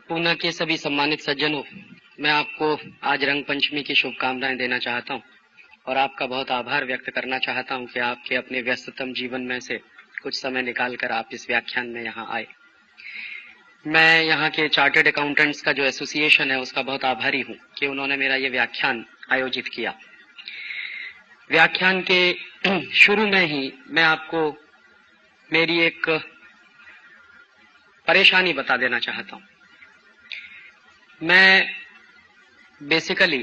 पूना के सभी सम्मानित सज्जनों, मैं आपको आज रंग पंचमी की शुभकामनाएं देना चाहता हूं और आपका बहुत आभार व्यक्त करना चाहता हूं कि आपके अपने व्यस्ततम जीवन में से कुछ समय निकालकर आप इस व्याख्यान में यहाँ आए। मैं यहाँ के चार्टर्ड अकाउंटेंट्स का जो एसोसिएशन है उसका बहुत आभारी हूँ कि उन्होंने मेरा ये व्याख्यान आयोजित किया। व्याख्यान के शुरू में ही मैं आपको मेरी एक परेशानी बता देना चाहता हूँ। मैं बेसिकली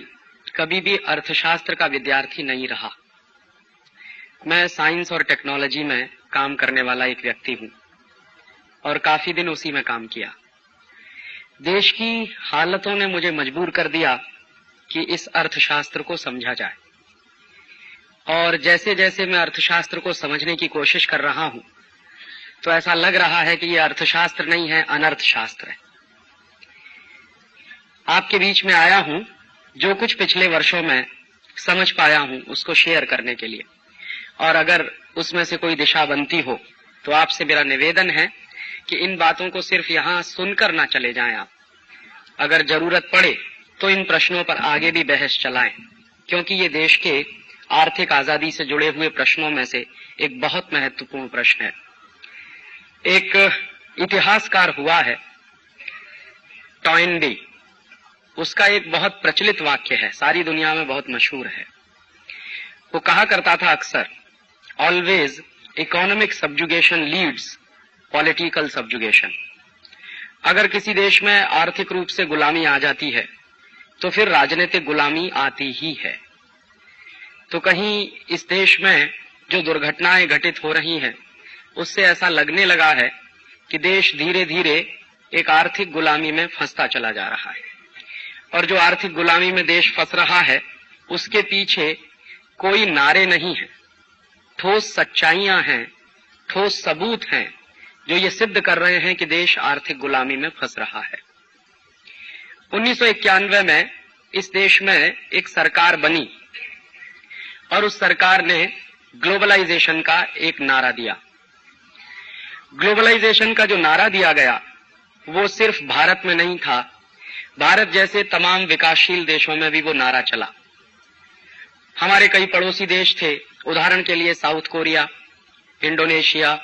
कभी भी अर्थशास्त्र का विद्यार्थी नहीं रहा। मैं साइंस और टेक्नोलॉजी में काम करने वाला एक व्यक्ति हूँ और काफी दिन उसी में काम किया। देश की हालतों ने मुझे मजबूर कर दिया कि इस अर्थशास्त्र को समझा जाए, और जैसे जैसे मैं अर्थशास्त्र को समझने की कोशिश कर रहा हूँ तो ऐसा लग रहा है कि ये अर्थशास्त्र नहीं है, अनर्थशास्त्र है। आपके बीच में आया हूं जो कुछ पिछले वर्षों में समझ पाया हूं उसको शेयर करने के लिए, और अगर उसमें से कोई दिशा बनती हो तो आपसे मेरा निवेदन है कि इन बातों को सिर्फ यहां सुनकर ना चले जाएं आप। अगर जरूरत पड़े तो इन प्रश्नों पर आगे भी बहस चलाएं, क्योंकि ये देश के आर्थिक आजादी से जुड़े हुए प्रश्नों में से एक बहुत महत्वपूर्ण प्रश्न है। एक इतिहासकार हुआ है टॉयनबी, उसका एक बहुत प्रचलित वाक्य है, सारी दुनिया में बहुत मशहूर है। वो कहा करता था अक्सर, always economic subjugation leads political subjugation. अगर किसी देश में आर्थिक रूप से गुलामी आ जाती है तो फिर राजनीतिक गुलामी आती ही है। तो कहीं इस देश में जो दुर्घटनाएं घटित हो रही हैं उससे ऐसा लगने लगा है कि देश धीरे धीरे एक आर्थिक गुलामी में फंसता चला जा रहा है, और जो आर्थिक गुलामी में देश फंस रहा है उसके पीछे कोई नारे नहीं है, ठोस सच्चाइयां हैं, ठोस सबूत हैं जो ये सिद्ध कर रहे हैं कि देश आर्थिक गुलामी में फंस रहा है। 1991 में इस देश में एक सरकार बनी और उस सरकार ने ग्लोबलाइजेशन का एक नारा दिया। ग्लोबलाइजेशन का जो नारा दिया गया वो सिर्फ भारत में नहीं था, भारत जैसे तमाम विकासशील देशों में भी वो नारा चला। हमारे कई पड़ोसी देश थे, उदाहरण के लिए South Korea, Indonesia,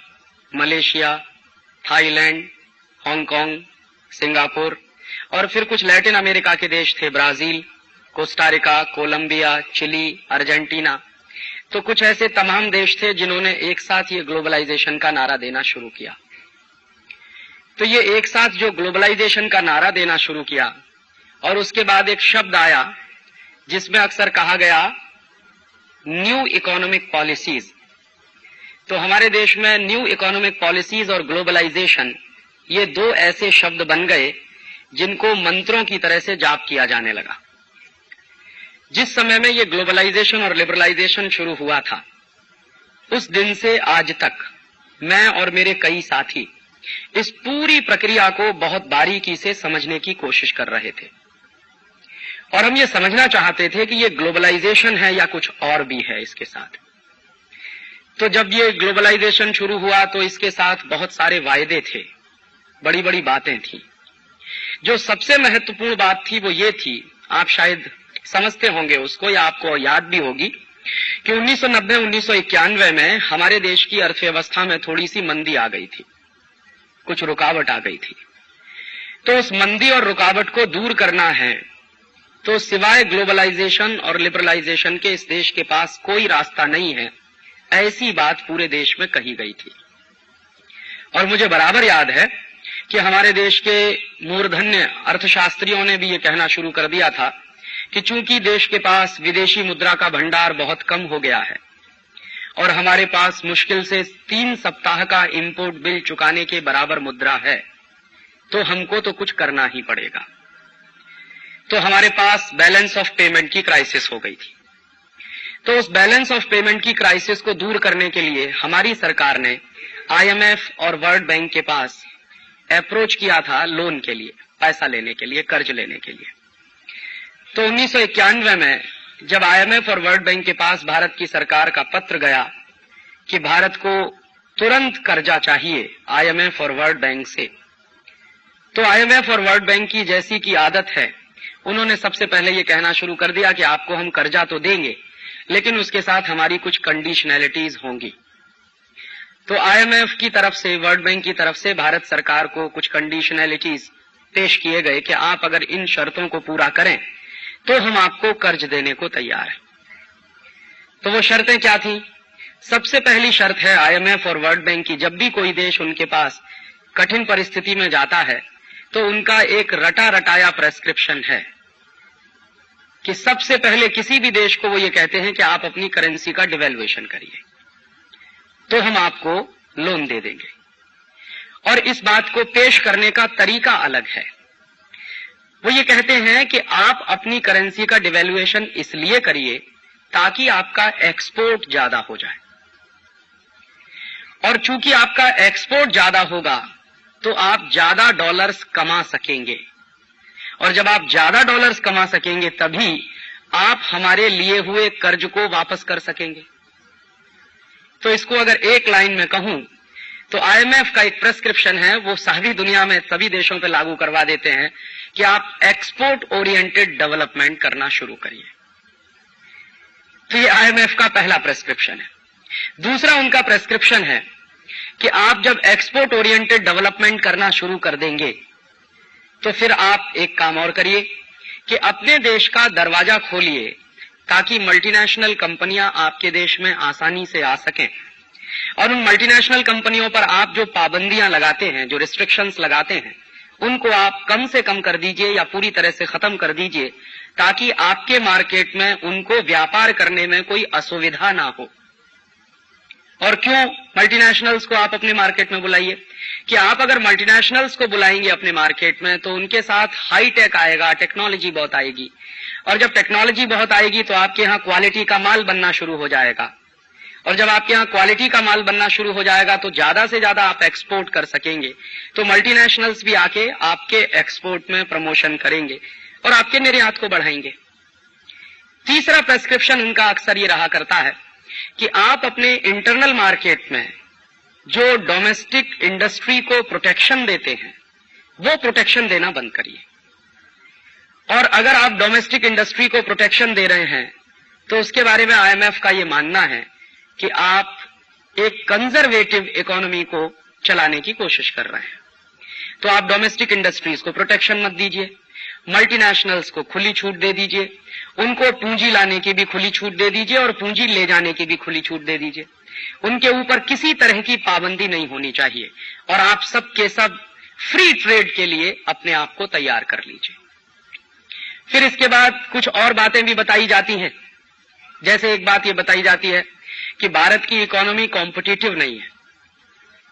Malaysia, Thailand, Hong Kong, Singapore, और फिर कुछ लैटिन अमेरिका के देश थे, Brazil, Costa Rica, Colombia, Chile, Argentina. तो कुछ ऐसे तमाम देश थे जिन्होंने एक साथ ये ग्लोबलाइजेशन का नारा देना शुरू किया। तो ये एक साथ जो ग्लोबलाइजेशन का नारा देना शुरू किया, और उसके बाद एक शब्द आया जिसमें अक्सर कहा गया न्यू इकोनॉमिक पॉलिसीज। तो हमारे देश में न्यू इकोनॉमिक पॉलिसीज और ग्लोबलाइजेशन ये दो ऐसे शब्द बन गए जिनको मंत्रों की तरह से जाप किया जाने लगा। जिस समय में ये ग्लोबलाइजेशन और लिबरलाइजेशन शुरू हुआ था उस दिन से आज तक मैं और मेरे कई साथी इस पूरी प्रक्रिया को बहुत बारीकी से समझने की कोशिश कर रहे थे, और हम ये समझना चाहते थे कि ये ग्लोबलाइजेशन है या कुछ और भी है इसके साथ। तो जब ये ग्लोबलाइजेशन शुरू हुआ तो इसके साथ बहुत सारे वायदे थे, बड़ी बड़ी बातें थी। जो सबसे महत्वपूर्ण बात थी वो ये थी, आप शायद समझते होंगे उसको या आपको याद भी होगी, कि 1990-1991 में हमारे देश की अर्थव्यवस्था में थोड़ी सी मंदी आ गई थी, कुछ रुकावट आ गई थी। तो उस मंदी और रुकावट को दूर करना है तो सिवाय ग्लोबलाइजेशन और लिबरलाइजेशन के इस देश के पास कोई रास्ता नहीं है, ऐसी बात पूरे देश में कही गई थी। और मुझे बराबर याद है कि हमारे देश के मूर्धन्य अर्थशास्त्रियों ने भी ये कहना शुरू कर दिया था कि चूंकि देश के पास विदेशी मुद्रा का भंडार बहुत कम हो गया है और हमारे पास मुश्किल से 3 सप्ताह का इंपोर्ट बिल चुकाने के बराबर मुद्रा है, तो हमको तो कुछ करना ही पड़ेगा। तो हमारे पास बैलेंस ऑफ पेमेंट की क्राइसिस हो गई थी। तो उस बैलेंस ऑफ पेमेंट की क्राइसिस को दूर करने के लिए हमारी सरकार ने आईएमएफ और वर्ल्ड बैंक के पास अप्रोच किया था लोन के लिए, पैसा लेने के लिए, कर्ज लेने के लिए। तो 1991 में जब आईएमएफ और वर्ल्ड बैंक के पास भारत की सरकार का पत्र गया कि भारत को तुरंत कर्जा चाहिए आईएमएफ और वर्ल्ड बैंक से, तो आईएमएफ और वर्ल्ड बैंक की जैसी की आदत है, उन्होंने सबसे पहले ये कहना शुरू कर दिया कि आपको हम कर्जा तो देंगे, लेकिन उसके साथ हमारी कुछ कंडीशनैलिटीज होंगी। तो आईएमएफ की तरफ से, वर्ल्ड बैंक की तरफ से भारत सरकार को कुछ कंडीशनैलिटीज पेश किए गए कि आप अगर इन शर्तों को पूरा करें तो हम आपको कर्ज देने को तैयार हैं। तो वो शर्तें क्या थी? सबसे पहली शर्त है आईएमएफ और वर्ल्ड बैंक की, जब भी कोई देश उनके पास कठिन परिस्थिति में जाता है तो उनका एक रटा रटाया प्रेस्क्रिप्शन है कि सबसे पहले किसी भी देश को वो ये कहते हैं कि आप अपनी करेंसी का डिवेल्युएशन करिए तो हम आपको लोन दे देंगे। और इस बात को पेश करने का तरीका अलग है। वो ये कहते हैं कि आप अपनी करेंसी का डिवेल्युएशन इसलिए करिए ताकि आपका एक्सपोर्ट ज्यादा हो जाए, और चूंकि आपका एक्सपोर्ट ज्यादा होगा तो आप ज्यादा डॉलर्स कमा सकेंगे, और जब आप ज्यादा डॉलर्स कमा सकेंगे तभी आप हमारे लिए हुए कर्ज को वापस कर सकेंगे। तो इसको अगर एक लाइन में कहूं तो आईएमएफ का एक प्रेस्क्रिप्शन है, वो सारी दुनिया में सभी देशों पे लागू करवा देते हैं कि आप एक्सपोर्ट ओरिएंटेड डेवलपमेंट करना शुरू करिए। तो ये आईएमएफ का पहला प्रेस्क्रिप्शन है। दूसरा उनका प्रेस्क्रिप्शन है कि आप जब एक्सपोर्ट ओरिएंटेड डेवलपमेंट करना शुरू कर देंगे तो फिर आप एक काम और करिए कि अपने देश का दरवाजा खोलिए ताकि मल्टीनेशनल कंपनियां आपके देश में आसानी से आ सकें, और उन मल्टीनेशनल कंपनियों पर आप जो पाबंदियां लगाते हैं, जो रिस्ट्रिक्शंस लगाते हैं, उनको आप कम से कम कर दीजिए या पूरी तरह से खत्म कर दीजिए ताकि आपके मार्केट में उनको व्यापार करने में कोई असुविधा ना हो। और क्यों मल्टीनेशनल्स को आप अपने मार्केट में बुलाइए? कि आप अगर मल्टीनेशनल्स को बुलाएंगे अपने मार्केट में तो उनके साथ हाई टेक आएगा, टेक्नोलॉजी बहुत आएगी, और जब टेक्नोलॉजी बहुत आएगी तो आपके यहाँ क्वालिटी का माल बनना शुरू हो जाएगा, और जब आपके यहाँ क्वालिटी का माल बनना शुरू हो जाएगा तो ज्यादा से ज्यादा आप एक्सपोर्ट कर सकेंगे। तो मल्टीनेशनल्स भी आके आपके एक्सपोर्ट में प्रमोशन करेंगे और आपके निर्यात को बढ़ाएंगे। तीसरा प्रेस्क्रिप्शन उनका अक्सर ये रहा करता है कि आप अपने इंटरनल मार्केट में जो डोमेस्टिक इंडस्ट्री को प्रोटेक्शन देते हैं वो प्रोटेक्शन देना बंद करिए। और अगर आप डोमेस्टिक इंडस्ट्री को प्रोटेक्शन दे रहे हैं तो उसके बारे में आईएमएफ का ये मानना है कि आप एक कंजर्वेटिव इकोनॉमी को चलाने की कोशिश कर रहे हैं। तो आप डोमेस्टिक इंडस्ट्रीज को प्रोटेक्शन मत दीजिए, मल्टीनेशनल्स को खुली छूट दे दीजिए, उनको पूंजी लाने की भी खुली छूट दे दीजिए और पूंजी ले जाने की भी खुली छूट दे दीजिए। उनके ऊपर किसी तरह की पाबंदी नहीं होनी चाहिए, और आप सब के सब फ्री ट्रेड के लिए अपने आप को तैयार कर लीजिए। फिर इसके बाद कुछ और बातें भी बताई जाती हैं। जैसे एक बात ये बताई जाती है कि भारत की इकोनॉमी कॉम्पिटिटिव नहीं है,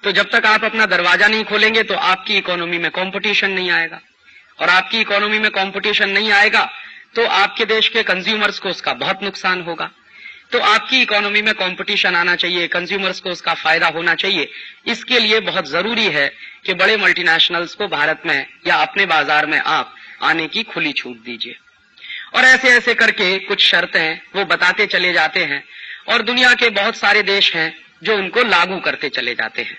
तो जब तक आप अपना दरवाजा नहीं खोलेंगे तो आपकी इकोनॉमी में कंपटीशन नहीं आएगा, और आपकी इकोनॉमी में कंपटीशन नहीं आएगा तो आपके देश के कंज्यूमर्स को उसका बहुत नुकसान होगा। तो आपकी इकोनॉमी में कंपटीशन आना चाहिए, कंज्यूमर्स को उसका फायदा होना चाहिए। इसके लिए बहुत जरूरी है कि बड़े मल्टीनेशनल्स को भारत में या अपने बाजार में आप आने की खुली छूट दीजिए। और ऐसे ऐसे करके कुछ शर्तें वो बताते चले जाते हैं, और दुनिया के बहुत सारे देश हैं जो उनको लागू करते चले जाते हैं।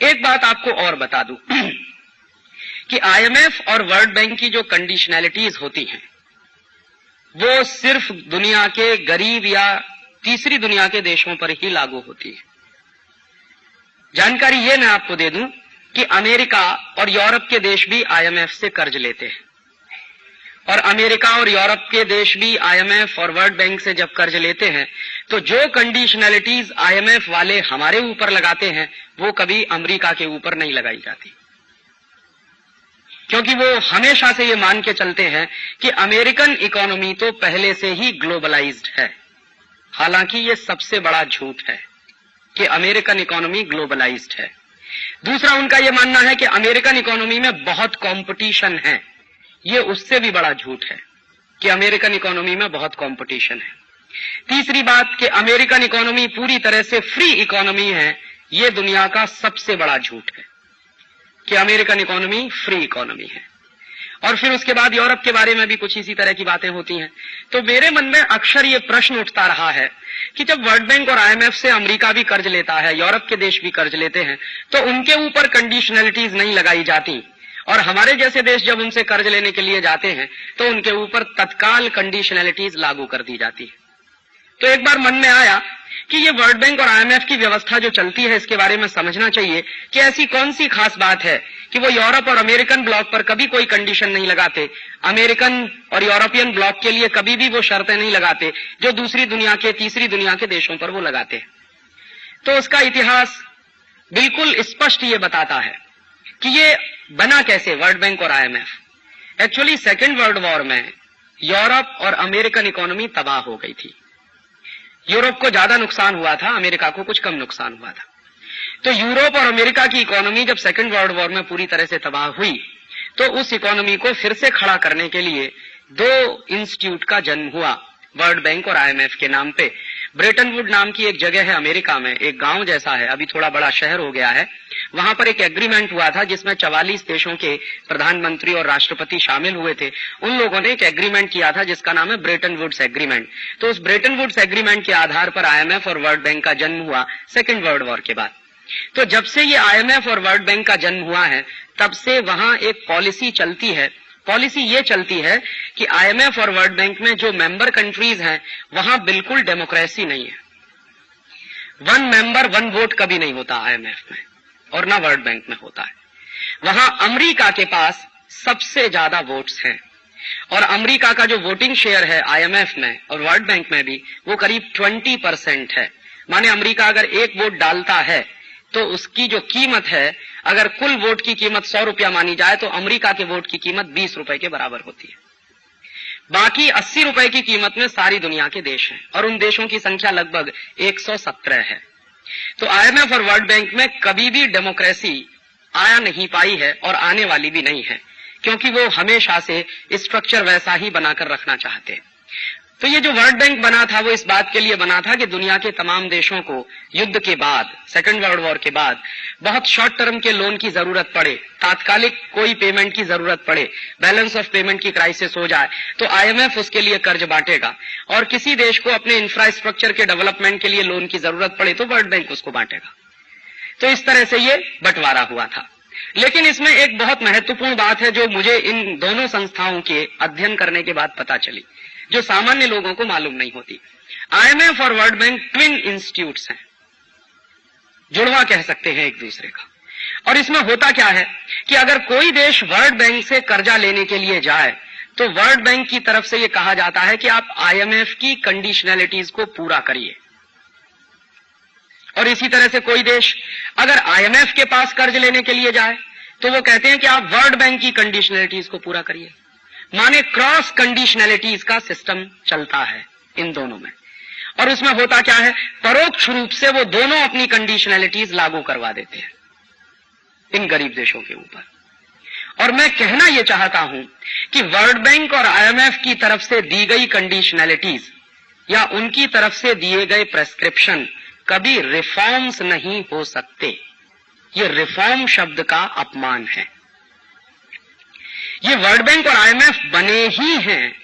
एक बात आपको और बता दूं कि आईएमएफ और वर्ल्ड बैंक की जो कंडीशनैलिटीज होती हैं वो सिर्फ दुनिया के गरीब या तीसरी दुनिया के देशों पर ही लागू होती है। जानकारी ये मैं आपको दे दूं कि अमेरिका और यूरोप के देश भी आईएमएफ से कर्ज लेते हैं, और अमेरिका और यूरोप के देश भी आईएमएफ और वर्ल्ड बैंक से जब कर्ज लेते हैं तो जो कंडीशनैलिटीज आईएमएफ वाले हमारे ऊपर लगाते हैं वो कभी अमेरिका के ऊपर नहीं लगाई जाती, क्योंकि वो हमेशा से ये मान के चलते हैं कि अमेरिकन इकोनॉमी तो पहले से ही ग्लोबलाइज्ड है। हालांकि ये सबसे बड़ा झूठ है कि अमेरिकन इकोनॉमी ग्लोबलाइज्ड है। दूसरा उनका ये मानना है कि अमेरिकन इकोनॉमी में बहुत कंपटीशन है। ये उससे भी बड़ा झूठ है कि अमेरिकन इकोनॉमी में बहुत कंपटीशन है। तीसरी बात कि अमेरिकन इकोनॉमी पूरी तरह से फ्री इकोनॉमी है। ये दुनिया का सबसे बड़ा झूठ है कि अमेरिकन इकोनॉमी फ्री इकोनॉमी है। और फिर उसके बाद यूरोप के बारे में भी कुछ इसी तरह की बातें होती हैं। तो मेरे मन में अक्सर ये प्रश्न उठता रहा है कि जब वर्ल्ड बैंक और आईएमएफ से अमेरिका भी कर्ज लेता है, यूरोप के देश भी कर्ज लेते हैं, तो उनके ऊपर कंडीशनैलिटीज नहीं लगाई जाती, और हमारे जैसे देश जब उनसे कर्ज लेने के लिए जाते हैं तो उनके ऊपर तत्काल कंडीशनैलिटीज लागू कर दी जाती है। तो एक बार मन में आया कि ये वर्ल्ड बैंक और आईएमएफ की व्यवस्था जो चलती है इसके बारे में समझना चाहिए कि ऐसी कौन सी खास बात है कि वो यूरोप और अमेरिकन ब्लॉक पर कभी कोई कंडीशन नहीं लगाते, अमेरिकन और यूरोपियन ब्लॉक के लिए कभी भी वो शर्तें नहीं लगाते जो दूसरी दुनिया के, तीसरी दुनिया के देशों पर वो लगाते हैं। तो उसका इतिहास बिल्कुल स्पष्ट ये बताता है कि ये बना कैसे वर्ल्ड बैंक और IMF. Actually second world war में यूरोप और अमेरिकन इकोनॉमी तबाह हो गई थी। यूरोप को ज्यादा नुकसान हुआ था, अमेरिका को कुछ कम नुकसान हुआ था। तो यूरोप और अमेरिका की इकोनॉमी जब सेकेंड वर्ल्ड वॉर में पूरी तरह से तबाह हुई तो उस इकोनॉमी को फिर से खड़ा करने के लिए दो इंस्टीट्यूट का जन्म हुआ वर्ल्ड बैंक और आईएमएफ के नाम पे। ब्रेटन वुड नाम की एक जगह है अमेरिका में, एक गांव जैसा है, अभी थोड़ा बड़ा शहर हो गया है। वहां पर एक एग्रीमेंट हुआ था जिसमें 44 देशों के प्रधानमंत्री और राष्ट्रपति शामिल हुए थे। उन लोगों ने एक एग्रीमेंट किया था जिसका नाम है ब्रेटन वुड्स एग्रीमेंट। तो उस ब्रेटन वुड्स एग्रीमेंट के आधार पर आईएमएफ और वर्ल्ड बैंक का जन्म हुआ सेकेंड वर्ल्ड वॉर के बाद। तो जब से ये आईएमएफ और वर्ल्ड बैंक का जन्म हुआ है तब से वहां एक पॉलिसी चलती है। पॉलिसी ये चलती है कि आईएमएफ और वर्ल्ड बैंक में जो मेंबर कंट्रीज हैं वहां बिल्कुल डेमोक्रेसी नहीं है। वन मेंबर वन वोट कभी नहीं होता आईएमएफ में और ना वर्ल्ड बैंक में होता है। वहां अमेरिका के पास सबसे ज्यादा वोट्स हैं और अमेरिका का जो वोटिंग शेयर है आईएमएफ में और वर्ल्ड बैंक में भी वो करीब 20% है। माने अमेरिका अगर एक वोट डालता है तो उसकी जो कीमत है, अगर कुल वोट की कीमत 100 रुपया मानी जाए तो अमेरिका के वोट की कीमत 20 रुपए के बराबर होती है। बाकी 80 रुपए की कीमत में सारी दुनिया के देश हैं और उन देशों की संख्या लगभग 117 है। तो आईएमएफ और वर्ल्ड बैंक में कभी भी डेमोक्रेसी आया नहीं पाई है और आने वाली भी नहीं है, क्योंकि वो हमेशा से स्ट्रक्चर वैसा ही बनाकर रखना चाहते हैं। तो ये जो वर्ल्ड बैंक बना था वो इस बात के लिए बना था कि दुनिया के तमाम देशों को युद्ध के बाद, सेकेंड वर्ल्ड वॉर के बाद बहुत शॉर्ट टर्म के लोन की जरूरत पड़े, तात्कालिक कोई पेमेंट की जरूरत पड़े, बैलेंस ऑफ पेमेंट की क्राइसिस हो जाए तो आईएमएफ उसके लिए कर्ज बांटेगा, और किसी देश को अपने इंफ्रास्ट्रक्चर के डेवलपमेंट के लिए लोन की जरूरत पड़े तो वर्ल्ड बैंक उसको बांटेगा। तो इस तरह से ये बंटवारा हुआ था। लेकिन इसमें एक बहुत महत्वपूर्ण बात है जो मुझे इन दोनों संस्थाओं के अध्ययन करने के बाद पता चली, जो सामान्य लोगों को मालूम नहीं होती। आईएमएफ और वर्ल्ड बैंक ट्विन इंस्टीट्यूट्स हैं, जुड़वा कह सकते हैं एक दूसरे का। और इसमें होता क्या है कि अगर कोई देश वर्ल्ड बैंक से कर्जा लेने के लिए जाए तो वर्ल्ड बैंक की तरफ से यह कहा जाता है कि आप आईएमएफ की कंडीशनैलिटीज को पूरा करिए, और इसी तरह से कोई देश अगर आईएमएफ के पास कर्ज लेने के लिए जाए तो वो कहते हैं कि आप वर्ल्ड बैंक की कंडीशनैलिटीज को पूरा करिए। माने क्रॉस कंडीशनैलिटीज का सिस्टम चलता है इन दोनों में। और उसमें होता क्या है, परोक्ष रूप से वो दोनों अपनी कंडीशनैलिटीज लागू करवा देते हैं इन गरीब देशों के ऊपर। और मैं कहना यह चाहता हूं कि वर्ल्ड बैंक और आईएमएफ की तरफ से दी गई कंडीशनैलिटीज या उनकी तरफ से दिए गए प्रेस्क्रिप्शन कभी रिफॉर्म्स नहीं हो सकते। ये रिफॉर्म शब्द का अपमान है। ये वर्ल्ड बैंक और आईएमएफ बने ही हैं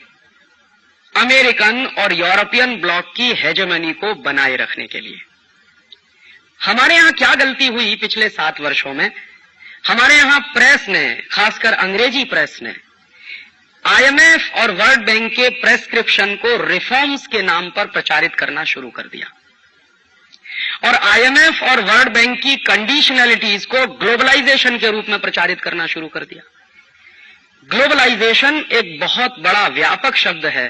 अमेरिकन और यूरोपियन ब्लॉक की हेजेमनी को बनाए रखने के लिए। हमारे यहां क्या गलती हुई पिछले 7 वर्षों में? हमारे यहां प्रेस ने, खासकर अंग्रेजी प्रेस ने, आईएमएफ और वर्ल्ड बैंक के प्रेस्क्रिप्शन को रिफॉर्म्स के नाम पर प्रचारित करना शुरू कर दिया और आईएमएफ और वर्ल्ड बैंक की कंडीशनैलिटीज को ग्लोबलाइजेशन के रूप में प्रचारित करना शुरू कर दिया। ग्लोबलाइजेशन एक बहुत बड़ा व्यापक शब्द है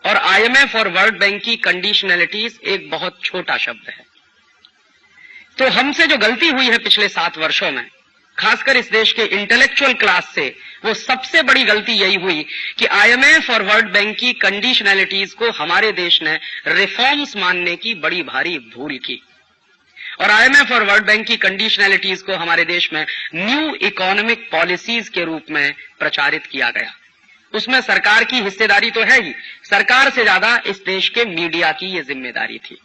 और आईएमएफ और वर्ल्ड बैंक की कंडीशनैलिटीज एक बहुत छोटा शब्द है। तो हमसे जो गलती हुई है पिछले 7 वर्षों में, खासकर इस देश के इंटेलेक्चुअल क्लास से, वो सबसे बड़ी गलती यही हुई कि आईएमएफ और वर्ल्ड बैंक की कंडीशनैलिटीज को हमारे देश ने रिफॉर्म्स मानने की बड़ी भारी भूल की और आईएमएफ और वर्ल्ड बैंक की कंडीशनैलिटीज को हमारे देश में न्यू इकोनॉमिक पॉलिसीज के रूप में प्रचारित किया गया। उसमें सरकार की हिस्सेदारी तो है ही, सरकार से ज्यादा इस देश के मीडिया की ये जिम्मेदारी थी।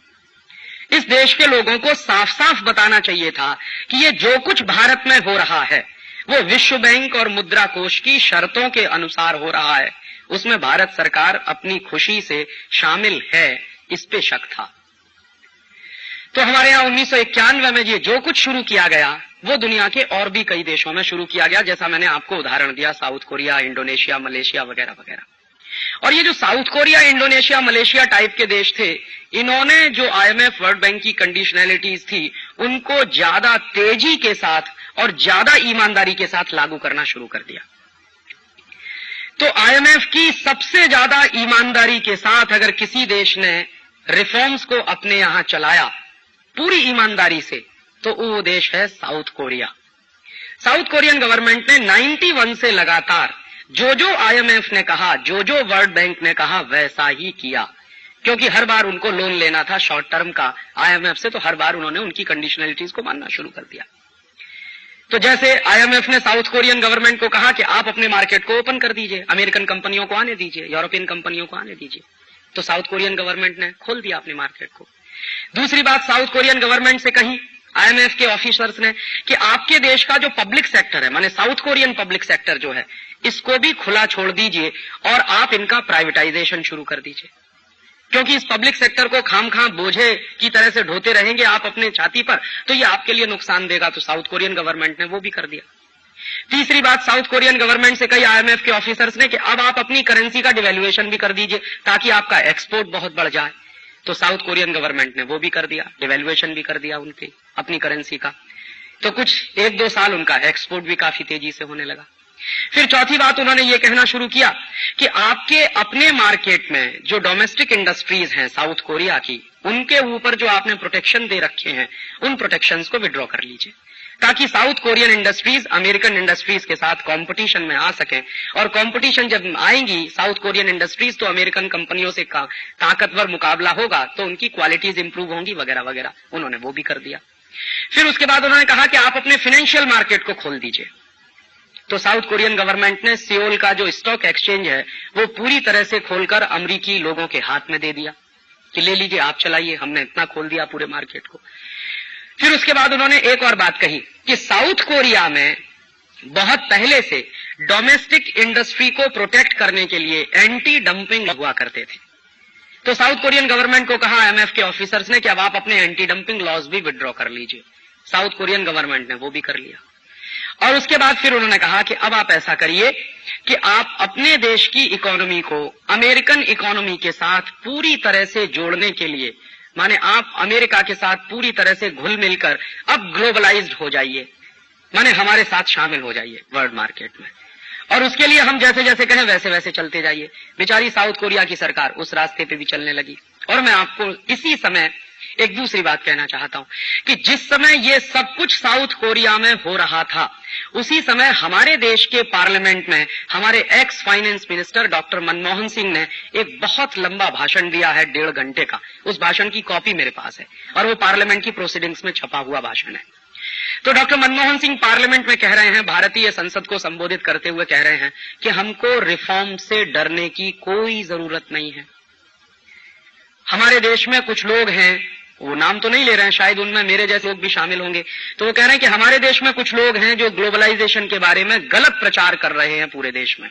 इस देश के लोगों को साफ साफ बताना चाहिए था कि ये जो कुछ भारत में हो रहा है वो विश्व बैंक और मुद्रा कोष की शर्तों के अनुसार हो रहा है, उसमें भारत सरकार अपनी खुशी से शामिल है, इस पे शक था। तो हमारे यहां 1991 में ये जो कुछ शुरू किया गया वो दुनिया के और भी कई देशों में शुरू किया गया, जैसा मैंने आपको उदाहरण दिया, साउथ कोरिया, इंडोनेशिया, मलेशिया वगैरह वगैरह। और ये जो south Korea, Indonesia, Malaysia type के देश थे, इन्होंने जो IMF, वर्ल्ड बैंक की कंडीशनैलिटीज थी, उनको ज्यादा तेजी के साथ और ज्यादा ईमानदारी के साथ लागू करना शुरू कर दिया। तो IMF की सबसे ज्यादा ईमानदारी के साथ अगर किसी देश ने रिफॉर्म्स को अपने यहां चलाया पूरी ईमानदारी से, तो वो देश है south Korea. South Korean government ने 91 से लगातार जो जो IMF ने कहा, जो जो वर्ल्ड बैंक ने कहा, वैसा ही किया, क्योंकि हर बार उनको लोन लेना था शॉर्ट टर्म का IMF से, तो हर बार उन्होंने उनकी कंडीशनलिटीज को मानना शुरू कर दिया। तो जैसे IMF ने साउथ कोरियन गवर्नमेंट को कहा कि आप अपने मार्केट को ओपन कर दीजिए, अमेरिकन कंपनियों को आने दीजिए, यूरोपियन कंपनियों को आने दीजिए, तो साउथ कोरियन गवर्नमेंट ने खोल दिया अपने मार्केट को। दूसरी बात साउथ कोरियन गवर्नमेंट से कही IMF के ऑफिसर्स ने कि आपके देश का जो पब्लिक सेक्टर है, माने साउथ कोरियन पब्लिक सेक्टर जो है, इसको भी खुला छोड़ दीजिए और आप इनका प्राइवेटाइजेशन शुरू कर दीजिए, क्योंकि इस पब्लिक सेक्टर को खामखां बोझे की तरह से ढोते रहेंगे आप अपने छाती पर, तो ये आपके लिए नुकसान देगा। तो साउथ कोरियन गवर्नमेंट ने वो भी कर दिया। तीसरी बात साउथ कोरियन गवर्नमेंट से कही IMF के ऑफिसर्स ने कि अब आप अपनी करेंसी का डिवैल्यूएशन भी कर दीजिए ताकि आपका एक्सपोर्ट बहुत बढ़ जाए। तो साउथ कोरियन गवर्नमेंट ने वो भी कर दिया, डिवैल्यूएशन भी कर दिया उनकी अपनी करेंसी का। तो कुछ 1-2 साल उनका एक्सपोर्ट भी काफी तेजी से होने लगा। फिर चौथी बात उन्होंने ये कहना शुरू किया कि आपके अपने मार्केट में जो डोमेस्टिक इंडस्ट्रीज हैं साउथ कोरिया की, उनके ऊपर जो आपने प्रोटेक्शन दे रखे हैं, उन प्रोटेक्शंस को विड्रॉ कर लीजिए, ताकि south Korean industries American industries के साथ कंपटीशन में आ सके। और कंपटीशन जब आएंगी साउथ कोरियन इंडस्ट्रीज, तो अमेरिकन कंपनियों से ताकतवर मुकाबला होगा, तो उनकी क्वालिटीज इंप्रूव होंगी वगैरह वगैरह। उन्होंने वो भी कर दिया। फिर उसके बाद उन्होंने कहा कि आप अपने फाइनेंशियल मार्केट को खोल दीजिए। तो साउथ कोरियन गवर्नमेंट ने सियोल का जो स्टॉक एक्सचेंज है वो पूरी तरह से खोलकर अमेरिकी लोगों के हाथ में दे दिया कि ले लीजिए, आप चलाइए, हमने इतना खोल दिया पूरे मार्केट को। फिर उसके बाद उन्होंने एक और बात कही कि साउथ कोरिया में बहुत पहले से डोमेस्टिक इंडस्ट्री को प्रोटेक्ट करने के लिए एंटी डंपिंग हुआ करते थे। तो साउथ कोरियन गवर्नमेंट को कहा IMF के ऑफिसर्स ने कि अब आप अपने एंटी डंपिंग लॉज भी विड्रॉ कर लीजिए। साउथ कोरियन गवर्नमेंट ने वो भी कर लिया। और उसके बाद फिर उन्होंने कहा कि अब आप ऐसा करिए कि आप अपने देश की इकोनॉमी को अमेरिकन इकोनॉमी के साथ पूरी तरह से जोड़ने के लिए, माने आप अमेरिका के साथ पूरी तरह से घुल मिलकर अब ग्लोबलाइज्ड हो जाइए, माने हमारे साथ शामिल हो जाइए वर्ल्ड मार्केट में, और उसके लिए हम जैसे जैसे कहें वैसे वैसे चलते जाइए। बेचारी साउथ कोरिया की सरकार उस रास्ते पे भी चलने लगी। और मैं आपको इसी समय एक दूसरी बात कहना चाहता हूं कि जिस समय ये सब कुछ साउथ कोरिया में हो रहा था, उसी समय हमारे देश के पार्लियामेंट में हमारे ex finance minister doctor Manmohan Singh ने एक बहुत लंबा भाषण दिया है, 1.5 घंटे का। उस भाषण की कॉपी मेरे पास है और वो पार्लियामेंट की प्रोसीडिंग्स में छपा हुआ भाषण है। तो डॉक्टर मनमोहन सिंह पार्लियामेंट में कह रहे हैं, भारतीय संसद को संबोधित करते हुए कह रहे हैं कि हमको रिफॉर्म से डरने की कोई जरूरत नहीं है। हमारे देश में कुछ लोग हैं, वो नाम तो नहीं ले रहे हैं, शायद उनमें मेरे जैसे लोग भी शामिल होंगे, तो वो कह रहे हैं कि हमारे देश में कुछ लोग हैं जो ग्लोबलाइजेशन के बारे में गलत प्रचार कर रहे हैं पूरे देश में,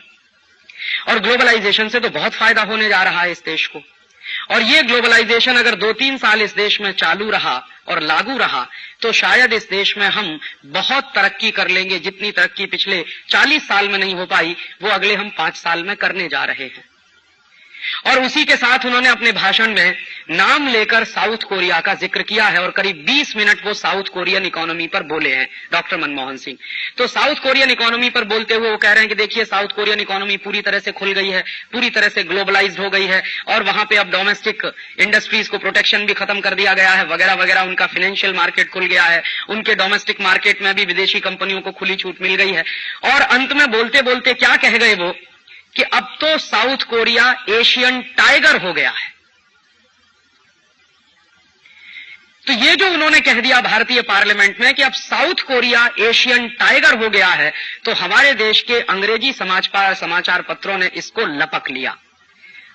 और ग्लोबलाइजेशन से तो बहुत फायदा होने जा रहा है इस देश को, और ये ग्लोबलाइजेशन अगर 2-3 साल इस देश में चालू रहा और लागू रहा तो शायद इस देश में हम बहुत तरक्की कर लेंगे। जितनी तरक्की पिछले 40 साल में नहीं हो पाई, वो अगले हम 5 साल में करने जा रहे हैं। और उसी के साथ उन्होंने अपने भाषण में नाम लेकर साउथ कोरिया का जिक्र किया है और करीब 20 मिनट वो साउथ कोरियन इकोनॉमी पर बोले हैं डॉक्टर मनमोहन सिंह। तो साउथ कोरियन इकोनॉमी पर बोलते हुए वो कह रहे हैं कि देखिए साउथ कोरियन इकोनॉमी पूरी तरह से खुल गई है, पूरी तरह से ग्लोबलाइज्ड हो गई है, और वहां पे अब डोमेस्टिक इंडस्ट्रीज को प्रोटेक्शन भी खत्म कर दिया गया है वगैरह वगैरह। उनका फाइनेंशियल मार्केट खुल गया है, उनके डोमेस्टिक मार्केट में भी विदेशी कंपनियों को खुली छूट मिल गई है। और अंत में बोलते बोलते क्या कह गए वो कि अब तो साउथ कोरिया एशियन टाइगर हो गया है। तो ये जो उन्होंने कह दिया भारतीय पार्लियामेंट में कि अब साउथ कोरिया एशियन टाइगर हो गया है, तो हमारे देश के अंग्रेजी समाचार पत्रों ने इसको लपक लिया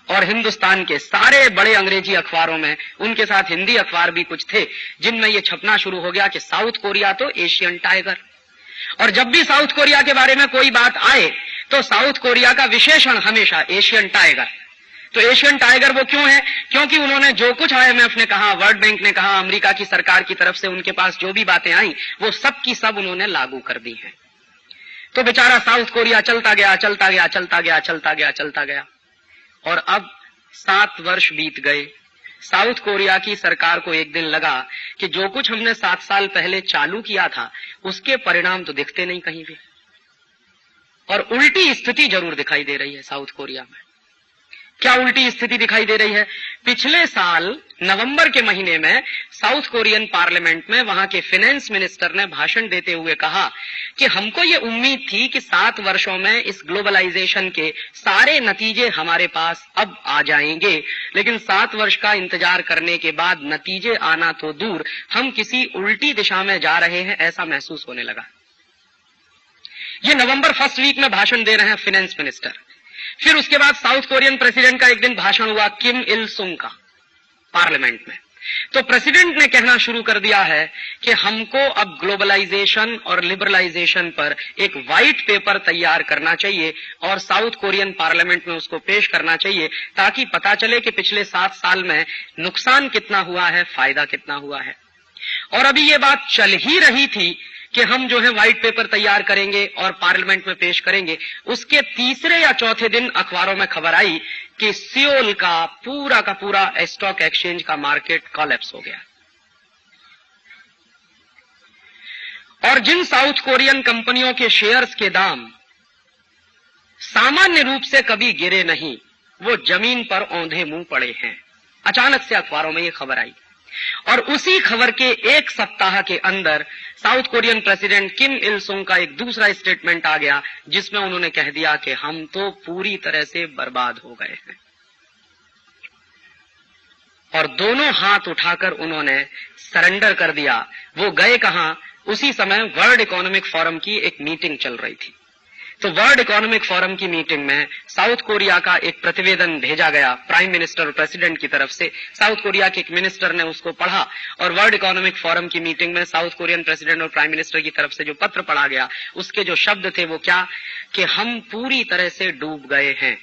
और हिंदुस्तान के सारे बड़े अंग्रेजी अखबारों में, उनके साथ हिंदी अखबार भी कुछ थे, जिनमें यह छपना शुरू हो गया कि साउथ कोरिया तो एशियन टाइगर। और जब भी साउथ कोरिया के बारे में कोई बात आए तो साउथ कोरिया का विशेषण हमेशा एशियन टाइगर। तो एशियन टाइगर वो क्यों है? क्योंकि उन्होंने जो कुछ आईएमएफ ने कहा, वर्ल्ड बैंक ने कहा, अमेरिका की सरकार की तरफ से उनके पास जो भी बातें आई वो सब की सब उन्होंने लागू कर दी हैं। तो बेचारा साउथ कोरिया चलता गया, चलता गया, चलता गया, चलता गया, चलता गया, और अब 7 वर्ष बीत गए। साउथ कोरिया की सरकार को एक दिन लगा कि जो कुछ हमने 7 साल पहले चालू किया था उसके परिणाम तो दिखते नहीं कहीं भी, और उल्टी स्थिति जरूर दिखाई दे रही है साउथ कोरिया में। क्या उल्टी स्थिति दिखाई दे रही है? पिछले साल नवंबर के महीने में साउथ कोरियन पार्लियामेंट में वहां के फाइनेंस मिनिस्टर ने भाषण देते हुए कहा कि हमको ये उम्मीद थी कि 7 वर्षों में इस ग्लोबलाइजेशन के सारे नतीजे हमारे पास अब आ जाएंगे, लेकिन 7 वर्ष का इंतजार करने के बाद नतीजे आना तो दूर, हम किसी उल्टी दिशा में जा रहे हैं ऐसा महसूस होने लगा। ये नवंबर फर्स्ट वीक में भाषण दे रहे हैं फाइनेंस मिनिस्टर। फिर उसके बाद साउथ कोरियन प्रेसिडेंट का एक दिन भाषण हुआ किम इल सुंग का पार्लियामेंट में। तो प्रेसिडेंट ने कहना शुरू कर दिया है कि हमको अब ग्लोबलाइजेशन और लिबरलाइजेशन पर एक व्हाइट पेपर तैयार करना चाहिए और साउथ कोरियन पार्लियामेंट में उसको पेश करना चाहिए, ताकि पता चले कि पिछले 7 साल में नुकसान कितना हुआ है, फायदा कितना हुआ है। और अभी ये बात चल ही रही थी कि हम जो है व्हाइट पेपर तैयार करेंगे और पार्लियामेंट में पेश करेंगे। उसके तीसरे या चौथे दिन अखबारों में खबर आई कि सियोल का पूरा स्टॉक एक्सचेंज का मार्केट कोलैप्स हो गया, और जिन साउथ कोरियन कंपनियों के शेयर्स के दाम सामान्य रूप से कभी गिरे नहीं, वो जमीन पर औंधे मुंह पड़े हैं। अचानक से अखबारों में ये खबर आई, और उसी खबर के 1 सप्ताह के अंदर साउथ कोरियन प्रेसिडेंट किम इल सुंग का एक दूसरा स्टेटमेंट आ गया, जिसमें उन्होंने कह दिया कि हम तो पूरी तरह से बर्बाद हो गए हैं। और दोनों हाथ उठाकर उन्होंने सरेंडर कर दिया। वो गए कहां? उसी समय वर्ल्ड इकोनॉमिक फोरम की एक मीटिंग चल रही थी। तो वर्ल्ड इकोनॉमिक फोरम की मीटिंग में साउथ कोरिया का एक प्रतिवेदन भेजा गया प्राइम मिनिस्टर और प्रेसिडेंट की तरफ से। साउथ कोरिया के एक मिनिस्टर ने उसको पढ़ा, और वर्ल्ड इकोनॉमिक फोरम की मीटिंग में साउथ कोरियन प्रेसिडेंट और प्राइम मिनिस्टर की तरफ से जो पत्र पढ़ा गया, उसके जो शब्द थे वो क्या, कि हम पूरी तरह से डूब गए हैं।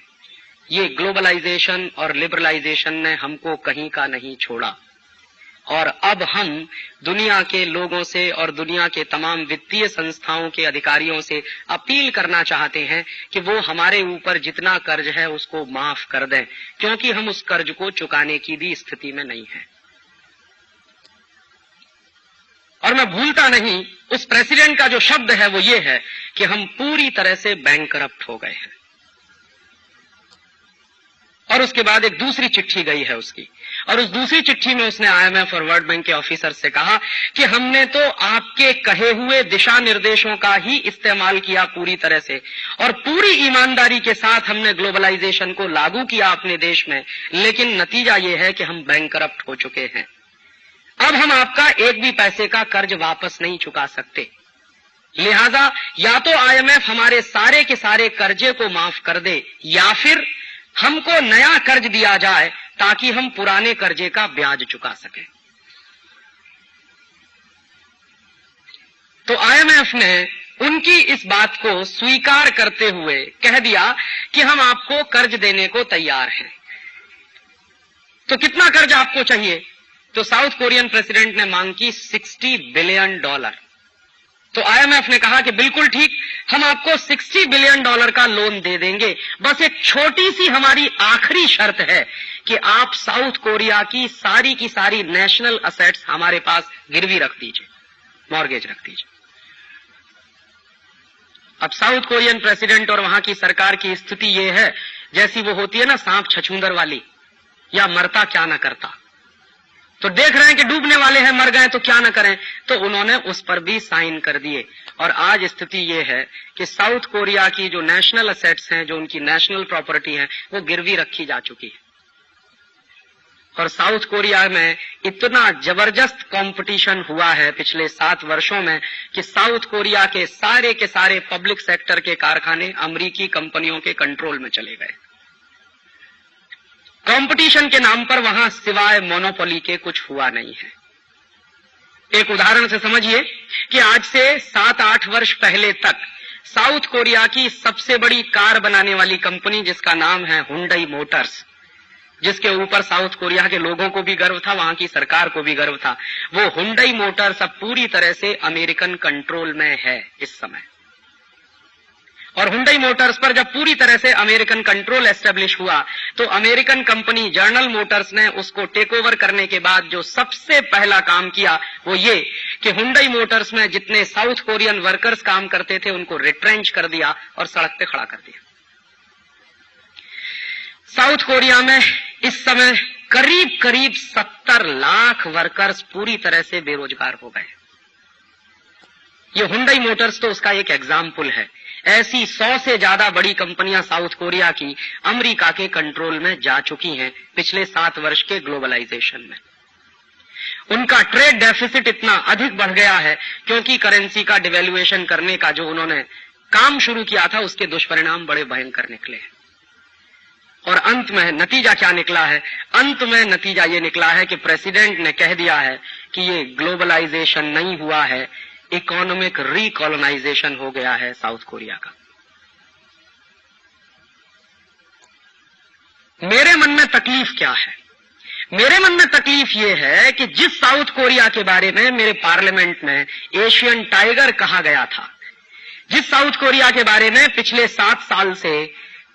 ये ग्लोबलाइजेशन और लिबरलाइजेशन ने हमको कहीं का नहीं छोड़ा, और अब हम दुनिया के लोगों से और दुनिया के तमाम वित्तीय संस्थाओं के अधिकारियों से अपील करना चाहते हैं कि वो हमारे ऊपर जितना कर्ज है उसको माफ कर दें, क्योंकि हम उस कर्ज को चुकाने की भी स्थिति में नहीं है। और मैं भूलता नहीं, उस प्रेसिडेंट का जो शब्द है वो ये है कि हम पूरी तरह से बैंकरप्ट हो गए हैं। और उसके बाद एक दूसरी चिट्ठी गई है उसकी, और उस दूसरी चिट्ठी में उसने आईएमएफ और वर्ल्ड बैंक के ऑफिसर से कहा कि हमने तो आपके कहे हुए दिशा निर्देशों का ही इस्तेमाल किया पूरी तरह से, और पूरी ईमानदारी के साथ हमने ग्लोबलाइजेशन को लागू किया अपने देश में, लेकिन नतीजा ये है कि हम बैंकरप्ट हो चुके हैं। अब हम आपका एक भी पैसे का कर्ज वापस नहीं चुका सकते, लिहाजा या तो आईएमएफ हमारे सारे के सारे कर्जे को माफ कर दे, या फिर हमको नया कर्ज दिया जाए ताकि हम पुराने कर्जे का ब्याज चुका सकें। तो आईएमएफ ने उनकी इस बात को स्वीकार करते हुए कह दिया कि हम आपको कर्ज देने को तैयार हैं। तो कितना कर्ज आपको चाहिए? तो साउथ कोरियन प्रेसिडेंट ने मांग की $60 बिलियन। तो आईएमएफ ने कहा कि बिल्कुल ठीक, हम आपको $60 बिलियन का लोन दे देंगे, बस एक छोटी सी हमारी आखिरी शर्त है कि आप साउथ कोरिया की सारी नेशनल असेट्स हमारे पास गिरवी रख दीजिए, मॉर्गेज रख दीजिए। अब साउथ कोरियन प्रेसिडेंट और वहां की सरकार की स्थिति ये है जैसी वो होती है ना सांप छछूंदर वाली, या मरता क्या न करता। तो देख रहे हैं कि डूबने वाले हैं, मर गए तो क्या न करें, तो उन्होंने उस पर भी साइन कर दिए। और आज स्थिति ये है कि साउथ कोरिया की जो नेशनल असेट्स हैं, जो उनकी नेशनल प्रॉपर्टी है, वो गिरवी रखी जा चुकी है। और साउथ कोरिया में इतना जबरदस्त कंपटीशन हुआ है पिछले 7 वर्षों में कि साउथ कोरिया के सारे पब्लिक सेक्टर के कारखाने अमेरिकी कंपनियों के कंट्रोल में चले गए। कंपटीशन के नाम पर वहां सिवाय मोनोपोली के कुछ हुआ नहीं है। एक उदाहरण से समझिए कि आज से 7-8 वर्ष पहले तक साउथ कोरिया की सबसे बड़ी कार बनाने वाली कंपनी, जिसका नाम है हुंडई मोटर्स, जिसके ऊपर साउथ कोरिया के लोगों को भी गर्व था, वहां की सरकार को भी गर्व था, वो हुंडई मोटर्स अब पूरी तरह से अमेरिकन कंट्रोल में है इस समय। और हुंडई मोटर्स पर जब पूरी तरह से अमेरिकन कंट्रोल एस्टेब्लिश हुआ, तो अमेरिकन कंपनी जनरल मोटर्स ने उसको टेक ओवर करने के बाद जो सबसे पहला काम किया वो ये कि हुंडई मोटर्स में जितने साउथ कोरियन वर्कर्स काम करते थे उनको रिट्रेंच कर दिया और सड़क पे खड़ा कर दिया। साउथ कोरिया में इस समय करीब करीब 70 लाख वर्कर्स पूरी तरह से बेरोजगार हो गए। ये हुंडई मोटर्स तो उसका एक एग्जाम्पल है। ऐसी 100 से ज्यादा बड़ी कंपनियां साउथ कोरिया की अमेरिका के कंट्रोल में जा चुकी हैं पिछले 7 वर्ष के ग्लोबलाइजेशन में। उनका ट्रेड डेफिसिट इतना अधिक बढ़ गया है क्योंकि करेंसी का डिवैल्यूएशन करने का जो उन्होंने काम शुरू किया था उसके दुष्परिणाम बड़े भयंकर निकले हैं। और अंत में नतीजा क्या निकला है? अंत में नतीजा ये निकला है कि प्रेसिडेंट ने कह दिया है कि ये ग्लोबलाइजेशन नहीं हुआ है, इकोनॉमिक रिकॉलोनाइजेशन हो गया है साउथ कोरिया का। मेरे मन में तकलीफ क्या है? मेरे मन में तकलीफ ये है कि जिस साउथ कोरिया के बारे में मेरे पार्लियामेंट में एशियन टाइगर कहा गया था, जिस साउथ कोरिया के बारे में पिछले 7 साल से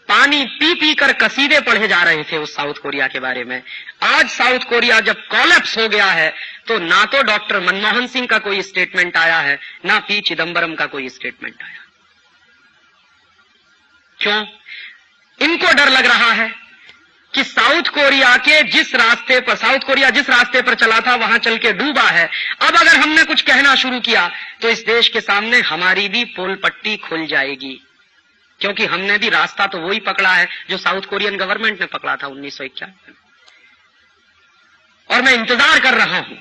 पानी पी पी कर कसीदे पढ़े जा रहे थे उस साउथ कोरिया के बारे में, आज साउथ कोरिया जब कोलैप्स हो गया है तो ना तो डॉक्टर मनमोहन सिंह का कोई स्टेटमेंट आया है, ना पी चिदंबरम का कोई स्टेटमेंट आया। क्यों? इनको डर लग रहा है कि साउथ कोरिया जिस रास्ते पर चला था वहां चल के डूबा है। अब अगर हमने कुछ कहना शुरू किया तो इस देश के सामने हमारी भी पोल पट्टी खुल जाएगी, क्योंकि हमने भी रास्ता तो वही पकड़ा है जो साउथ कोरियन गवर्नमेंट ने पकड़ा था 1991 में। और मैं इंतजार कर रहा हूं।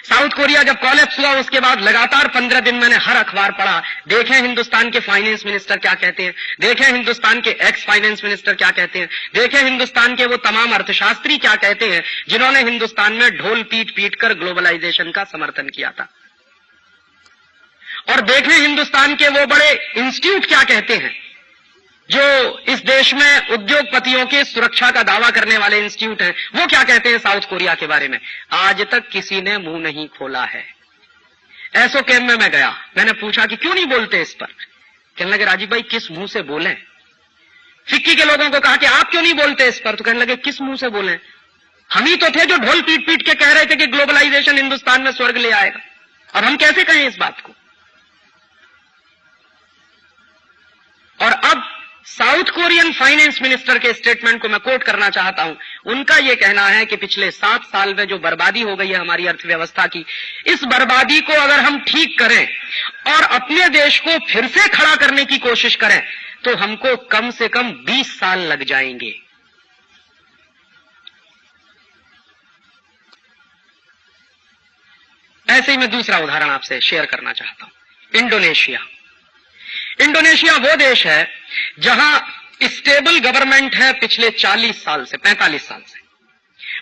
साउथ कोरिया जब कोलैप्स हुआ उसके बाद लगातार 15 दिन मैंने हर अखबार पढ़ा, देखें हिंदुस्तान के फाइनेंस मिनिस्टर क्या कहते हैं, देखें हिंदुस्तान के एक्स फाइनेंस मिनिस्टर क्या कहते हैं, देखें हिंदुस्तान के वो तमाम अर्थशास्त्री क्या कहते हैं जिन्होंने हिंदुस्तान में ढोल पीट पीट कर ग्लोबलाइजेशन का समर्थन किया था, और देखें हिंदुस्तान के वो बड़े इंस्टीट्यूट क्या कहते हैं जो इस देश में उद्योगपतियों के सुरक्षा का दावा करने वाले इंस्टीट्यूट हैं, वो क्या कहते हैं साउथ कोरिया के बारे में। आज तक किसी ने मुंह नहीं खोला है। एसओ कैम्प में मैं गया, मैंने पूछा कि क्यों नहीं बोलते इस पर। कहने लगे राजीव भाई किस मुंह से बोलें। फिक्की के लोगों को कहा कि आप क्यों नहीं बोलते इस पर, तो कहने लगे किस मुंह से बोलें, हम ही तो थे जो ढोल पीट पीट के कह रहे थे कि ग्लोबलाइजेशन हिंदुस्तान में स्वर्ग ले आएगा, और हम कैसे कहें इस बात को। और अब साउथ कोरियन फाइनेंस मिनिस्टर के स्टेटमेंट को मैं कोट करना चाहता हूं। उनका यह कहना है कि पिछले 7 साल में जो बर्बादी हो गई है हमारी अर्थव्यवस्था की, इस बर्बादी को अगर हम ठीक करें और अपने देश को फिर से खड़ा करने की कोशिश करें तो हमको कम से कम 20 साल लग जाएंगे। ऐसे ही मैं दूसरा उदाहरण आपसे शेयर करना चाहता हूं। इंडोनेशिया वो देश है जहां स्टेबल गवर्नमेंट है पिछले 40 साल से, 45 साल से।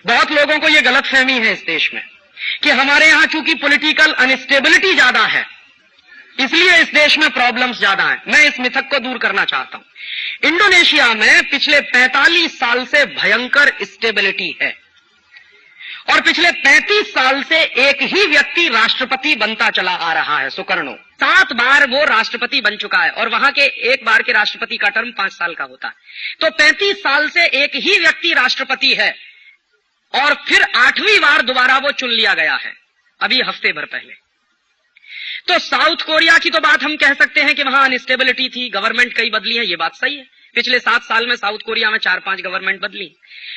बहुत लोगों को यह गलतफहमी है इस देश में कि हमारे यहां चूंकि पॉलिटिकल अनस्टेबिलिटी ज्यादा है इसलिए इस देश में प्रॉब्लम्स ज्यादा हैं। मैं इस मिथक को दूर करना चाहता हूं। इंडोनेशिया में पिछले 45 साल से भयंकर स्टेबिलिटी है और पिछले 35 साल से एक ही व्यक्ति राष्ट्रपति बनता चला आ रहा है, सुकर्णो। 7 बार वो राष्ट्रपति बन चुका है और वहां के एक बार के राष्ट्रपति का टर्म 5 साल का होता है। तो 35 साल से एक ही व्यक्ति राष्ट्रपति है और फिर 8वीं बार दोबारा वो चुन लिया गया है अभी हफ्ते भर पहले। तो साउथ कोरिया की तो बात हम कह सकते हैं कि वहां अनस्टेबिलिटी थी, गवर्नमेंट कई बदली है, ये बात सही है। पिछले 7 साल में साउथ कोरिया में 4-5 गवर्नमेंट बदली।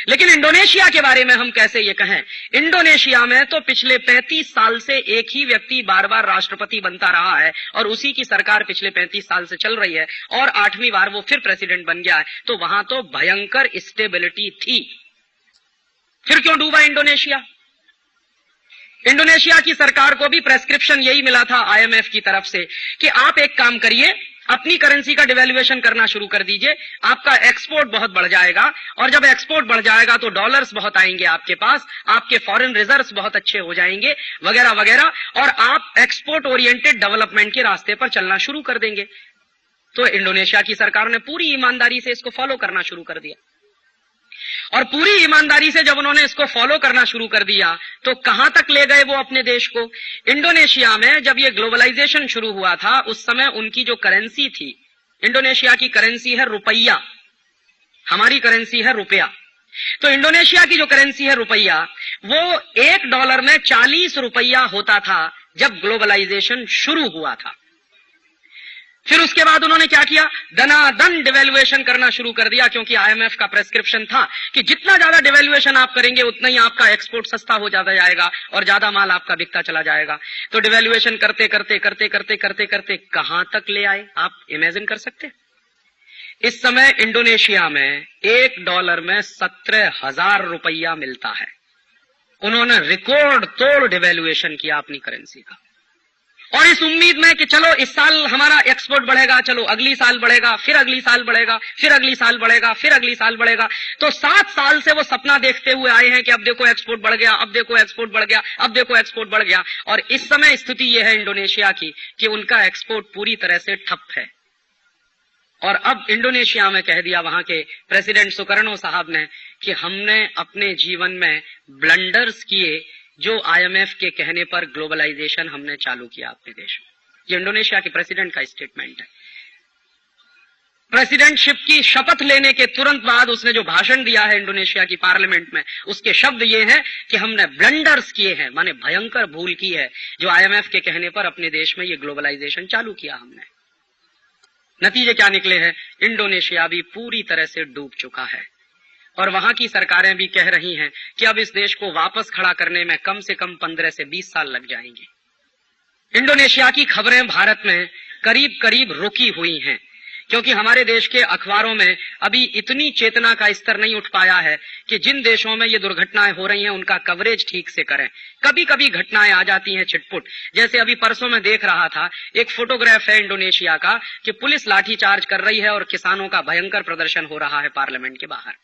लेकिन इंडोनेशिया के बारे में हम कैसे ये कहें? इंडोनेशिया में तो पिछले 35 साल से एक ही व्यक्ति बार बार राष्ट्रपति बनता रहा है और उसी की सरकार पिछले 35 साल से चल रही है और 8वीं बार वो फिर प्रेसिडेंट बन गया है। तो वहां तो भयंकर स्टेबिलिटी थी। फिर क्यों डूबा इंडोनेशिया? इंडोनेशिया की सरकार को भी प्रेस्क्रिप्शन यही मिला था आईएमएफ की तरफ से कि आप एक काम करिए, अपनी करेंसी का डिवैल्यूएशन करना शुरू कर दीजिए, आपका एक्सपोर्ट बहुत बढ़ जाएगा और जब एक्सपोर्ट बढ़ जाएगा तो डॉलर्स बहुत आएंगे आपके पास, आपके फॉरेन रिजर्व्स बहुत अच्छे हो जाएंगे वगैरह वगैरह, और आप एक्सपोर्ट ओरिएंटेड डेवलपमेंट के रास्ते पर चलना शुरू कर देंगे। तो इंडोनेशिया की सरकार ने पूरी ईमानदारी से इसको फॉलो करना शुरू कर दिया और पूरी ईमानदारी से जब उन्होंने इसको फॉलो करना शुरू कर दिया तो कहां तक ले गए वो अपने देश को। इंडोनेशिया में जब ये ग्लोबलाइजेशन शुरू हुआ था उस समय उनकी जो करेंसी थी, इंडोनेशिया की करेंसी है रुपया, हमारी करेंसी है रुपया। तो इंडोनेशिया की जो करेंसी है रुपया, वो $1 में 40 रुपया होता था जब ग्लोबलाइजेशन शुरू हुआ था। फिर उसके बाद उन्होंने क्या किया, दनादन डिवैल्यूएशन करना शुरू कर दिया, क्योंकि आईएमएफ का प्रेस्क्रिप्शन था कि जितना ज्यादा डिवैल्यूएशन आप करेंगे उतना ही आपका एक्सपोर्ट सस्ता हो जाता जाएगा और ज्यादा माल आपका बिकता चला जाएगा। तो डिवैल्यूएशन करते करते करते करते करते करते कहां तक ले आए, आप इमेजिन कर सकते। इस समय इंडोनेशिया में $1 में 17,000 रुपया मिलता है। उन्होंने रिकॉर्ड तोड़ डिवैल्यूएशन किया अपनी करेंसी का, और इस उम्मीद में कि चलो इस साल हमारा एक्सपोर्ट बढ़ेगा, चलो अगली साल बढ़ेगा, फिर अगली साल बढ़ेगा, फिर अगली साल बढ़ेगा, फिर अगली साल बढ़ेगा। तो 7 साल से वो सपना देखते हुए आए हैं कि अब देखो एक्सपोर्ट बढ़ गया, अब देखो एक्सपोर्ट बढ़ गया, अब देखो एक्सपोर्ट बढ़ गया। और इस समय स्थिति यह है इंडोनेशिया की कि उनका एक्सपोर्ट पूरी तरह से ठप है। और अब इंडोनेशिया में कह दिया वहां के प्रेसिडेंट सुकर्नो साहब ने कि हमने अपने जीवन में ब्लंडर्स किए, जो आईएमएफ के कहने पर ग्लोबलाइजेशन हमने चालू किया अपने देश में। ये इंडोनेशिया के प्रेसिडेंट का स्टेटमेंट है। प्रेसिडेंटशिप की शपथ लेने के तुरंत बाद उसने जो भाषण दिया है इंडोनेशिया की पार्लियामेंट में, उसके शब्द ये हैं कि हमने ब्लंडर्स किए हैं, माने भयंकर भूल की है, जो आईएमएफ के कहने पर अपने देश में ये ग्लोबलाइजेशन चालू किया हमने। नतीजे क्या निकले हैं, इंडोनेशिया भी पूरी तरह से डूब चुका है और वहां की सरकारें भी कह रही हैं कि अब इस देश को वापस खड़ा करने में कम से कम 15 से 20 साल लग जाएंगे। इंडोनेशिया की खबरें भारत में करीब करीब रुकी हुई हैं, क्योंकि हमारे देश के अखबारों में अभी इतनी चेतना का स्तर नहीं उठ पाया है कि जिन देशों में ये दुर्घटनाएं हो रही हैं उनका कवरेज ठीक से करें। कभी कभी घटनाएं आ जाती हैं छिटपुट, जैसे अभी परसों में देख रहा था एक फोटोग्राफ है इंडोनेशिया का कि पुलिस लाठीचार्ज कर रही है और किसानों का भयंकर प्रदर्शन हो रहा है पार्लियामेंट के बाहर।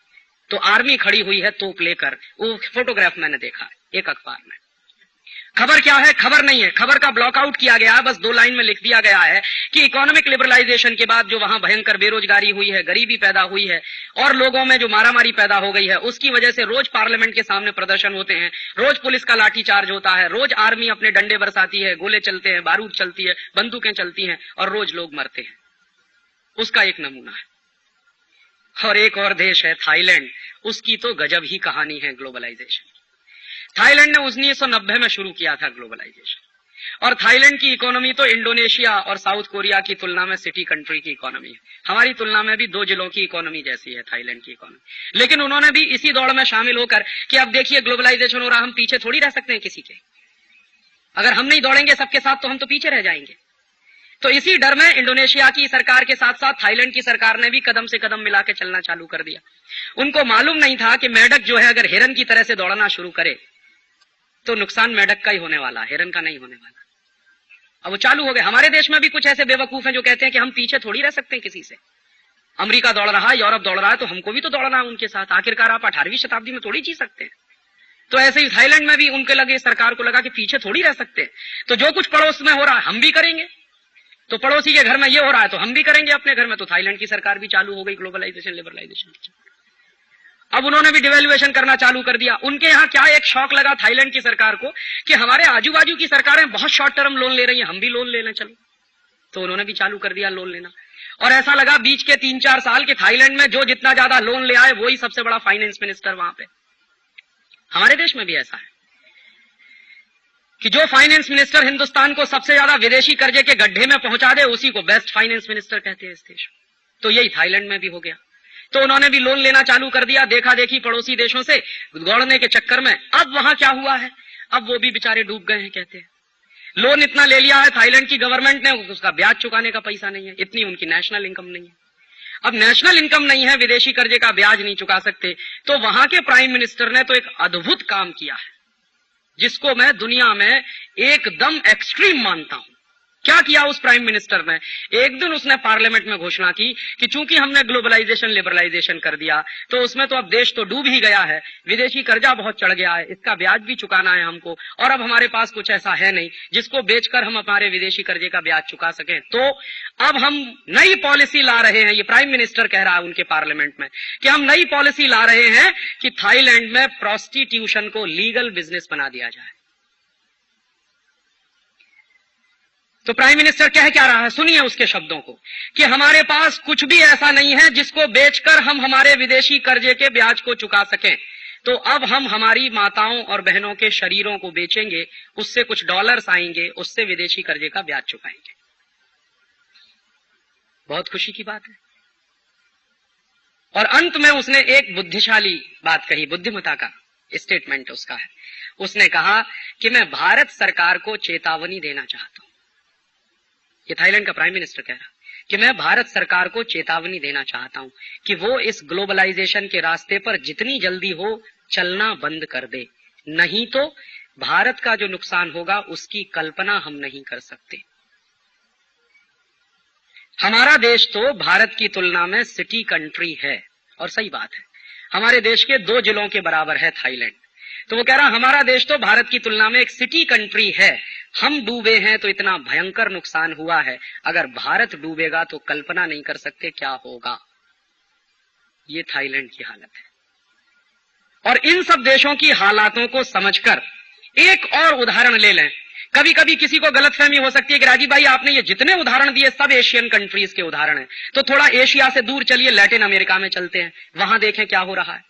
तो आर्मी खड़ी हुई है तोप लेकर, वो फोटोग्राफ मैंने देखा एक अखबार में। खबर क्या है, खबर नहीं है, खबर का ब्लॉकआउट किया गया है, बस 2 लाइन में लिख दिया गया है कि इकोनॉमिक लिबरलाइजेशन के बाद जो वहां भयंकर बेरोजगारी हुई है, गरीबी पैदा हुई है और लोगों में जो मारामारी पैदा हो गई है, उसकी वजह से रोज पार्लियामेंट के सामने प्रदर्शन होते हैं, रोज पुलिस का लाठीचार्ज होता है, रोज आर्मी अपने डंडे बरसाती है, गोले चलते हैं, बारूद चलती है, बंदूकें चलती हैं और रोज लोग मरते हैं। उसका एक नमूना है। और एक और देश है थाईलैंड, उसकी तो गजब ही कहानी है ग्लोबलाइजेशन। थाईलैंड ने 1990 में शुरू किया था ग्लोबलाइजेशन, और थाईलैंड की इकोनॉमी तो इंडोनेशिया और साउथ कोरिया की तुलना में सिटी कंट्री की इकोनॉमी है। हमारी तुलना में भी 2 जिलों की इकोनॉमी जैसी है थाईलैंड की इकोनॉमी। लेकिन उन्होंने भी इसी दौड़ में शामिल होकर कि अब देखिए ग्लोबलाइजेशन हो रहा, हम पीछे थोड़ी रह सकते हैं किसी के, अगर हम नहीं दौड़ेंगे सबके साथ तो हम तो पीछे रह जाएंगे। तो इसी डर में इंडोनेशिया की सरकार के साथ साथ थाईलैंड की सरकार ने भी कदम से कदम मिला के चलना चालू कर दिया। उनको मालूम नहीं था कि मेढक जो है अगर हिरन की तरह से दौड़ना शुरू करे तो नुकसान मेढक का ही होने वाला, हिरन का नहीं होने वाला। अब वो चालू हो गए। हमारे देश में भी कुछ ऐसे बेवकूफ हैं जो कहते हैं कि हम पीछे थोड़ी रह सकते हैं किसी से। अमेरिका दौड़ रहा है, यूरोप दौड़ रहा है, तो हमको भी तो दौड़ना है उनके साथ। आखिरकार आप 18वीं शताब्दी में थोड़ी जी सकते हैं। तो ऐसे ही थाईलैंड में भी उनके लगे, सरकार को लगा कि पीछे थोड़ी रह सकते हैं, तो जो कुछ पड़ोस में हो रहा है हम भी करेंगे। तो पड़ोसी के घर में ये हो रहा है तो हम भी करेंगे अपने घर में। तो थाईलैंड की सरकार भी चालू हो गई ग्लोबलाइजेशन लिबरलाइजेशन। अब उन्होंने भी डिवैल्यूएशन करना चालू कर दिया। उनके यहाँ क्या एक शौक लगा थाईलैंड की सरकार को कि हमारे आजू बाजू की सरकारें बहुत शॉर्ट टर्म लोन ले रही हैं, हम भी लोन ले लें चलो। तो उन्होंने भी चालू कर दिया लोन लेना। और ऐसा लगा बीच के 3-4 साल के थाईलैंड में जो जितना ज्यादा लोन ले आए वही सबसे बड़ा फाइनेंस मिनिस्टर वहां पे। हमारे देश में भी ऐसा है कि जो फाइनेंस मिनिस्टर हिंदुस्तान को सबसे ज्यादा विदेशी कर्जे के गड्ढे में पहुंचा दे उसी को बेस्ट फाइनेंस मिनिस्टर कहते हैं इस देश में। तो यही थाईलैंड में भी हो गया। तो उन्होंने भी लोन लेना चालू कर दिया, देखा देखी पड़ोसी देशों से दौड़ने के चक्कर में। अब वहां क्या हुआ है, अब वो भी बेचारे डूब गए हैं। कहते हैं लोन इतना ले लिया है थाईलैंड की गवर्नमेंट ने, उसका ब्याज चुकाने का पैसा नहीं है, इतनी उनकी नेशनल इनकम नहीं है। अब नेशनल इनकम नहीं है, विदेशी कर्जे का ब्याज नहीं चुका सकते, तो वहां के प्राइम मिनिस्टर ने तो एक अद्भुत काम किया है जिसको मैं दुनिया में एकदम एक्सट्रीम मानता हूं। क्या किया उस प्राइम मिनिस्टर ने? एक दिन उसने पार्लियामेंट में घोषणा की कि चूंकि हमने ग्लोबलाइजेशन लिबरलाइजेशन कर दिया तो उसमें तो अब देश तो डूब ही गया है, विदेशी कर्जा बहुत चढ़ गया है, इसका ब्याज भी चुकाना है हमको, और अब हमारे पास कुछ ऐसा है नहीं जिसको बेचकर हम हमारे विदेशी कर्जे का ब्याज चुका सकें। तो अब हम नई पॉलिसी ला रहे हैं, ये प्राइम मिनिस्टर कह रहा है उनके पार्लियामेंट में कि हम नई पॉलिसी ला रहे हैं कि थाईलैंड में प्रोस्टिट्यूशन को लीगल बिजनेस बना दिया जाए। तो प्राइम मिनिस्टर कह क्या रहा है, सुनिए उसके शब्दों को, कि हमारे पास कुछ भी ऐसा नहीं है जिसको बेचकर हम हमारे विदेशी कर्जे के ब्याज को चुका सकें, तो अब हम हमारी माताओं और बहनों के शरीरों को बेचेंगे, उससे कुछ डॉलर्स आएंगे, उससे विदेशी कर्जे का ब्याज चुकाएंगे। बहुत खुशी की बात है। और अंत में उसने एक बुद्धिशाली बात कही, बुद्धिमता का स्टेटमेंट उसका है। उसने कहा कि मैं भारत सरकार को चेतावनी देना चाहता हूं। ये थाईलैंड का प्राइम मिनिस्टर कह रहा कि मैं भारत सरकार को चेतावनी देना चाहता हूं कि वो इस ग्लोबलाइजेशन के रास्ते पर जितनी जल्दी हो चलना बंद कर दे, नहीं तो भारत का जो नुकसान होगा उसकी कल्पना हम नहीं कर सकते। हमारा देश तो भारत की तुलना में सिटी कंट्री है, और सही बात है, हमारे देश के 2 जिलों के बराबर है थाईलैंड। तो वो कह रहा हमारा देश तो भारत की तुलना में एक सिटी कंट्री है, हम डूबे हैं तो इतना भयंकर नुकसान हुआ है, अगर भारत डूबेगा तो कल्पना नहीं कर सकते क्या होगा। ये थाईलैंड की हालत है। और इन सब देशों की हालातों को समझकर एक और उदाहरण ले लें। कभी कभी किसी को गलतफहमी हो सकती है कि राजीव भाई आपने ये जितने उदाहरण दिए सब एशियन कंट्रीज के उदाहरण हैं, तो थोड़ा एशिया से दूर चलिए, लैटिन अमेरिका में चलते हैं, वहां देखें क्या हो रहा है।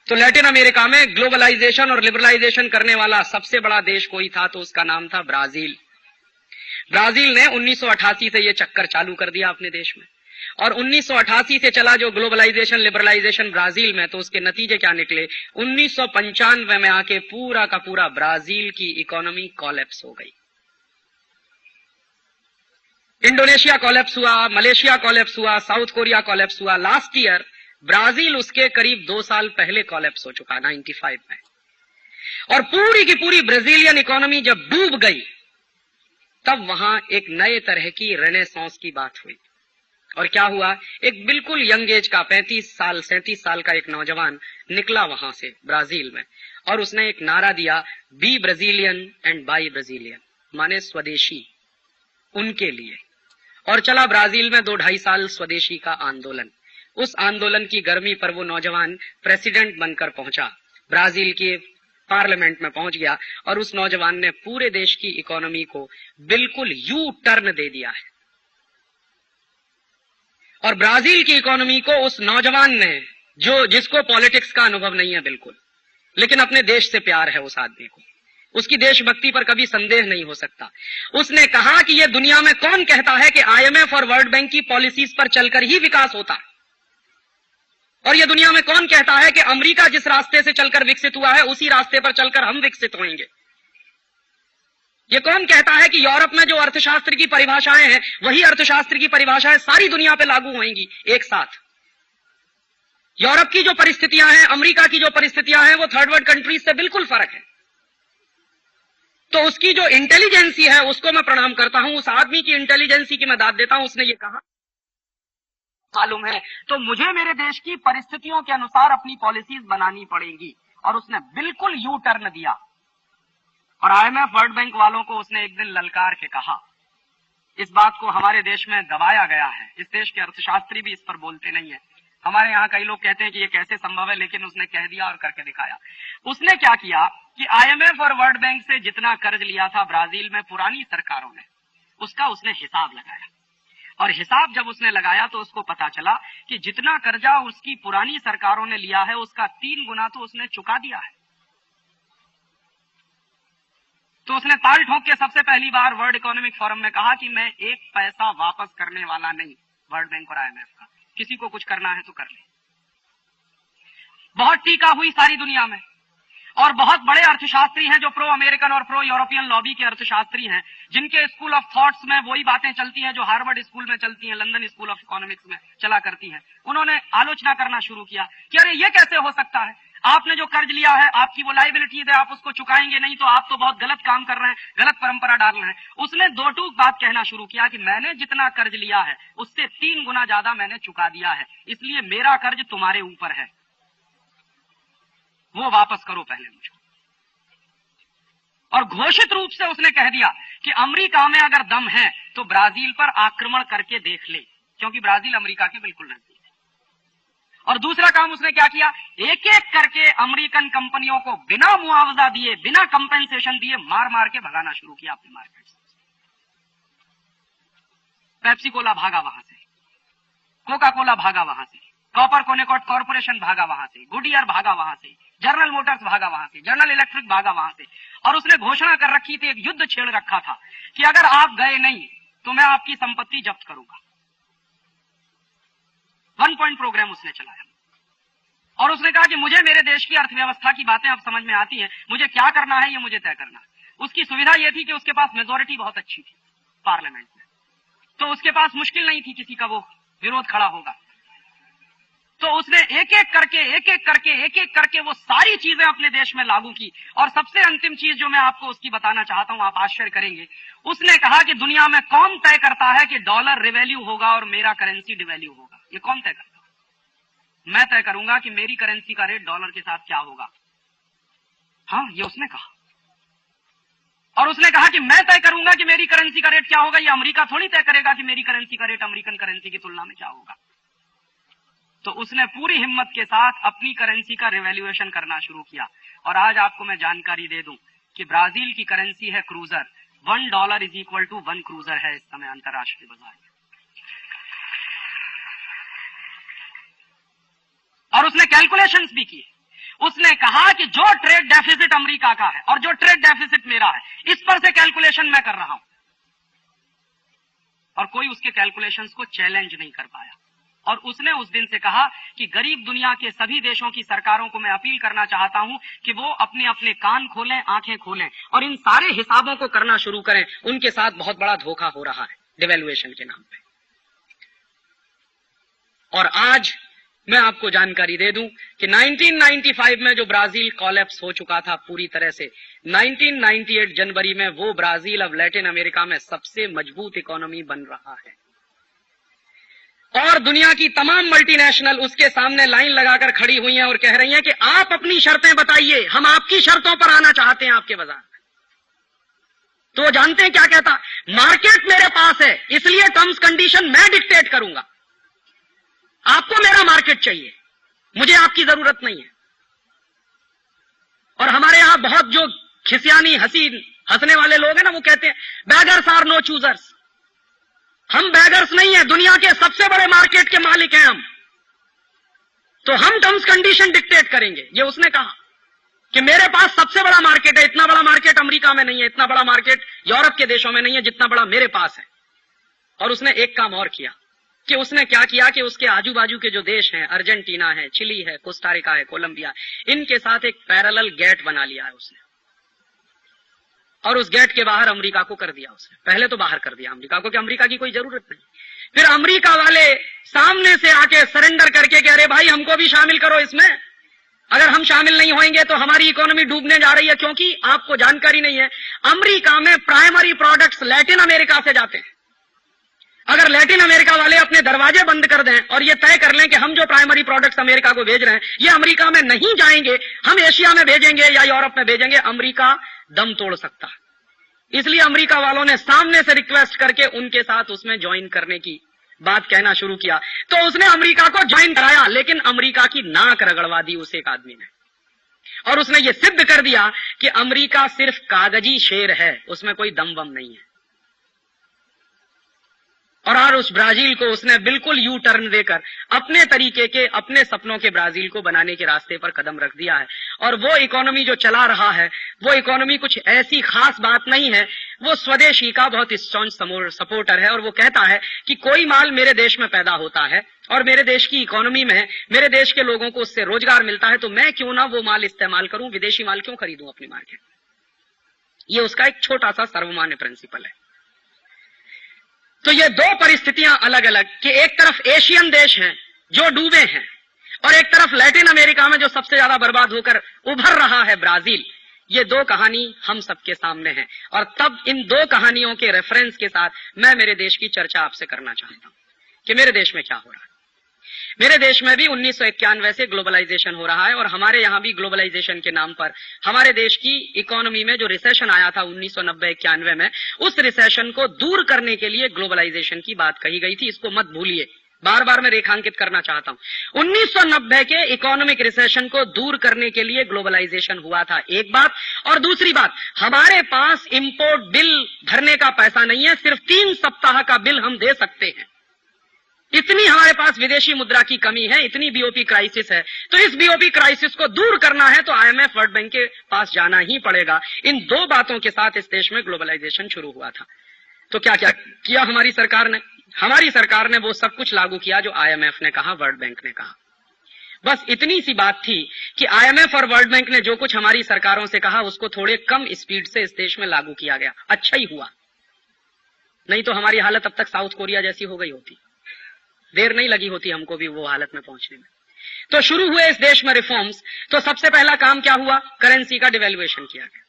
तो लैटिन अमेरिका में ग्लोबलाइजेशन और लिबरलाइजेशन करने वाला सबसे बड़ा देश कोई था तो उसका नाम था ब्राजील। ब्राजील ने 1988 से ये चक्कर चालू कर दिया अपने देश में, और 1988 से चला जो ग्लोबलाइजेशन लिबरलाइजेशन ब्राजील में, तो उसके नतीजे क्या निकले? 1995 में आके पूरा का पूरा ब्राजील की इकोनॉमी कोलैप्स हो गई। इंडोनेशिया कोलैप्स हुआ, मलेशिया कोलैप्स हुआ, साउथ कोरिया कोलैप्स हुआ। लास्ट ईयर ब्राजील उसके करीब 2 साल पहले कोलैप्स हो चुका 95 में। और पूरी की पूरी ब्राजीलियन इकोनॉमी जब डूब गई तब वहां एक नए तरह की रेनेसांस की बात हुई। और क्या हुआ? एक बिल्कुल यंग एज का 35 साल 37 साल का एक नौजवान निकला वहां से ब्राजील में, और उसने एक नारा दिया, be Brazilian and buy Brazilian, माने स्वदेशी उनके लिए। और चला ब्राजील में 2-2.5 साल स्वदेशी का आंदोलन। उस आंदोलन की गर्मी पर वो नौजवान प्रेसिडेंट बनकर पहुंचा, ब्राजील के पार्लियामेंट में पहुंच गया, और उस नौजवान ने पूरे देश की इकोनॉमी को बिल्कुल यू टर्न दे दिया है। और ब्राजील की इकोनॉमी को उस नौजवान ने, जिसको पॉलिटिक्स का अनुभव नहीं है बिल्कुल, लेकिन अपने देश से प्यार है उस आदमी को, उसकी देशभक्ति पर कभी संदेह नहीं हो सकता, उसने कहा कि ये दुनिया में कौन कहता है कि IMF और वर्ल्ड बैंक की पॉलिसीज पर चलकर ही विकास होता है, और ये दुनिया में कौन कहता है कि अमेरिका जिस रास्ते से चलकर विकसित हुआ है उसी रास्ते पर चलकर हम विकसित होंगे। ये कौन कहता है कि यूरोप में जो अर्थशास्त्र की परिभाषाएं हैं वही अर्थशास्त्र की परिभाषाएं सारी दुनिया पे लागू होंगी एक साथ। यूरोप की जो परिस्थितियां हैं, अमेरिका की जो परिस्थितियां हैं, वो थर्ड वर्ल्ड कंट्रीज से बिल्कुल फर्क है। तो उसकी जो इंटेलिजेंसी है उसको मैं प्रणाम करता हूं, उस आदमी की इंटेलिजेंसी की मैं दाद देता हूं। उसने ये कहा मालूम है तो मुझे मेरे देश की परिस्थितियों के अनुसार अपनी पॉलिसीज बनानी पड़ेगी, और उसने बिल्कुल यू टर्न दिया। और IMF वर्ल्ड बैंक वालों को उसने एक दिन ललकार के कहा। इस बात को हमारे देश में दबाया गया है, इस देश के अर्थशास्त्री भी इस पर बोलते नहीं है। हमारे यहाँ कई लोग कहते हैं कि ये कैसे संभव है, लेकिन उसने कह दिया और करके दिखाया। उसने क्या किया कि IMF और वर्ल्ड बैंक से जितना कर्ज लिया था ब्राजील में पुरानी सरकारों ने, उसका उसने हिसाब लगाया, और हिसाब जब उसने लगाया तो उसको पता चला कि जितना कर्जा उसकी पुरानी सरकारों ने लिया है उसका 3 गुना तो उसने चुका दिया है। तो उसने ताल ठोक के सबसे पहली बार वर्ल्ड इकोनॉमिक फोरम में कहा कि मैं 1 पैसा वापस करने वाला नहीं वर्ल्ड बैंक और IMF का, किसी को कुछ करना है तो कर ले। बहुत टीका हुई सारी दुनिया में, और बहुत बड़े अर्थशास्त्री हैं जो प्रो अमेरिकन और प्रो यूरोपियन लॉबी के अर्थशास्त्री हैं, जिनके स्कूल ऑफ थॉट्स में वही बातें चलती हैं जो हार्वर्ड स्कूल में चलती हैं, लंदन स्कूल ऑफ इकोनॉमिक्स में चला करती हैं। उन्होंने आलोचना करना शुरू किया कि अरे ये कैसे हो सकता है, आपने जो कर्ज लिया है आपकी वो लायबिलिटी है, आप उसको चुकाएंगे नहीं तो आप तो बहुत गलत काम कर रहे हैं, गलत परंपरा डाल रहे हैं। उसने दो टूक बात कहना शुरू किया कि मैंने जितना कर्ज लिया है उससे 3 गुना ज्यादा मैंने चुका दिया है, इसलिए मेरा कर्ज तुम्हारे ऊपर है, वो वापस करो पहले मुझको। और घोषित रूप से उसने कह दिया कि अमेरिका में अगर दम है तो ब्राजील पर आक्रमण करके देख ले, क्योंकि ब्राजील अमेरिका के बिल्कुल नजदीक है। और दूसरा काम उसने क्या किया, एक एक करके अमेरिकन कंपनियों को बिना मुआवजा दिए, बिना कंपेंसेशन दिए मार मार के भगाना शुरू किया अपने मार्केट से। पेप्सी कोला भागा वहां से, कोका कोला भागा वहां से, कॉपर कोनेकॉट कॉर्पोरेशन भागा वहां से, गुडियर भागा वहां से, जनरल मोटर्स भागा वहां से, जनरल इलेक्ट्रिक भागा वहां से। और उसने घोषणा कर रखी थी, एक युद्ध छेड़ रखा था कि अगर आप गए नहीं तो मैं आपकी संपत्ति जब्त करूंगा। 1 पॉइंट प्रोग्राम उसने चलाया और उसने कहा कि मुझे मेरे देश की अर्थव्यवस्था की बातें अब समझ में आती हैं, मुझे क्या करना है ये मुझे तय करना है। उसकी सुविधा यह थी कि उसके पास मेजोरिटी बहुत अच्छी थी पार्लियामेंट में, तो उसके पास मुश्किल नहीं थी किसी का वो विरोध खड़ा होगा। तो उसने एक एक करके वो सारी चीजें अपने देश में लागू की। और सबसे अंतिम चीज जो मैं आपको उसकी बताना चाहता हूं, आप आश्चर्य करेंगे, उसने कहा कि दुनिया में कौन तय करता है कि डॉलर रिवैल्यू होगा और मेरा करेंसी डिवैल्यू होगा? ये कौन तय करता है? मैं तय करूंगा कि मेरी करेंसी का रेट डॉलर के साथ क्या होगा। हाँ, ये उसने कहा। और उसने कहा कि मैं तय करूंगा कि मेरी करेंसी का रेट क्या होगा, ये अमेरिका थोड़ी तय करेगा कि मेरी करेंसी का रेट अमेरिकन करेंसी की तुलना में क्या होगा। तो उसने पूरी हिम्मत के साथ अपनी करेंसी का रिवैल्यूएशन करना शुरू किया। और आज आपको मैं जानकारी दे दूं कि ब्राजील की करेंसी है क्रूजर, $1 = 1 क्रूजर है इस समय अंतर्राष्ट्रीय बाजार में। और उसने कैलकुलेशंस भी किए। उसने कहा कि जो ट्रेड डेफिसिट अमेरिका का है और जो ट्रेड डेफिसिट मेरा है, इस पर से कैलकुलेशन मैं कर रहा हूं। और कोई उसके कैलकुलेशंस को चैलेंज नहीं कर पाया। और उसने उस दिन से कहा कि गरीब दुनिया के सभी देशों की सरकारों को मैं अपील करना चाहता हूं कि वो अपने अपने कान खोलें, आंखें खोलें और इन सारे हिसाबों को करना शुरू करें। उनके साथ बहुत बड़ा धोखा हो रहा है डिवैल्यूएशन के नाम पे। और आज मैं आपको जानकारी दे दूं कि 1995 में जो ब्राजील कोलैप्स हो चुका था पूरी तरह से, 1998 जनवरी में वो ब्राजील अब लैटिन अमेरिका में सबसे मजबूत इकोनॉमी बन रहा है। और दुनिया की तमाम मल्टीनेशनल उसके सामने लाइन लगाकर खड़ी हुई हैं और कह रही हैं कि आप अपनी शर्तें बताइए, हम आपकी शर्तों पर आना चाहते हैं आपके बाजार में। तो वो जानते हैं क्या कहता, मार्केट मेरे पास है इसलिए टर्म्स कंडीशन मैं डिक्टेट करूंगा। आपको मेरा मार्केट चाहिए, मुझे आपकी जरूरत नहीं है। और हमारे यहां बहुत जो खिसियानी हंसने वाले लोग हैं ना, वो कहते हैं बैगर्स आर नो चूजर्स। हम बैगर्स नहीं है, दुनिया के सबसे बड़े मार्केट के मालिक हैं हम, तो हम टर्म्स कंडीशन डिक्टेट करेंगे। ये उसने कहा कि मेरे पास सबसे बड़ा मार्केट है, इतना बड़ा मार्केट अमेरिका में नहीं है, इतना बड़ा मार्केट यूरोप के देशों में नहीं है जितना बड़ा मेरे पास है। और उसने एक काम और किया कि उसने क्या किया कि उसके आजू बाजू के जो देश हैं, अर्जेंटीना है, चिली है, कोस्टारिका है, कोलंबिया, इनके साथ एक पैरेलल गेट बना लिया है उसने। और उस गेट के बाहर अमेरिका को कर दिया उसने। पहले तो बाहर कर दिया अमेरिका को कि अमेरिका की कोई जरूरत नहीं। फिर अमेरिका वाले सामने से आके सरेंडर करके कह रहे भाई हमको भी शामिल करो इसमें, अगर हम शामिल नहीं होंगे तो हमारी इकोनॉमी डूबने जा रही है। क्योंकि आपको जानकारी नहीं है, अमेरिका में प्राइमरी प्रोडक्ट्स लैटिन अमेरिका से जाते हैं। अगर लैटिन अमेरिका वाले अपने दरवाजे बंद कर दें और ये तय कर लें कि हम जो प्राइमरी प्रोडक्ट्स अमेरिका को भेज रहे हैं ये अमेरिका में नहीं जाएंगे, हम एशिया में भेजेंगे या यूरोप में भेजेंगे, अमेरिका दम तोड़ सकता। इसलिए अमेरिका वालों ने सामने से रिक्वेस्ट करके उनके साथ उसमें ज्वाइन करने की बात कहना शुरू किया। तो उसने अमेरिका को ज्वाइन कराया, लेकिन अमेरिका की नाक रगड़वा दी उस एक आदमी ने। और उसने ये सिद्ध कर दिया कि अमेरिका सिर्फ कागजी शेर है, उसमें कोई दम वम नहीं है। और उस ब्राजील को उसने बिल्कुल यू टर्न देकर अपने तरीके के, अपने सपनों के ब्राजील को बनाने के रास्ते पर कदम रख दिया है। और वो इकोनॉमी जो चला रहा है, वो इकोनॉमी कुछ ऐसी खास बात नहीं है, वो स्वदेशी का बहुत स्ट्रॉन्ग सपोर्टर है। और वो कहता है कि कोई माल मेरे देश में पैदा होता है और मेरे देश की इकोनॉमी में मेरे देश के लोगों को उससे रोजगार मिलता है, तो मैं क्यों ना वो माल इस्तेमाल करूं, विदेशी माल क्यों खरीदूं अपनी मार्केट में। ये उसका एक छोटा सा सर्वमान्य प्रिंसिपल है। तो ये दो परिस्थितियां अलग अलग कि एक तरफ एशियन देश हैं जो डूबे हैं और एक तरफ लैटिन अमेरिका में जो सबसे ज्यादा बर्बाद होकर उभर रहा है ब्राजील। ये दो कहानी हम सबके सामने है और तब इन दो कहानियों के रेफरेंस के साथ मैं मेरे देश की चर्चा आपसे करना चाहता हूं कि मेरे देश में क्या हो रहा है। मेरे देश में भी 1991 से ग्लोबलाइजेशन हो रहा है और हमारे यहां भी ग्लोबलाइजेशन के नाम पर हमारे देश की इकोनॉमी में जो रिसेशन आया था 1990-91 में, उस रिसेशन को दूर करने के लिए ग्लोबलाइजेशन की बात कही गई थी। इसको मत भूलिए, बार बार मैं रेखांकित करना चाहता हूं। 1990 के इकोनॉमिक रिसेशन को दूर करने के लिए ग्लोबलाइजेशन हुआ था, एक बात। और दूसरी बात, हमारे पास इंपोर्ट बिल भरने का पैसा नहीं है, सिर्फ 3 सप्ताह का बिल हम दे सकते हैं। इतनी हमारे पास विदेशी मुद्रा की कमी है, इतनी बीओपी क्राइसिस है। तो इस बीओपी क्राइसिस को दूर करना है तो आईएमएफ, वर्ल्ड बैंक के पास जाना ही पड़ेगा। इन दो बातों के साथ इस देश में ग्लोबलाइजेशन शुरू हुआ था। तो क्या क्या किया हमारी सरकार ने? हमारी सरकार ने वो सब कुछ लागू किया जो आईएमएफ ने कहा, वर्ल्ड बैंक ने कहा। बस इतनी सी बात थी कि आईएमएफ और वर्ल्ड बैंक ने जो कुछ हमारी सरकारों से कहा उसको थोड़े कम स्पीड से इस देश में लागू किया गया। अच्छा ही हुआ, नहीं तो हमारी हालत अब तक साउथ कोरिया जैसी हो गई होती। देर नहीं लगी होती हमको भी वो हालत में पहुंचने में। तो शुरू हुए इस देश में रिफॉर्म्स। तो सबसे पहला काम क्या हुआ? करेंसी का डिवैल्यूएशन किया गया।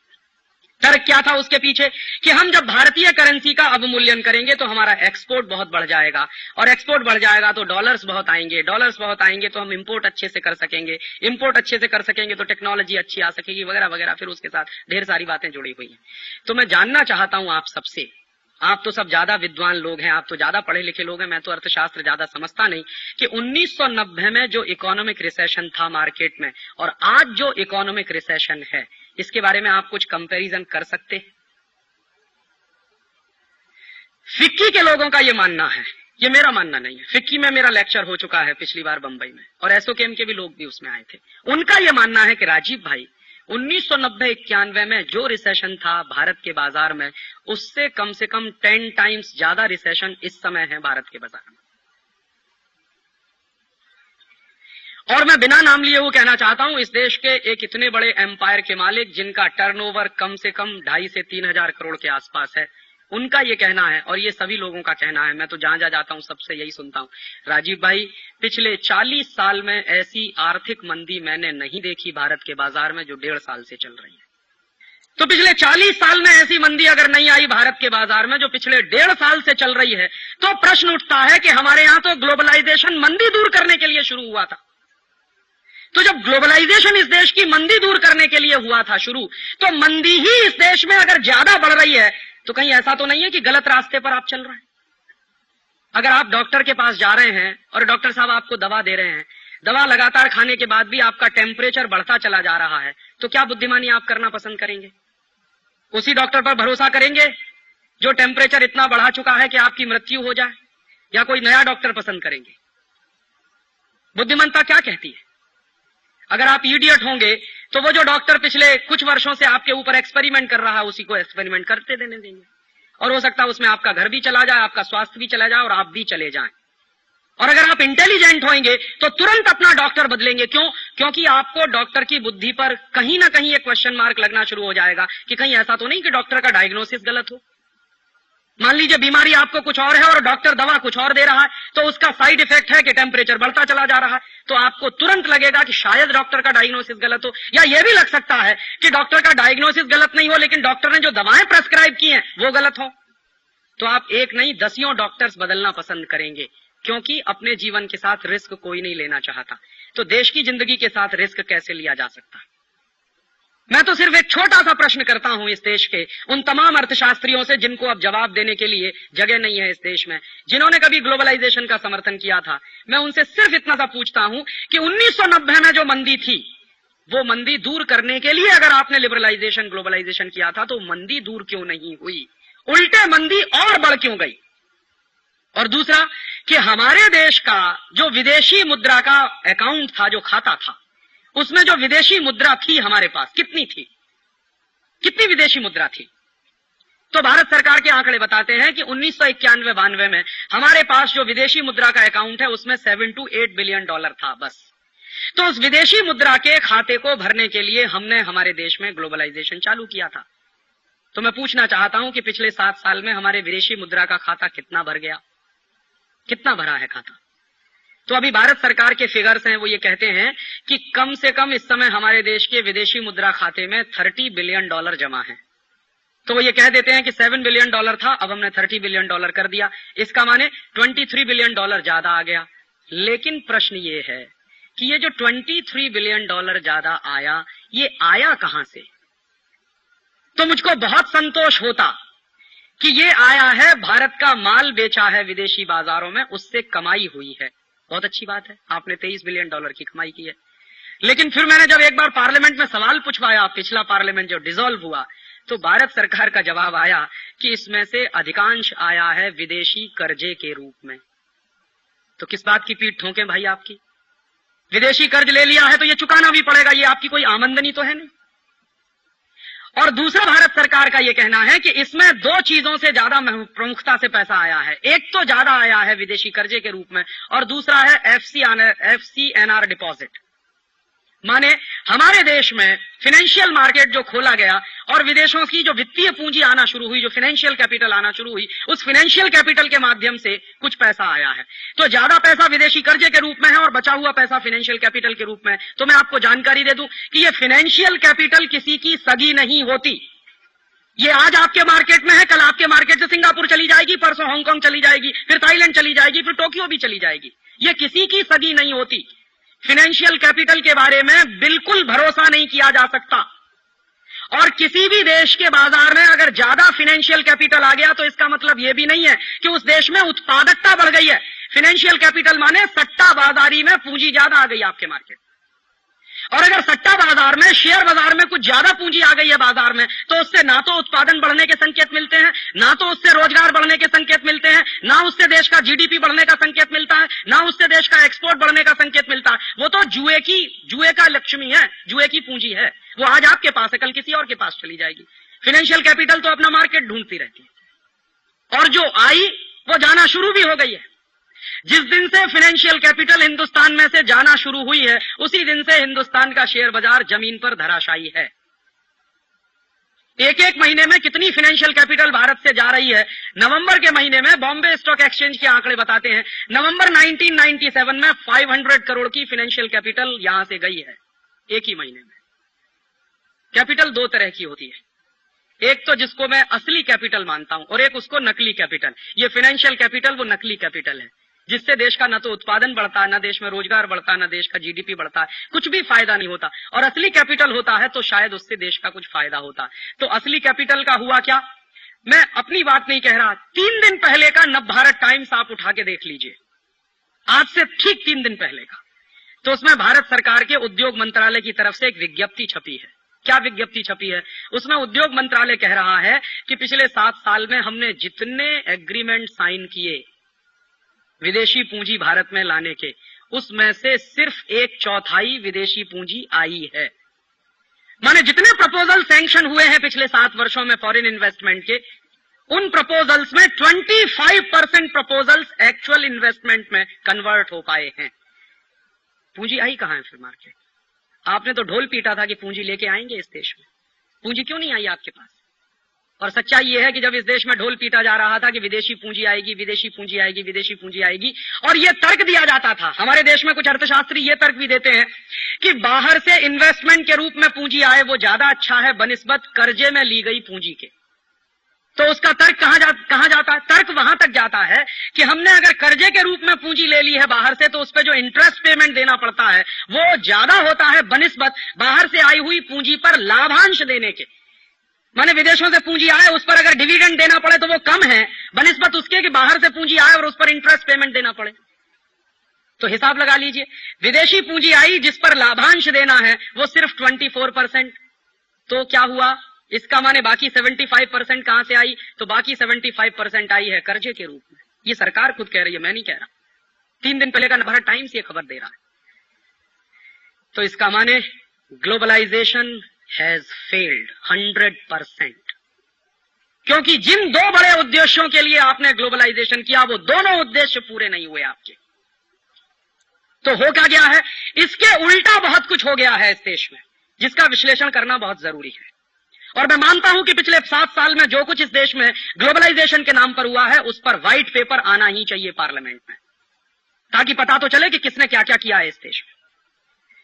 तर्क क्या था उसके पीछे कि हम जब भारतीय करेंसी का अवमूल्यन करेंगे तो हमारा एक्सपोर्ट बहुत बढ़ जाएगा और एक्सपोर्ट बढ़ जाएगा तो डॉलर्स बहुत आएंगे, डॉलर्स बहुत आएंगे तो हम इंपोर्ट अच्छे से कर सकेंगे, इंपोर्ट अच्छे से कर सकेंगे तो टेक्नोलॉजी अच्छी आ सकेगी, वगैरह वगैरह। फिर उसके साथ ढेर सारी बातें जुड़ी हुई हैं। तो मैं जानना चाहता हूं आप सबसे, आप तो सब ज्यादा विद्वान लोग हैं, आप तो ज्यादा पढ़े लिखे लोग हैं, मैं तो अर्थशास्त्र ज्यादा समझता नहीं, कि 1990 में जो इकोनॉमिक रिसेशन था मार्केट में और आज जो इकोनॉमिक रिसेशन है, इसके बारे में आप कुछ कंपैरिजन कर सकते हैं? फिक्की के लोगों का ये मानना है, ये मेरा मानना नहीं है। फिक्की में मेरा लेक्चर हो चुका है पिछली बार बंबई में और एसोकेम के भी लोग भी उसमें आए थे। उनका ये मानना है कि राजीव भाई 1990-91 में जो रिसेशन था भारत के बाजार में, उससे कम से कम 10 टाइम्स ज्यादा रिसेशन इस समय है भारत के बाजार में। और मैं बिना नाम लिए वो कहना चाहता हूं, इस देश के एक इतने बड़े एम्पायर के मालिक जिनका टर्नओवर कम से कम 2.5 से 3 हजार करोड़ के आसपास है, उनका ये कहना है और ये सभी लोगों का कहना है, मैं तो जहां जहां जाता हूं सबसे यही सुनता हूं, राजीव भाई पिछले 40 साल में ऐसी आर्थिक मंदी मैंने नहीं देखी भारत के बाजार में जो 1.5 साल से चल रही है। तो पिछले 40 साल में ऐसी मंदी अगर नहीं आई भारत के बाजार में जो पिछले 1.5 साल से चल रही है, तो प्रश्न उठता है कि हमारे यहां तो ग्लोबलाइजेशन मंदी दूर करने के लिए शुरू हुआ था। तो जब ग्लोबलाइजेशन इस देश की मंदी दूर करने के लिए हुआ था शुरू, तो मंदी ही इस देश में अगर ज्यादा बढ़ रही है तो कहीं ऐसा तो नहीं है कि गलत रास्ते पर आप चल रहे हैं? अगर आप डॉक्टर के पास जा रहे हैं और डॉक्टर साहब आपको दवा दे रहे हैं, दवा लगातार खाने के बाद भी आपका टेम्परेचर बढ़ता चला जा रहा है, तो क्या बुद्धिमानी आप करना पसंद करेंगे? उसी डॉक्टर पर भरोसा करेंगे जो टेम्परेचर इतना बढ़ा चुका है कि आपकी मृत्यु हो जाए, या कोई नया डॉक्टर पसंद करेंगे? बुद्धिमत्ता क्या कहती है? अगर आप इडियट होंगे तो वो जो डॉक्टर पिछले कुछ वर्षों से आपके ऊपर एक्सपेरिमेंट कर रहा है, उसी को एक्सपेरिमेंट करते देने देंगे और हो सकता है उसमें आपका घर भी चला जाए, आपका स्वास्थ्य भी चला जाए और आप भी चले जाएं। और अगर आप इंटेलिजेंट होंगे तो तुरंत अपना डॉक्टर बदलेंगे। क्यों? क्योंकि आपको डॉक्टर की बुद्धि पर कहीं ना कहीं एक क्वेश्चन मार्क लगना शुरू हो जाएगा कि कहीं ऐसा तो नहीं कि डॉक्टर का डायग्नोसिस गलत हो। मान लीजिए बीमारी आपको कुछ और है और डॉक्टर दवा कुछ और दे रहा है, तो उसका साइड इफेक्ट है कि टेम्परेचर बढ़ता चला जा रहा है, तो आपको तुरंत लगेगा कि शायद डॉक्टर का डायग्नोसिस गलत हो। या यह भी लग सकता है कि डॉक्टर का डायग्नोसिस गलत नहीं हो, लेकिन डॉक्टर ने जो दवाएं प्रेस्क्राइब की हैं वो गलत हो। तो आप एक नहीं 10 डॉक्टर्स बदलना पसंद करेंगे, क्योंकि अपने जीवन के साथ रिस्क कोई नहीं लेना चाहता। तो देश की जिंदगी के साथ रिस्क कैसे लिया जा सकता है? मैं तो सिर्फ एक छोटा सा प्रश्न करता हूं इस देश के उन तमाम अर्थशास्त्रियों से जिनको अब जवाब देने के लिए जगह नहीं है इस देश में, जिन्होंने कभी ग्लोबलाइजेशन का समर्थन किया था। मैं उनसे सिर्फ इतना सा पूछता हूं कि 1990 में जो मंदी थी, वो मंदी दूर करने के लिए अगर आपने लिबरलाइजेशन, ग्लोबलाइजेशन किया था, तो मंदी दूर क्यों नहीं हुई? उल्टे मंदी और बढ़ क्यों गई? और दूसरा कि हमारे देश का जो विदेशी मुद्रा का अकाउंट था, जो खाता था, उसमें जो विदेशी मुद्रा थी हमारे पास कितनी थी? कितनी विदेशी मुद्रा थी? तो भारत सरकार के आंकड़े बताते हैं कि 1991-92 में हमारे पास जो विदेशी मुद्रा का अकाउंट है उसमें $7 to 8 बिलियन था बस। तो उस विदेशी मुद्रा के खाते को भरने के लिए हमने हमारे देश में ग्लोबलाइजेशन चालू किया था। तो मैं पूछना चाहता हूं कि पिछले 7 साल में हमारे विदेशी मुद्रा का खाता कितना भर गया? कितना भरा है खाता? तो अभी भारत सरकार के फिगर्स हैं, वो ये कहते हैं कि कम से कम इस समय हमारे देश के विदेशी मुद्रा खाते में $30 बिलियन जमा है। तो वो ये कह देते हैं कि $7 बिलियन था, अब हमने $30 बिलियन कर दिया, इसका माने $23 बिलियन ज्यादा आ गया। लेकिन प्रश्न ये है कि ये जो $23 बिलियन ज्यादा आया, ये आया कहां से? तो मुझको बहुत संतोष होता कि ये आया है, भारत का माल बेचा है विदेशी बाजारों में, उससे कमाई हुई है। बहुत अच्छी बात है, आपने $23 बिलियन की कमाई की है। लेकिन फिर मैंने जब एक बार पार्लियामेंट में सवाल पूछवाया, पिछला पार्लियामेंट जो डिसॉल्व हुआ, तो भारत सरकार का जवाब आया कि इसमें से अधिकांश आया है विदेशी कर्जे के रूप में। तो किस बात की पीठ ठोंके भाई आपकी? विदेशी कर्ज ले लिया है तो ये चुकाना भी पड़ेगा, ये आपकी कोई आमदनी तो है नहीं। और दूसरा भारत सरकार का ये कहना है कि इसमें दो चीजों से ज्यादा प्रमुखता से पैसा आया है। एक तो ज्यादा आया है विदेशी कर्जे के रूप में, और दूसरा है FCNR डिपॉजिट। माने हमारे देश में फाइनेंशियल मार्केट जो खोला गया और विदेशों की जो वित्तीय पूंजी आना शुरू हुई, जो फाइनेंशियल कैपिटल आना शुरू हुई, उस फाइनेंशियल कैपिटल के माध्यम से कुछ पैसा आया है। तो ज्यादा पैसा विदेशी कर्जे के रूप में है और बचा हुआ पैसा फाइनेंशियल कैपिटल के रूप में। तो मैं आपको जानकारी दे दूं कि ये फाइनेंशियल कैपिटल किसी की सगी नहीं होती। ये आज आपके मार्केट में है, कल आपके मार्केट से सिंगापुर चली जाएगी, परसों हांगकांग चली जाएगी, फिर थाईलैंड चली जाएगी, फिर टोक्यो भी चली जाएगी। ये किसी की सगी नहीं होती। फाइनेंशियल कैपिटल के बारे में बिल्कुल भरोसा नहीं किया जा सकता। और किसी भी देश के बाजार में अगर ज्यादा फाइनेंशियल कैपिटल आ गया तो इसका मतलब यह भी नहीं है कि उस देश में उत्पादकता बढ़ गई है। फाइनेंशियल कैपिटल माने सट्टा बाजारी में पूंजी ज्यादा आ गई आपके मार्केट। और अगर सट्टा बाजार में, शेयर बाजार में कुछ ज्यादा पूंजी आ गई है बाजार में, तो उससे ना तो उत्पादन बढ़ने के संकेत मिलते हैं, ना तो उससे रोजगार बढ़ने के संकेत मिलते हैं, ना उससे देश का GDP बढ़ने का संकेत मिलता है, ना उससे देश का एक्सपोर्ट बढ़ने का संकेत मिलता है। वो तो जुए का लक्ष्मी है, जुए की पूंजी है। वो आज आपके पास है, कल किसी और के पास चली जाएगी। फाइनेंशियल कैपिटल तो अपना मार्केट ढूंढती रहती है, और जो आई वो जाना शुरू भी हो गई है। जिस दिन से फाइनेंशियल कैपिटल हिंदुस्तान में से जाना शुरू हुई है, उसी दिन से हिंदुस्तान का शेयर बाजार जमीन पर धराशायी है। एक एक महीने में कितनी फाइनेंशियल कैपिटल भारत से जा रही है। नवंबर के महीने में बॉम्बे स्टॉक एक्सचेंज के आंकड़े बताते हैं, नवंबर 1997 में 500 करोड़ की फाइनेंशियल कैपिटल यहां से गई है एक ही महीने में। कैपिटल दो तरह की होती है, एक तो जिसको मैं असली कैपिटल मानता हूं और एक उसको नकली कैपिटल। ये फाइनेंशियल कैपिटल वो नकली कैपिटल है, जिससे देश का न तो उत्पादन बढ़ता है, न देश में रोजगार बढ़ता है, न देश का GDP बढ़ता है, कुछ भी फायदा नहीं होता। और असली कैपिटल होता है तो शायद उससे देश का कुछ फायदा होता है। तो असली कैपिटल का हुआ क्या? मैं अपनी बात नहीं कह रहा, 3 दिन पहले का नवभारत टाइम्स आप उठा के देख लीजिए, आज से ठीक 3 दिन पहले का। तो उसमें भारत सरकार के उद्योग मंत्रालय की तरफ से एक विज्ञप्ति छपी है। क्या विज्ञप्ति छपी है? उसमें उद्योग मंत्रालय कह रहा है कि पिछले 7 साल में हमने जितने एग्रीमेंट साइन किए विदेशी पूंजी भारत में लाने के, उसमें से सिर्फ 1/4 विदेशी पूंजी आई है। माने जितने प्रपोजल सैंक्शन हुए हैं पिछले 7 वर्षों में फॉरेन इन्वेस्टमेंट के, उन प्रपोजल्स में 25% प्रपोजल्स एक्चुअल इन्वेस्टमेंट में कन्वर्ट हो पाए हैं। पूंजी आई कहां है फिर मार्केट? आपने तो ढोल पीटा था कि पूंजी लेके आएंगे इस देश में, पूंजी क्यों नहीं आई आपके पास? और सच्चाई यह है कि जब इस देश में ढोल पीटा जा रहा था कि विदेशी पूंजी आएगी, विदेशी पूंजी आएगी, विदेशी पूंजी आएगी, और यह तर्क दिया जाता था, हमारे देश में कुछ अर्थशास्त्री यह तर्क भी देते हैं कि बाहर से इन्वेस्टमेंट के रूप में पूंजी आए वो ज्यादा अच्छा है बनिस्बत कर्जे में ली गई पूंजी के। तो उसका तर्क कहां जाता है? तर्क वहां तक जाता है कि हमने अगर कर्जे के रूप में पूंजी ले ली है बाहर से, तो उस पर जो इंटरेस्ट पेमेंट देना पड़ता है वो ज्यादा होता है बनिस्बत बाहर से आई हुई पूंजी पर लाभांश देने के। माने विदेशों से पूंजी आए, उस पर अगर डिविडेंड देना पड़े तो वो कम है बनिस्बत उसके कि बाहर से पूंजी आए और उस पर इंटरेस्ट पेमेंट देना पड़े। तो हिसाब लगा लीजिए, विदेशी पूंजी आई जिस पर लाभांश देना है वो सिर्फ 24%। तो क्या हुआ? इसका माने बाकी 75% कहां से आई? तो बाकी 75% आई है कर्जे के रूप में। ये सरकार खुद कह रही है, मैं नहीं कह रहा। 3 दिन पहले का नवभारत टाइम्स ये खबर दे रहा है। तो इसका माने ग्लोबलाइजेशन हैज फेल्ड 100%, क्योंकि जिन 2 बड़े उद्देश्यों के लिए आपने ग्लोबलाइजेशन किया वो दोनों उद्देश्य पूरे नहीं हुए आपके। तो हो क्या गया है? इसके उल्टा बहुत कुछ हो गया है इस देश में, जिसका विश्लेषण करना बहुत जरूरी है। और मैं मानता हूं कि पिछले 7 साल में जो कुछ इस देश में ग्लोबलाइजेशन के नाम पर हुआ है, उस पर व्हाइट पेपर आना ही चाहिए पार्लियामेंट में। ताकि पता तो चले कि किसने क्या क्या किया है इस देश में।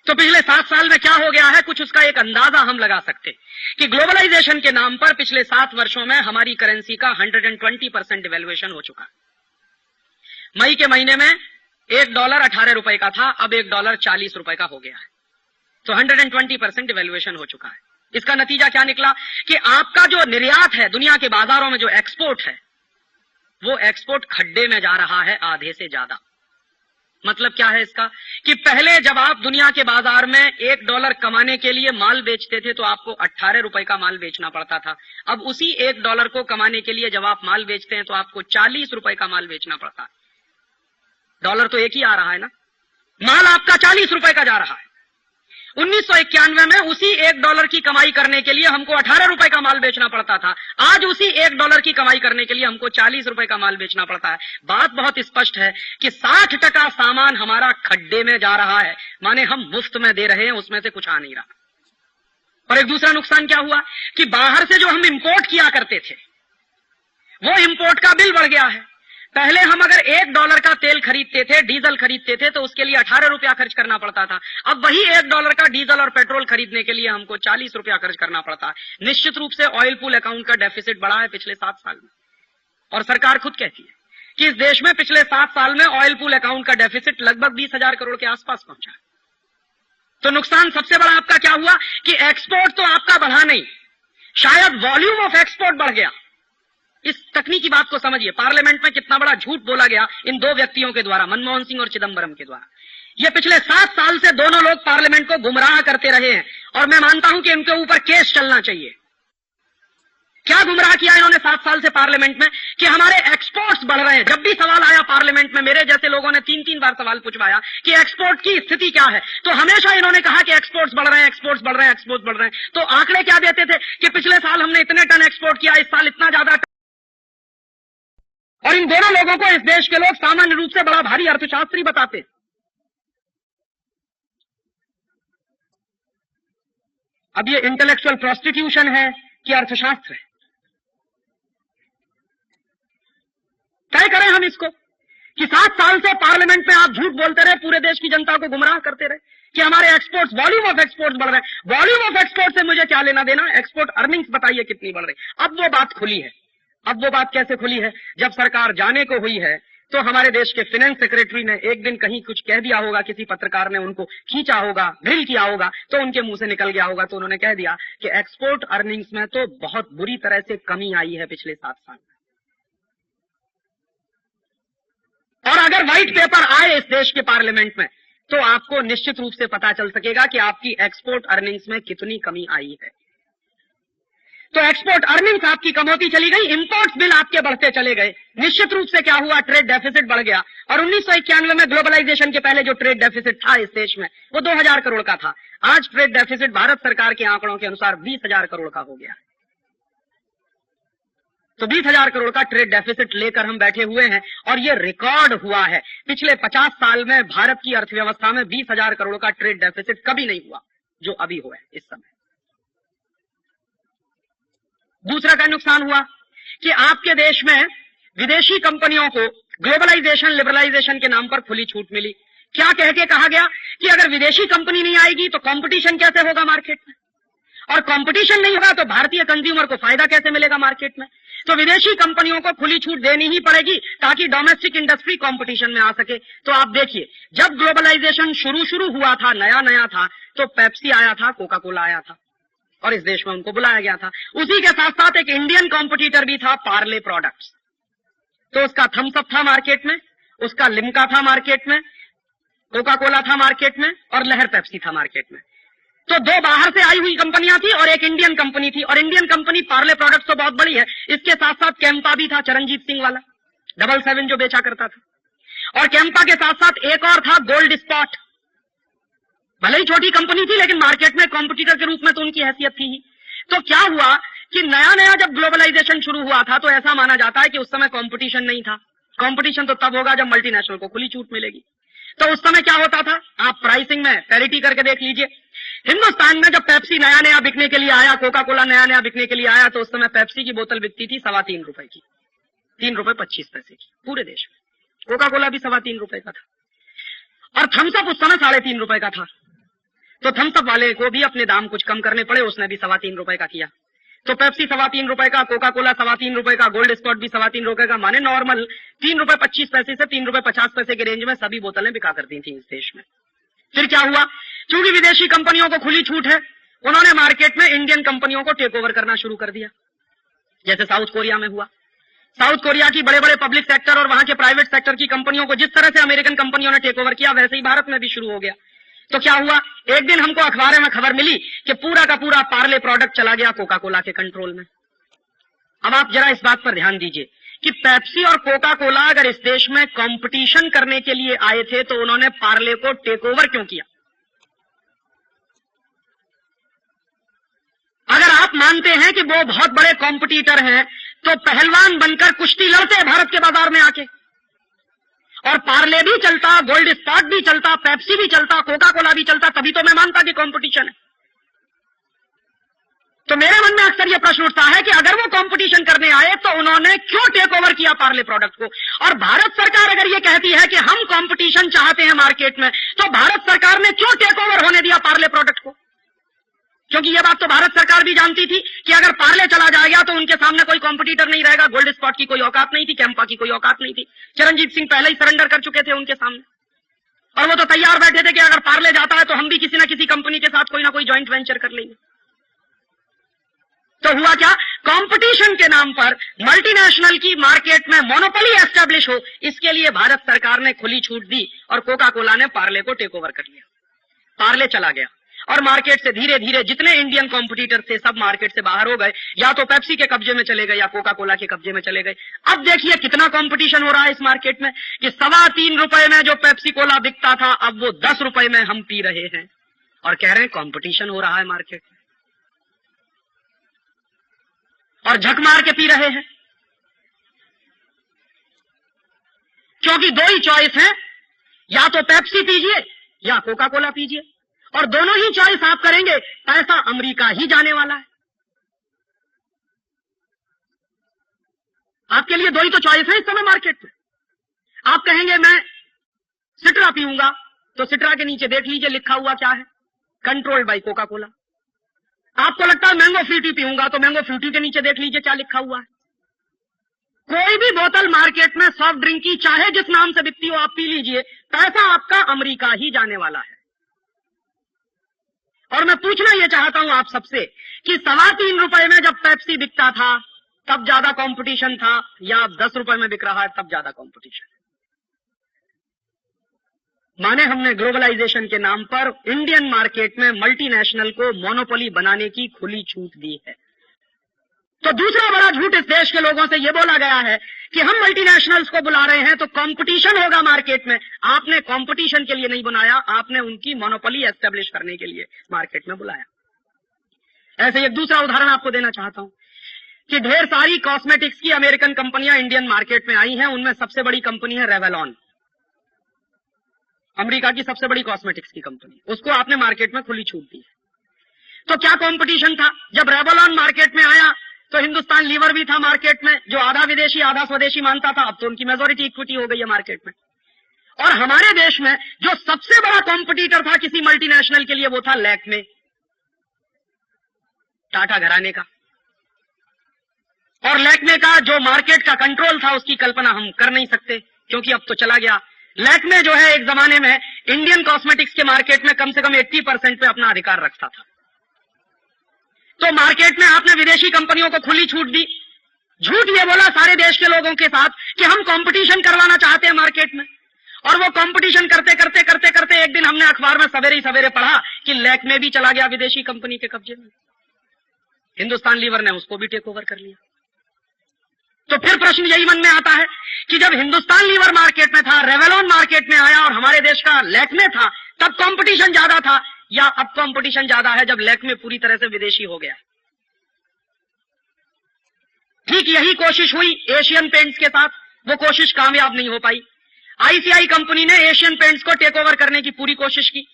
तो पिछले 7 साल में क्या हो गया है, कुछ उसका एक अंदाजा हम लगा सकते हैं कि ग्लोबलाइजेशन के नाम पर पिछले 7 वर्षों में हमारी करेंसी का 120% डिवैल्यूएशन हो चुका है। मई के महीने में $1 18 रुपए का था, अब $1 40 रुपए का हो गया है। तो 120% डिवैल्यूएशन हो चुका है। इसका नतीजा क्या निकला कि आपका जो निर्यात है दुनिया के बाजारों में, जो एक्सपोर्ट है, वो एक्सपोर्ट खड्डे में जा रहा है आधे से ज्यादा। मतलब क्या है इसका कि पहले जब आप दुनिया के बाजार में $1 कमाने के लिए माल बेचते थे तो आपको 18 रुपए का माल बेचना पड़ता था। अब उसी $1 को कमाने के लिए जब आप माल बेचते हैं तो आपको 40 रुपए का माल बेचना पड़ता है। डॉलर तो एक ही आ रहा है ना, माल आपका 40 रुपए का जा रहा है। 1991 में उसी $1 की कमाई करने के लिए हमको 18 रुपए का माल बेचना पड़ता था। आज उसी $1 की कमाई करने के लिए हमको 40 रुपए का माल बेचना पड़ता है। बात बहुत स्पष्ट है कि 60% सामान हमारा खड्डे में जा रहा है, माने हम मुफ्त में दे रहे हैं, उसमें से कुछ आ नहीं रहा। और एक दूसरा नुकसान क्या हुआ कि बाहर से जो हम इंपोर्ट किया करते थे वो इंपोर्ट का बिल बढ़ गया है। पहले हम अगर $1 का तेल खरीदते थे, डीजल खरीदते थे, तो उसके लिए 18 रुपया खर्च करना पड़ता था। अब वही $1 का डीजल और पेट्रोल खरीदने के लिए हमको 40 रुपया खर्च करना पड़ता है। निश्चित रूप से ऑयल पूल अकाउंट का डेफिसिट बढ़ा है पिछले 7 साल में, और सरकार खुद कहती है कि इस देश में पिछले 7 साल में ऑयल पूल अकाउंट का डेफिसिट लगभग 20,000 करोड़ के आसपास पहुंचा है। तो नुकसान सबसे बड़ा आपका क्या हुआ कि एक्सपोर्ट तो आपका बढ़ा नहीं, शायद वॉल्यूम ऑफ एक्सपोर्ट बढ़ गया। इस तकनीकी बात को समझिए, पार्लियामेंट में कितना बड़ा झूठ बोला गया इन 2 व्यक्तियों के द्वारा, मनमोहन सिंह और चिदंबरम के द्वारा। ये पिछले 7 साल से दोनों लोग पार्लियामेंट को गुमराह करते रहे हैं, और मैं मानता हूं कि इनके ऊपर केस चलना चाहिए। क्या गुमराह किया इन्होंने 7 साल से पार्लियामेंट में कि हमारे एक्सपोर्ट्स बढ़ रहे हैं। जब भी सवाल आया पार्लियामेंट में, मेरे जैसे लोगों ने 3-3 बार सवाल पूछवाया कि एक्सपोर्ट की स्थिति क्या है, तो हमेशा इन्होंने कहा कि एक्सपोर्ट्स बढ़ रहे हैं, एक्सपोर्ट्स बढ़ रहे हैं, एक्सपोर्ट्स बढ़ रहे हैं। तो आंकड़े क्या देते थे कि पिछले साल हमने इतने टन एक्सपोर्ट किया, इस साल इतना ज्यादा। और इन दोनों लोगों को इस देश के लोग सामान्य रूप से बड़ा भारी अर्थशास्त्री बताते। अब ये इंटेलेक्चुअल प्रोस्टिट्यूशन है कि अर्थशास्त्र है, तय करें हम इसको कि 7 साल से पार्लियामेंट में आप झूठ बोलते रहे, पूरे देश की जनता को गुमराह करते रहे कि हमारे एक्सपोर्ट्स, वॉल्यूम ऑफ एक्सपोर्ट्स बढ़ रहे हैं। वॉल्यूम ऑफ एक्सपोर्ट से मुझे क्या लेना देना, एक्सपोर्ट अर्निंग्स बताइए कितनी बढ़ रही। अब वो बात खुली है। अब वो बात कैसे खुली है, जब सरकार जाने को हुई है तो हमारे देश के फाइनेंस सेक्रेटरी ने एक दिन कहीं कुछ कह दिया होगा, किसी पत्रकार ने उनको खींचा होगा, ड्रिल किया होगा, तो उनके मुंह से निकल गया होगा। तो उन्होंने कह दिया कि एक्सपोर्ट अर्निंग्स में तो बहुत बुरी तरह से कमी आई है पिछले 7 साल में। और अगर व्हाइट पेपर आए इस देश के पार्लियामेंट में तो आपको निश्चित रूप से पता चल सकेगा कि आपकी एक्सपोर्ट अर्निंग्स में कितनी कमी आई है। तो एक्सपोर्ट अर्निंग्स आपकी कम होती चली गई, इंपोर्ट्स बिल आपके बढ़ते चले गए। निश्चित रूप से क्या हुआ, ट्रेड डेफिसिट बढ़ गया। और 1991 में ग्लोबलाइजेशन के पहले जो ट्रेड डेफिसिट था इस देश में वो 2,000 करोड़ का था। आज ट्रेड डेफिसिट भारत सरकार के आंकड़ों के अनुसार 20,000 करोड़ का हो गया। तो 20,000 करोड़ का ट्रेड डेफिसिट लेकर हम बैठे हुए हैं, और ये रिकॉर्ड हुआ है। पिछले 50 साल में भारत की अर्थव्यवस्था में 20,000 करोड़ का ट्रेड डेफिसिट कभी नहीं हुआ जो अभी हुआ है इस समय। दूसरा क्या नुकसान हुआ कि आपके देश में विदेशी कंपनियों को ग्लोबलाइजेशन, लिबरलाइजेशन के नाम पर खुली छूट मिली। क्या कह के कहा गया कि अगर विदेशी कंपनी नहीं आएगी तो कंपटीशन कैसे होगा मार्केट में, और कंपटीशन नहीं होगा तो भारतीय कंज्यूमर को फायदा कैसे मिलेगा मार्केट में। तो विदेशी कंपनियों को खुली छूट देनी ही पड़ेगी ताकि डोमेस्टिक इंडस्ट्री कंपटीशन में आ सके। तो आप देखिए, जब ग्लोबलाइजेशन शुरू हुआ था, नया था, तो पेप्सी आया था, कोका कोला आया था, और इस देश में उनको बुलाया गया था। उसी के साथ साथ एक इंडियन कॉम्पिटिटर भी था, पार्ले प्रोडक्ट्स। तो उसका थम्स अप था मार्केट में, उसका लिम्का था मार्केट में, कोका कोला था मार्केट में, और लहर पेप्सी था मार्केट में। तो 2 बाहर से आई हुई कंपनियां थी और एक इंडियन कंपनी थी। और इंडियन कंपनी पार्ले प्रोडक्ट्स तो बहुत बड़ी है, इसके साथ साथ कैंपा भी था, चरणजीत सिंह वाला 777 जो बेचा करता था। और कैंपा के साथ साथ एक और था, गोल्ड स्पॉट। भले ही छोटी कंपनी थी लेकिन मार्केट में कॉम्पिटिटर के रूप में तो उनकी हैसियत थी ही। तो क्या हुआ कि नया जब ग्लोबलाइजेशन शुरू हुआ था तो ऐसा माना जाता है कि उस समय कंपटीशन नहीं था। कंपटीशन तो तब होगा जब मल्टीनेशनल को खुली छूट मिलेगी। तो उस समय क्या होता था, आप प्राइसिंग में पैरिटी करके देख लीजिए। हिंदुस्तान में जब पेप्सी नया बिकने के लिए आया, कोका कोला नया बिकने के लिए आया, तो उस समय पेप्सी की बोतल बिकती थी 3.25 रुपए की, 3 रुपए 25 पैसे की पूरे देश में। कोका कोला भी 3.25 रुपए का था। और थम्स अप उस समय 3.5 रुपए का था, तो थम्स अप वाले को भी अपने दाम कुछ कम करने पड़े, उसने भी 3.25 रुपए का किया। तो पेप्सी 3.25 रुपए का, कोका कोला 3.25 रुपए का, गोल्ड स्पॉट भी 3.25 रुपए का, माने नॉर्मल 3 रुपए 25 पैसे से 3 रुपए 50 पैसे के रेंज में सभी बोतलें बिका करती थी इस देश में। फिर क्या हुआ, चूंकि विदेशी कंपनियों को खुली छूट है, उन्होंने मार्केट में इंडियन कंपनियों को टेक ओवर करना शुरू कर दिया, जैसे साउथ कोरिया में हुआ। साउथ कोरिया की बड़े बड़े पब्लिक सेक्टर और वहां के प्राइवेट सेक्टर की कंपनियों को जिस तरह से अमेरिकन कंपनियों ने टेक ओवर किया, वैसे ही भारत में भी शुरू हो गया। तो क्या हुआ, एक दिन हमको अखबार में खबर मिली कि पूरा का पूरा पार्ले प्रोडक्ट चला गया कोका कोला के कंट्रोल में। अब आप जरा इस बात पर ध्यान दीजिए कि पेप्सी और कोका कोला अगर इस देश में कंपटीशन करने के लिए आए थे, तो उन्होंने पार्ले को टेक ओवर क्यों किया? अगर आप मानते हैं कि वो बहुत बड़े कॉम्पिटिटर हैं, तो पहलवान बनकर कुश्ती लड़ते भारत के बाजार में आके, और पार्ले भी चलता, गोल्ड स्पॉट भी चलता, पेप्सी भी चलता, कोका कोला भी चलता, तभी तो मैं मानता कि कंपटीशन है। तो मेरे मन में अक्सर यह प्रश्न उठता है कि अगर वो कंपटीशन करने आए तो उन्होंने क्यों टेक ओवर किया पार्ले प्रोडक्ट को? और भारत सरकार अगर ये कहती है कि हम कंपटीशन चाहते हैं मार्केट में, तो भारत सरकार ने क्यों टेक ओवर होने दिया पार्ले प्रोडक्ट को? क्योंकि यह बात तो भारत सरकार भी जानती थी कि अगर पार्ले चला जाएगा तो उनके सामने कोई कॉम्पिटिटर नहीं रहेगा। गोल्ड स्पॉट की कोई औकात नहीं थी, कैंपा की कोई औकात नहीं थी, चिरंजीत सिंह पहले ही सरेंडर कर चुके थे उनके सामने, और वो तो तैयार बैठे थे कि अगर पार्ले जाता है तो हम भी किसी ना किसी कंपनी के साथ कोई ना कोई ज्वाइंट वेंचर कर लेंगे। तो हुआ क्या, कंपटीशन के नाम पर मल्टीनेशनल की मार्केट में मोनोपोली एस्टेब्लिश हो, इसके लिए भारत सरकार ने खुली छूट दी और कोका कोला ने पार्ले को टेक ओवर कर लिया। पार्ले चला गया और मार्केट से धीरे धीरे जितने इंडियन कॉम्पिटिटर थे सब मार्केट से बाहर हो गए, या तो पेप्सी के कब्जे में चले गए या कोका कोला के कब्जे में चले गए। अब देखिए कितना कंपटीशन हो रहा है इस मार्केट में कि 3.25 रुपए में जो पेप्सी कोला बिकता था, अब वो 10 रुपए में हम पी रहे हैं और कह रहे हैं कंपटीशन हो रहा है मार्केट में, और झक मार के पी रहे हैं। क्योंकि दो ही चॉइस है, या तो पेप्सी पीजिए या कोका कोला पीजिए, और दोनों ही चॉइस आप करेंगे पैसा अमेरिका ही जाने वाला है। आपके लिए दो ही तो चॉइस है इस समय मार्केट में। आप कहेंगे मैं सिट्रा पीऊंगा, तो सिट्रा के नीचे देख लीजिए लिखा हुआ क्या है, कंट्रोल्ड बाय कोका कोला। आपको लगता है मैंगो फ्रूटी पीऊंगा, तो मैंगो फ्रूटी के नीचे देख लीजिए क्या लिखा हुआ है। कोई भी बोतल मार्केट में सॉफ्ट ड्रिंक की चाहे जिस नाम से बिकती हो आप पी लीजिए, पैसा आपका अमेरिका ही जाने वाला है। और मैं पूछना यह चाहता हूं आप सबसे कि 3.25 रुपए में जब पेप्सी बिकता था तब ज्यादा कंपटीशन था, या अब 10 रुपए में बिक रहा है तब ज्यादा कंपटीशन है? माने हमने ग्लोबलाइजेशन के नाम पर इंडियन मार्केट में मल्टीनेशनल को मोनोपोली बनाने की खुली छूट दी है। तो दूसरा बड़ा झूठ इस देश के लोगों से यह बोला गया है कि हम मल्टीनेशनल्स को बुला रहे हैं तो कंपटीशन होगा मार्केट में। आपने कंपटीशन के लिए नहीं बुलाया, आपने उनकी मोनोपोली एस्टेब्लिश करने के लिए मार्केट में बुलाया। ऐसे एक दूसरा उदाहरण आपको देना चाहता हूं कि ढेर सारी कॉस्मेटिक्स की अमेरिकन कंपनियां इंडियन मार्केट में आई हैं। उनमें सबसे बड़ी कंपनी है रेवलॉन, अमेरिका की सबसे बड़ी कॉस्मेटिक्स की कंपनी। उसको आपने मार्केट में खुली छूट दी है। तो क्या कंपटीशन था? जब रेवलॉन मार्केट में आया तो हिंदुस्तान लीवर भी था मार्केट में, जो आधा विदेशी आधा स्वदेशी मानता था। अब तो उनकी मेजॉरिटी इक्विटी हो गई है मार्केट में। और हमारे देश में जो सबसे बड़ा कॉम्पिटिटर था किसी मल्टीनेशनल के लिए, वो था लैक्मे, टाटा घराने का। और लैक्मे का जो मार्केट का कंट्रोल था उसकी कल्पना हम कर नहीं सकते, क्योंकि अब तो चला गया। लैक्मे जो है एक जमाने में इंडियन कॉस्मेटिक्स के मार्केट में कम से कम 80% पे अपना अधिकार रखता था। तो मार्केट में आपने विदेशी कंपनियों को खुली छूट दी, झूठ ये बोला सारे देश के लोगों के साथ कि हम कंपटीशन करवाना चाहते हैं मार्केट में। और वो कंपटीशन करते करते करते करते एक दिन हमने अखबार में सवेरे ही सवेरे पढ़ा कि लैक्मे भी चला गया विदेशी कंपनी के कब्जे में। हिंदुस्तान लीवर ने उसको भी टेक ओवर कर लिया। तो फिर प्रश्न यही मन में आता है कि जब हिंदुस्तान लीवर मार्केट में था, रेवलॉन मार्केट में आया और हमारे देश का लैक्मे था, तब कंपटीशन ज्यादा था, या अब कंपटीशन ज्यादा है जब लैक्मे पूरी तरह से विदेशी हो गया? ठीक यही कोशिश हुई एशियन पेंट्स के साथ, वो कोशिश कामयाब नहीं हो पाई। आईसीआई कंपनी ने एशियन पेंट्स को टेक ओवर करने की पूरी कोशिश की,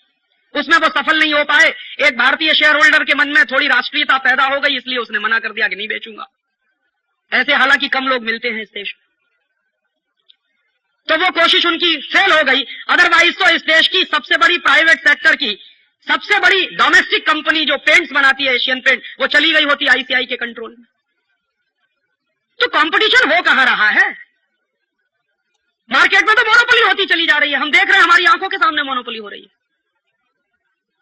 उसमें वो सफल नहीं हो पाए। एक भारतीय शेयर होल्डर के मन में थोड़ी राष्ट्रीयता पैदा हो गई, इसलिए उसने मना कर दिया कि नहीं बेचूंगा। ऐसे हालांकि कम लोग मिलते हैं इस देश में। तो वो कोशिश उनकी फेल हो गई। अदरवाइज तो इस देश की सबसे बड़ी प्राइवेट सेक्टर की सबसे बड़ी डोमेस्टिक कंपनी जो पेंट्स बनाती है, एशियन पेंट, वो चली गई होती आईसीआई के कंट्रोल में। तो कंपटीशन हो कहां रहा है? मार्केट में तो मोनोपोली होती चली जा रही है। हम देख रहे हैं, हमारी आंखों के सामने मोनोपोली हो रही है।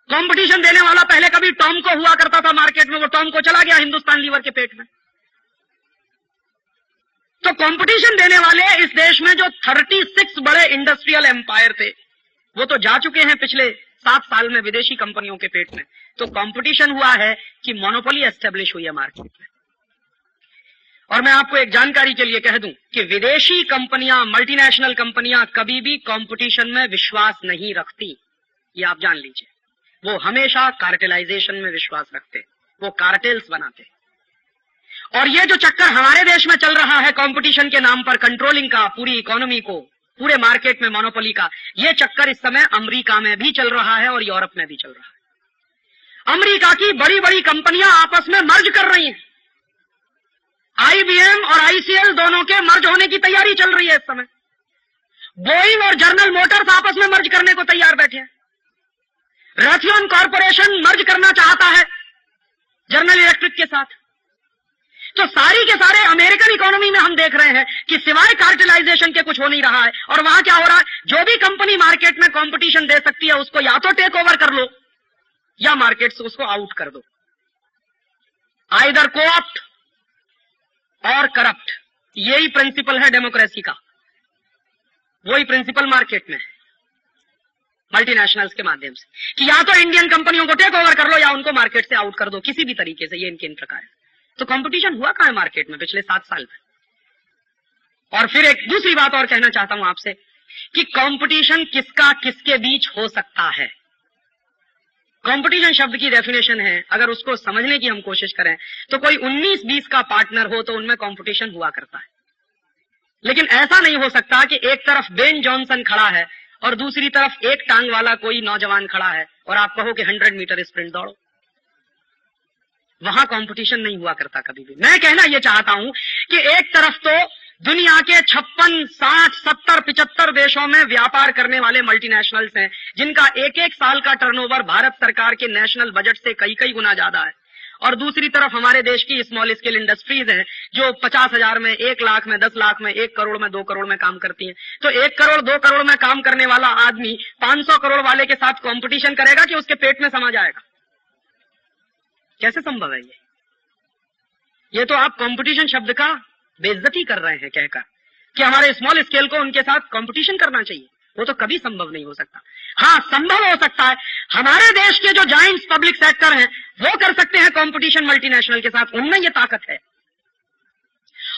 कंपटीशन देने वाला पहले कभी टॉम को हुआ करता था मार्केट में, वो टॉम को चला गया हिंदुस्तान लीवर के पेट में। तो कंपटीशन देने वाले इस देश में जो 36 बड़े इंडस्ट्रियल एम्पायर थे, वो तो जा चुके हैं पिछले 7 साल में विदेशी कंपनियों के पेट में। तो कंपटीशन हुआ है कि मोनोपोली एस्टेब्लिश हुई है मार्केट में। और मैं आपको एक जानकारी के लिए कह दूं कि विदेशी कंपनियां, मल्टीनेशनल कंपनियां कभी भी कंपटीशन में विश्वास नहीं रखती, ये आप जान लीजिए। वो हमेशा कार्टेलाइजेशन में विश्वास रखते, वो कार्टेल्स बनाते। और ये जो चक्कर हमारे देश में चल रहा है कंपटीशन के नाम पर कंट्रोलिंग का, पूरी इकोनॉमी को, पूरे मार्केट में मोनोपोली का, ये चक्कर इस समय अमेरिका में भी चल रहा है और यूरोप में भी चल रहा है। अमेरिका की बड़ी बड़ी कंपनियां आपस में मर्ज कर रही हैं। आईबीएम और आईसीएल दोनों के मर्ज होने की तैयारी चल रही है इस समय। बोइंग और जनरल मोटर्स आपस में मर्ज करने को तैयार बैठे हैं। रथियन कॉर्पोरेशन मर्ज करना चाहता है जनरल इलेक्ट्रिक के साथ। तो सारी के सारे अमेरिकन इकोनॉमी में हम देख रहे हैं कि सिवाय कार्टेलाइजेशन के कुछ हो नहीं रहा है। और वहां क्या हो रहा है, जो भी कंपनी मार्केट में कंपटीशन दे सकती है उसको या तो टेक ओवर कर लो या मार्केट से उसको आउट कर दो। आइदर कोऑप्ट और करप्ट, यही प्रिंसिपल है डेमोक्रेसी का। वही प्रिंसिपल मार्केट में है मल्टीनेशनल्स के माध्यम से कि या तो इंडियन कंपनियों को टेक ओवर कर लो या उनको मार्केट से आउट कर दो, किसी भी तरीके से। ये इनके इन प्रकार है। तो कंपटीशन हुआ कहां है मार्केट में पिछले 7 साल में। और फिर एक दूसरी बात और कहना चाहता हूं आपसे कि कंपटीशन किसका किसके बीच हो सकता है। कंपटीशन शब्द की डेफिनेशन है, अगर उसको समझने की हम कोशिश करें तो कोई 19-20 का पार्टनर हो तो उनमें कंपटीशन हुआ करता है। लेकिन ऐसा नहीं हो सकता कि एक तरफ बेन जॉनसन खड़ा है और दूसरी तरफ एक टांग वाला कोई नौजवान खड़ा है और आप कहो कि 100 मीटर स्प्रिंट दौड़ो। वहां कंपटीशन नहीं हुआ करता कभी भी। मैं कहना यह चाहता हूं कि एक तरफ तो दुनिया के 56, 60, 70, 75 देशों में व्यापार करने वाले मल्टीनेशनल्स हैं, जिनका एक साल का टर्नओवर भारत सरकार के नेशनल बजट से कई गुना ज्यादा है। और दूसरी तरफ हमारे देश की स्मॉल स्केल इंडस्ट्रीज हैं जो 50,000 में, 1 लाख में, 10 लाख में, 1 करोड़ में, 2 करोड़ में काम करती हैं। तो 1 करोड़ 2 करोड़ में काम करने वाला आदमी 500 करोड़ वाले के साथ कंपटीशन करेगा कि उसके पेट में समा जाएगा? कैसे संभव है ये तो आप कंपटीशन शब्द का बेइज्जती कर रहे हैं कहकर कि हमारे स्मॉल स्केल को उनके साथ कंपटीशन करना चाहिए। वो तो कभी संभव नहीं हो सकता। हाँ, संभव हो सकता है, हमारे देश के जो जायंट्स पब्लिक सेक्टर हैं वो कर सकते हैं कंपटीशन मल्टीनेशनल के साथ, उनमें ये ताकत है।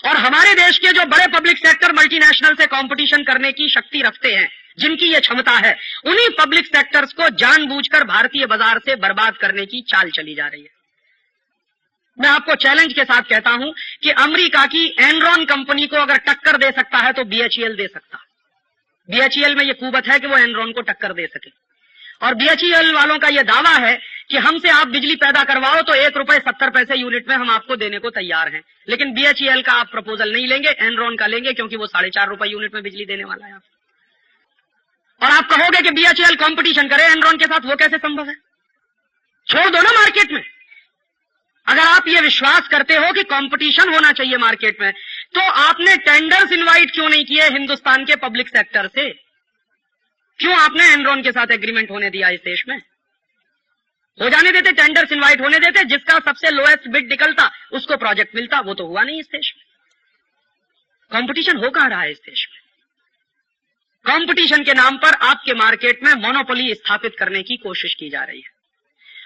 और हमारे देश के जो बड़े पब्लिक सेक्टर मल्टीनेशनल से कंपटीशन करने की शक्ति रखते हैं, जिनकी ये क्षमता है, उन्हीं पब्लिक सेक्टर्स को जानबूझकर भारतीय बाजार से बर्बाद करने की चाल चली जा रही है। मैं आपको चैलेंज के साथ कहता हूं कि अमेरिका की एनरॉन कंपनी को अगर टक्कर दे सकता है तो बीएचईएल दे सकता। बीएचईएल में यह कुवत है कि वो एनरॉन को टक्कर दे सके। और बीएचईएल वालों का यह दावा है कि हमसे आप बिजली पैदा करवाओ तो ₹1.70 यूनिट में हम आपको देने को तैयार हैं। लेकिन बीएचईएल का आप प्रपोजल नहीं लेंगे, एनरॉन का लेंगे, क्योंकि वो ₹4.5 यूनिट में बिजली देने वाला है। और आप कहोगे कि बीएचईएल कंपटीशन करे एनरॉन के साथ, वो कैसे संभव है? छोड़ दो ना मार्केट में। अगर आप ये विश्वास करते हो कि कंपटीशन होना चाहिए मार्केट में, तो आपने टेंडर्स इनवाइट क्यों नहीं किए हिंदुस्तान के पब्लिक सेक्टर से? क्यों आपने एनरॉन के साथ एग्रीमेंट होने दिया? इस देश में हो जाने देते, टेंडर्स इनवाइट होने देते, जिसका सबसे लोएस्ट बिड निकलता उसको प्रोजेक्ट मिलता। वो तो हुआ नहीं इस देश में। कंपटीशन हो कहां रहा है इस देश में? कंपटीशन के नाम पर आपके मार्केट में मोनोपोली स्थापित करने की कोशिश की जा रही है।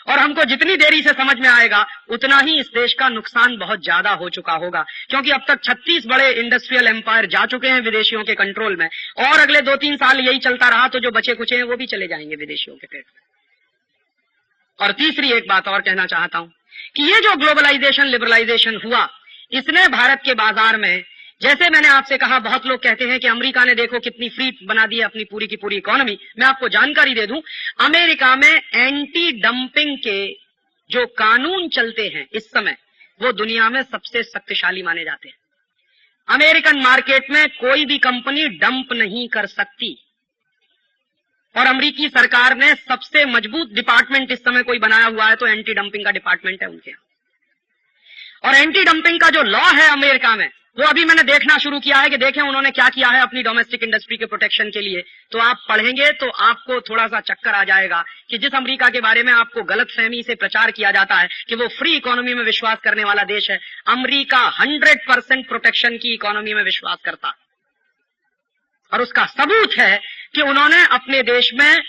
और हमको जितनी देरी से समझ में आएगा उतना ही इस देश का नुकसान बहुत ज्यादा हो चुका होगा, क्योंकि अब तक 36 बड़े इंडस्ट्रियल एम्पायर जा चुके हैं विदेशियों के कंट्रोल में। और अगले 2-3 साल यही चलता रहा तो जो बचे कुचे हैं वो भी चले जाएंगे विदेशियों के पेट में। और तीसरी एक बात और कहना चाहता हूं कि ये जो ग्लोबलाइजेशन, लिबरलाइजेशन हुआ, इसने भारत के बाजार में, जैसे मैंने आपसे कहा, बहुत लोग कहते हैं कि अमेरिका ने देखो कितनी फ्री बना दी है अपनी पूरी की पूरी इकोनॉमी। मैं आपको जानकारी दे दूं, अमेरिका में एंटी डंपिंग के जो कानून चलते हैं इस समय, वो दुनिया में सबसे शक्तिशाली माने जाते हैं। अमेरिकन मार्केट में कोई भी कंपनी डंप नहीं कर सकती। और अमेरिकी सरकार ने सबसे मजबूत डिपार्टमेंट इस समय कोई बनाया हुआ है तो एंटी डंपिंग का डिपार्टमेंट है उनके यहाँ। और एंटी डंपिंग का जो लॉ है अमेरिका में, वो अभी मैंने देखना शुरू किया है कि देखें उन्होंने क्या किया है अपनी डोमेस्टिक इंडस्ट्री के प्रोटेक्शन के लिए। तो आप पढ़ेंगे तो आपको थोड़ा सा चक्कर आ जाएगा कि जिस अमेरिका के बारे में आपको गलतफहमी से प्रचार किया जाता है कि वो फ्री इकोनॉमी में विश्वास करने वाला देश है, अमेरिका 100% प्रोटेक्शन की इकोनॉमी में विश्वास करता है। और उसका सबूत है कि उन्होंने अपने देश में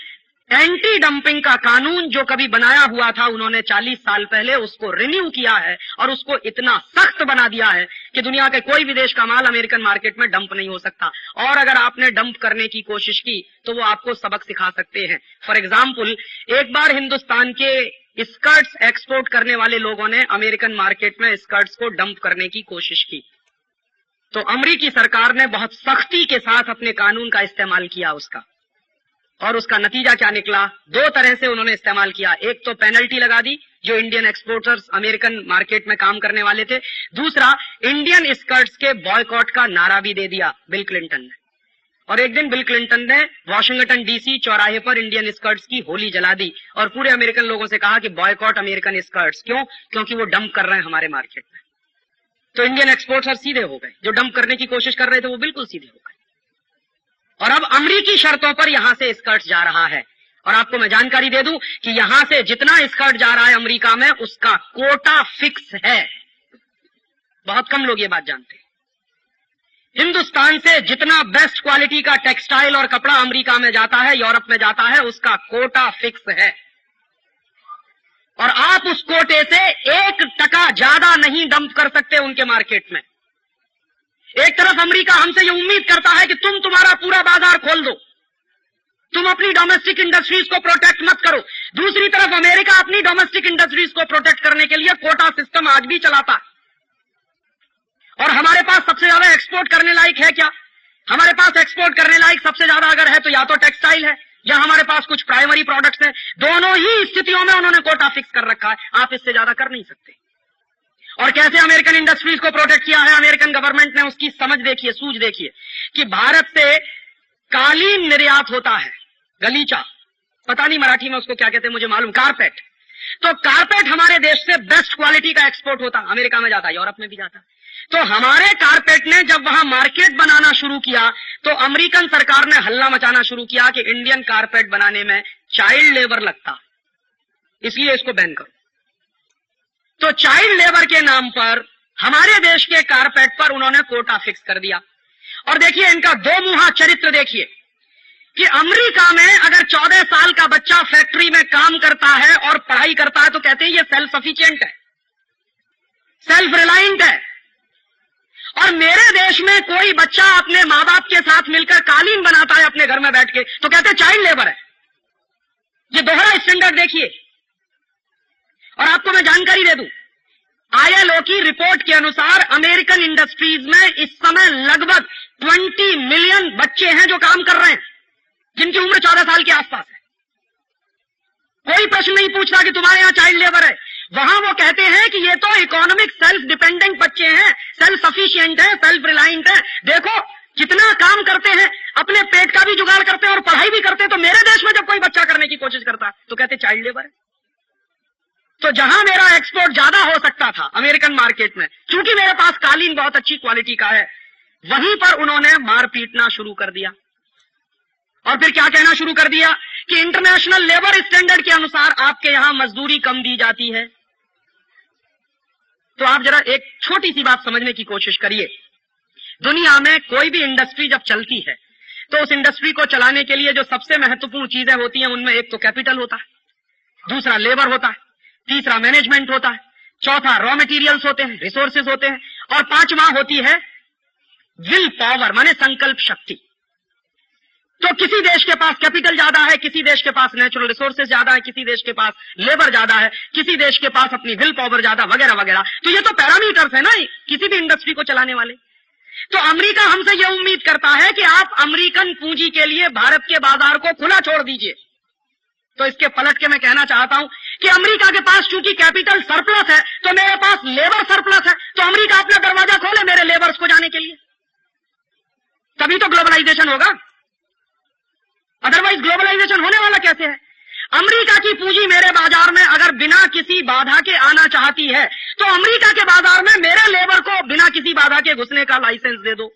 एंटी डंपिंग का कानून जो कभी बनाया हुआ था, उन्होंने 40 साल पहले उसको रिन्यू किया है और उसको इतना सख्त बना दिया है कि दुनिया के कोई भी देश का माल अमेरिकन मार्केट में डंप नहीं हो सकता। और अगर आपने डंप करने की कोशिश की तो वो आपको सबक सिखा सकते हैं। फॉर एग्जाम्पल, एक बार हिंदुस्तान के स्कर्ट्स एक्सपोर्ट करने वाले लोगों ने अमेरिकन मार्केट में स्कर्ट्स को डंप करने की कोशिश की, तो अमेरिकी सरकार ने बहुत सख्ती के साथ अपने कानून का इस्तेमाल किया उसका। और उसका नतीजा क्या निकला? दो तरह से उन्होंने इस्तेमाल किया। एक तो पेनल्टी लगा दी जो इंडियन एक्सपोर्टर्स अमेरिकन मार्केट में काम करने वाले थे, दूसरा इंडियन स्कर्ट्स के बॉयकॉट का नारा भी दे दिया बिल क्लिंटन ने। और एक दिन बिल क्लिंटन ने वॉशिंगटन डीसी चौराहे पर इंडियन स्कर्ट्स की होली जला दी और पूरे अमेरिकन लोगों से कहा कि बॉयकॉट अमेरिकन स्कर्ट्स। क्यों? क्योंकि वो डंप कर रहे हैं हमारे मार्केट में। तो इंडियन एक्सपोर्टर सीधे हो गए, जो डंप करने की कोशिश कर रहे थे वो बिल्कुल सीधे हो गए। और अब अमेरिकी शर्तों पर यहां से स्कर्ट जा रहा है। और आपको मैं जानकारी दे दूं कि यहां से जितना स्कर्ट जा रहा है अमेरिका में, उसका कोटा फिक्स है। बहुत कम लोग ये बात जानते हैं। हिंदुस्तान से जितना बेस्ट क्वालिटी का टेक्सटाइल और कपड़ा अमेरिका में जाता है, यूरोप में जाता है, उसका कोटा फिक्स है। और आप उस कोटे से 1% ज्यादा नहीं डंप कर सकते उनके मार्केट में। एक तरफ अमेरिका हमसे ये उम्मीद करता है कि तुम तुम्हारा पूरा बाजार खोल दो, तुम अपनी डोमेस्टिक इंडस्ट्रीज को प्रोटेक्ट मत करो। दूसरी तरफ अमेरिका अपनी डोमेस्टिक इंडस्ट्रीज को प्रोटेक्ट करने के लिए कोटा सिस्टम आज भी चलाता है। और हमारे पास सबसे ज्यादा एक्सपोर्ट करने लायक है क्या? हमारे पास एक्सपोर्ट करने लायक सबसे ज्यादा अगर है तो या तो टेक्सटाइल है या हमारे पास कुछ प्राइमरी प्रोडक्ट्स हैं। दोनों ही स्थितियों में उन्होंने कोटा फिक्स कर रखा है, आप इससे ज्यादा कर नहीं सकते। और कैसे अमेरिकन इंडस्ट्रीज को प्रोटेक्ट किया है अमेरिकन गवर्नमेंट ने, उसकी समझ देखिए, सूझ देखिए कि भारत से कालीन निर्यात होता है, गलीचा, पता नहीं मराठी में उसको क्या कहते हैं मुझे मालूम, कारपेट। तो कारपेट हमारे देश से बेस्ट क्वालिटी का एक्सपोर्ट होता, अमेरिका में जाता, यूरोप में भी जाता। तो हमारे कारपेट ने जब वहां मार्केट बनाना शुरू किया तो अमेरिकन सरकार ने हल्ला मचाना शुरू किया कि इंडियन कारपेट बनाने में चाइल्ड लेबर लगता, इसलिए इसको बैन करो। तो चाइल्ड लेबर के नाम पर हमारे देश के कारपेट पर उन्होंने कोटा फिक्स कर दिया। और देखिए इनका दो मुहा चरित्र देखिए कि अमेरिका में अगर 14 साल का बच्चा फैक्ट्री में काम करता है और पढ़ाई करता है तो कहते हैं ये सेल्फ सफिशिएंट है, सेल्फ रिलायंट है। और मेरे देश में कोई बच्चा अपने मां बाप के साथ मिलकर कालीन बनाता है अपने घर में बैठ के तो कहते हैं चाइल्ड लेबर है। ये दोहरा स्टैंडर्ड देखिए। और आपको मैं जानकारी दे दूं, ILO की रिपोर्ट के अनुसार अमेरिकन इंडस्ट्रीज में इस समय लगभग 20 मिलियन बच्चे हैं जो काम कर रहे हैं, जिनकी उम्र 14 साल के आसपास है। कोई प्रश्न नहीं पूछता कि तुम्हारे यहां चाइल्ड लेबर है। वहां वो कहते हैं कि ये तो इकोनॉमिक सेल्फ डिपेंडेंट बच्चे हैं, सेल्फ सफिशिएंट है, सेल्फ रिलायंट है। देखो कितना काम करते हैं, अपने पेट का भी जुगाड़ करते हैं और पढ़ाई भी करते हैं। तो मेरे देश में जब कोई बच्चा करने की कोशिश करता है तो कहते चाइल्ड लेबर है। तो जहां मेरा एक्सपोर्ट ज्यादा हो सकता था अमेरिकन मार्केट में, क्योंकि मेरे पास कालीन बहुत अच्छी क्वालिटी का है, वहीं पर उन्होंने मार पीटना शुरू कर दिया। और फिर क्या कहना शुरू कर दिया कि इंटरनेशनल लेबर स्टैंडर्ड के अनुसार आपके यहां मजदूरी कम दी जाती है। तो आप जरा एक छोटी सी बात समझने की कोशिश करिए। दुनिया में कोई भी इंडस्ट्री जब चलती है तो उस इंडस्ट्री को चलाने के लिए जो सबसे महत्वपूर्ण चीजें होती हैं उनमें एक तो कैपिटल होता है, दूसरा लेबर होता है, तीसरा मैनेजमेंट होता है, चौथा रॉ मटेरियल्स होते हैं, रिसोर्सेज होते हैं, और पांचवा होती है विल पावर माने संकल्प शक्ति। तो किसी देश के पास कैपिटल ज्यादा है, किसी देश के पास नेचुरल रिसोर्सेज ज्यादा है, किसी देश के पास लेबर ज्यादा है, किसी देश के पास अपनी विल पावर ज्यादा, वगैरह वगैरह। तो ये तो पैरामीटर्स है ना किसी भी इंडस्ट्री को चलाने वाले। तो अमेरिका हमसे यह उम्मीद करता है कि आप अमेरिकन पूंजी के लिए भारत के बाजार को खुला छोड़ दीजिए। तो इसके पलट के मैं कहना चाहता हूं कि अमेरिका के पास चूंकि कैपिटल सरप्लस है तो मेरे पास लेबर सरप्लस है, तो अमेरिका अपना दरवाजा खोले मेरे लेबर्स को जाने के लिए। तभी तो ग्लोबलाइजेशन होगा, अदरवाइज ग्लोबलाइजेशन होने वाला कैसे है? अमेरिका की पूंजी मेरे बाजार में अगर बिना किसी बाधा के आना चाहती है तो अमेरिका के बाजार में मेरे लेबर को बिना किसी बाधा के घुसने का लाइसेंस दे दो,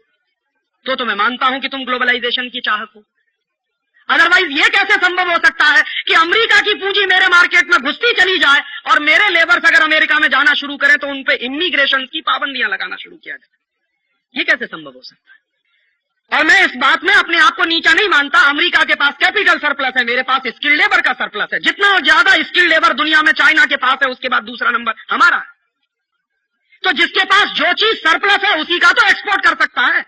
तो मैं मानता हूं कि तुम ग्लोबलाइजेशन की चाहक हो। अदरवाइज ये कैसे संभव हो सकता है कि अमेरिका की पूंजी मेरे मार्केट में घुसती चली जाए और मेरे लेबर्स अगर अमेरिका में जाना शुरू करें तो उन पे इमिग्रेशन की पाबंदियां लगाना शुरू किया जाए? ये कैसे संभव हो सकता है? और मैं इस बात में अपने आप को नीचा नहीं मानता। अमेरिका के पास कैपिटल सरप्लस है, मेरे पास स्किल्ड लेबर का सरप्लस है। जितना ज्यादा स्किल्ड लेबर दुनिया में चाइना के पास है, उसके बाद दूसरा नंबर हमारा है। तो जिसके पास जो चीज सरप्लस है उसी का तो एक्सपोर्ट कर सकता है।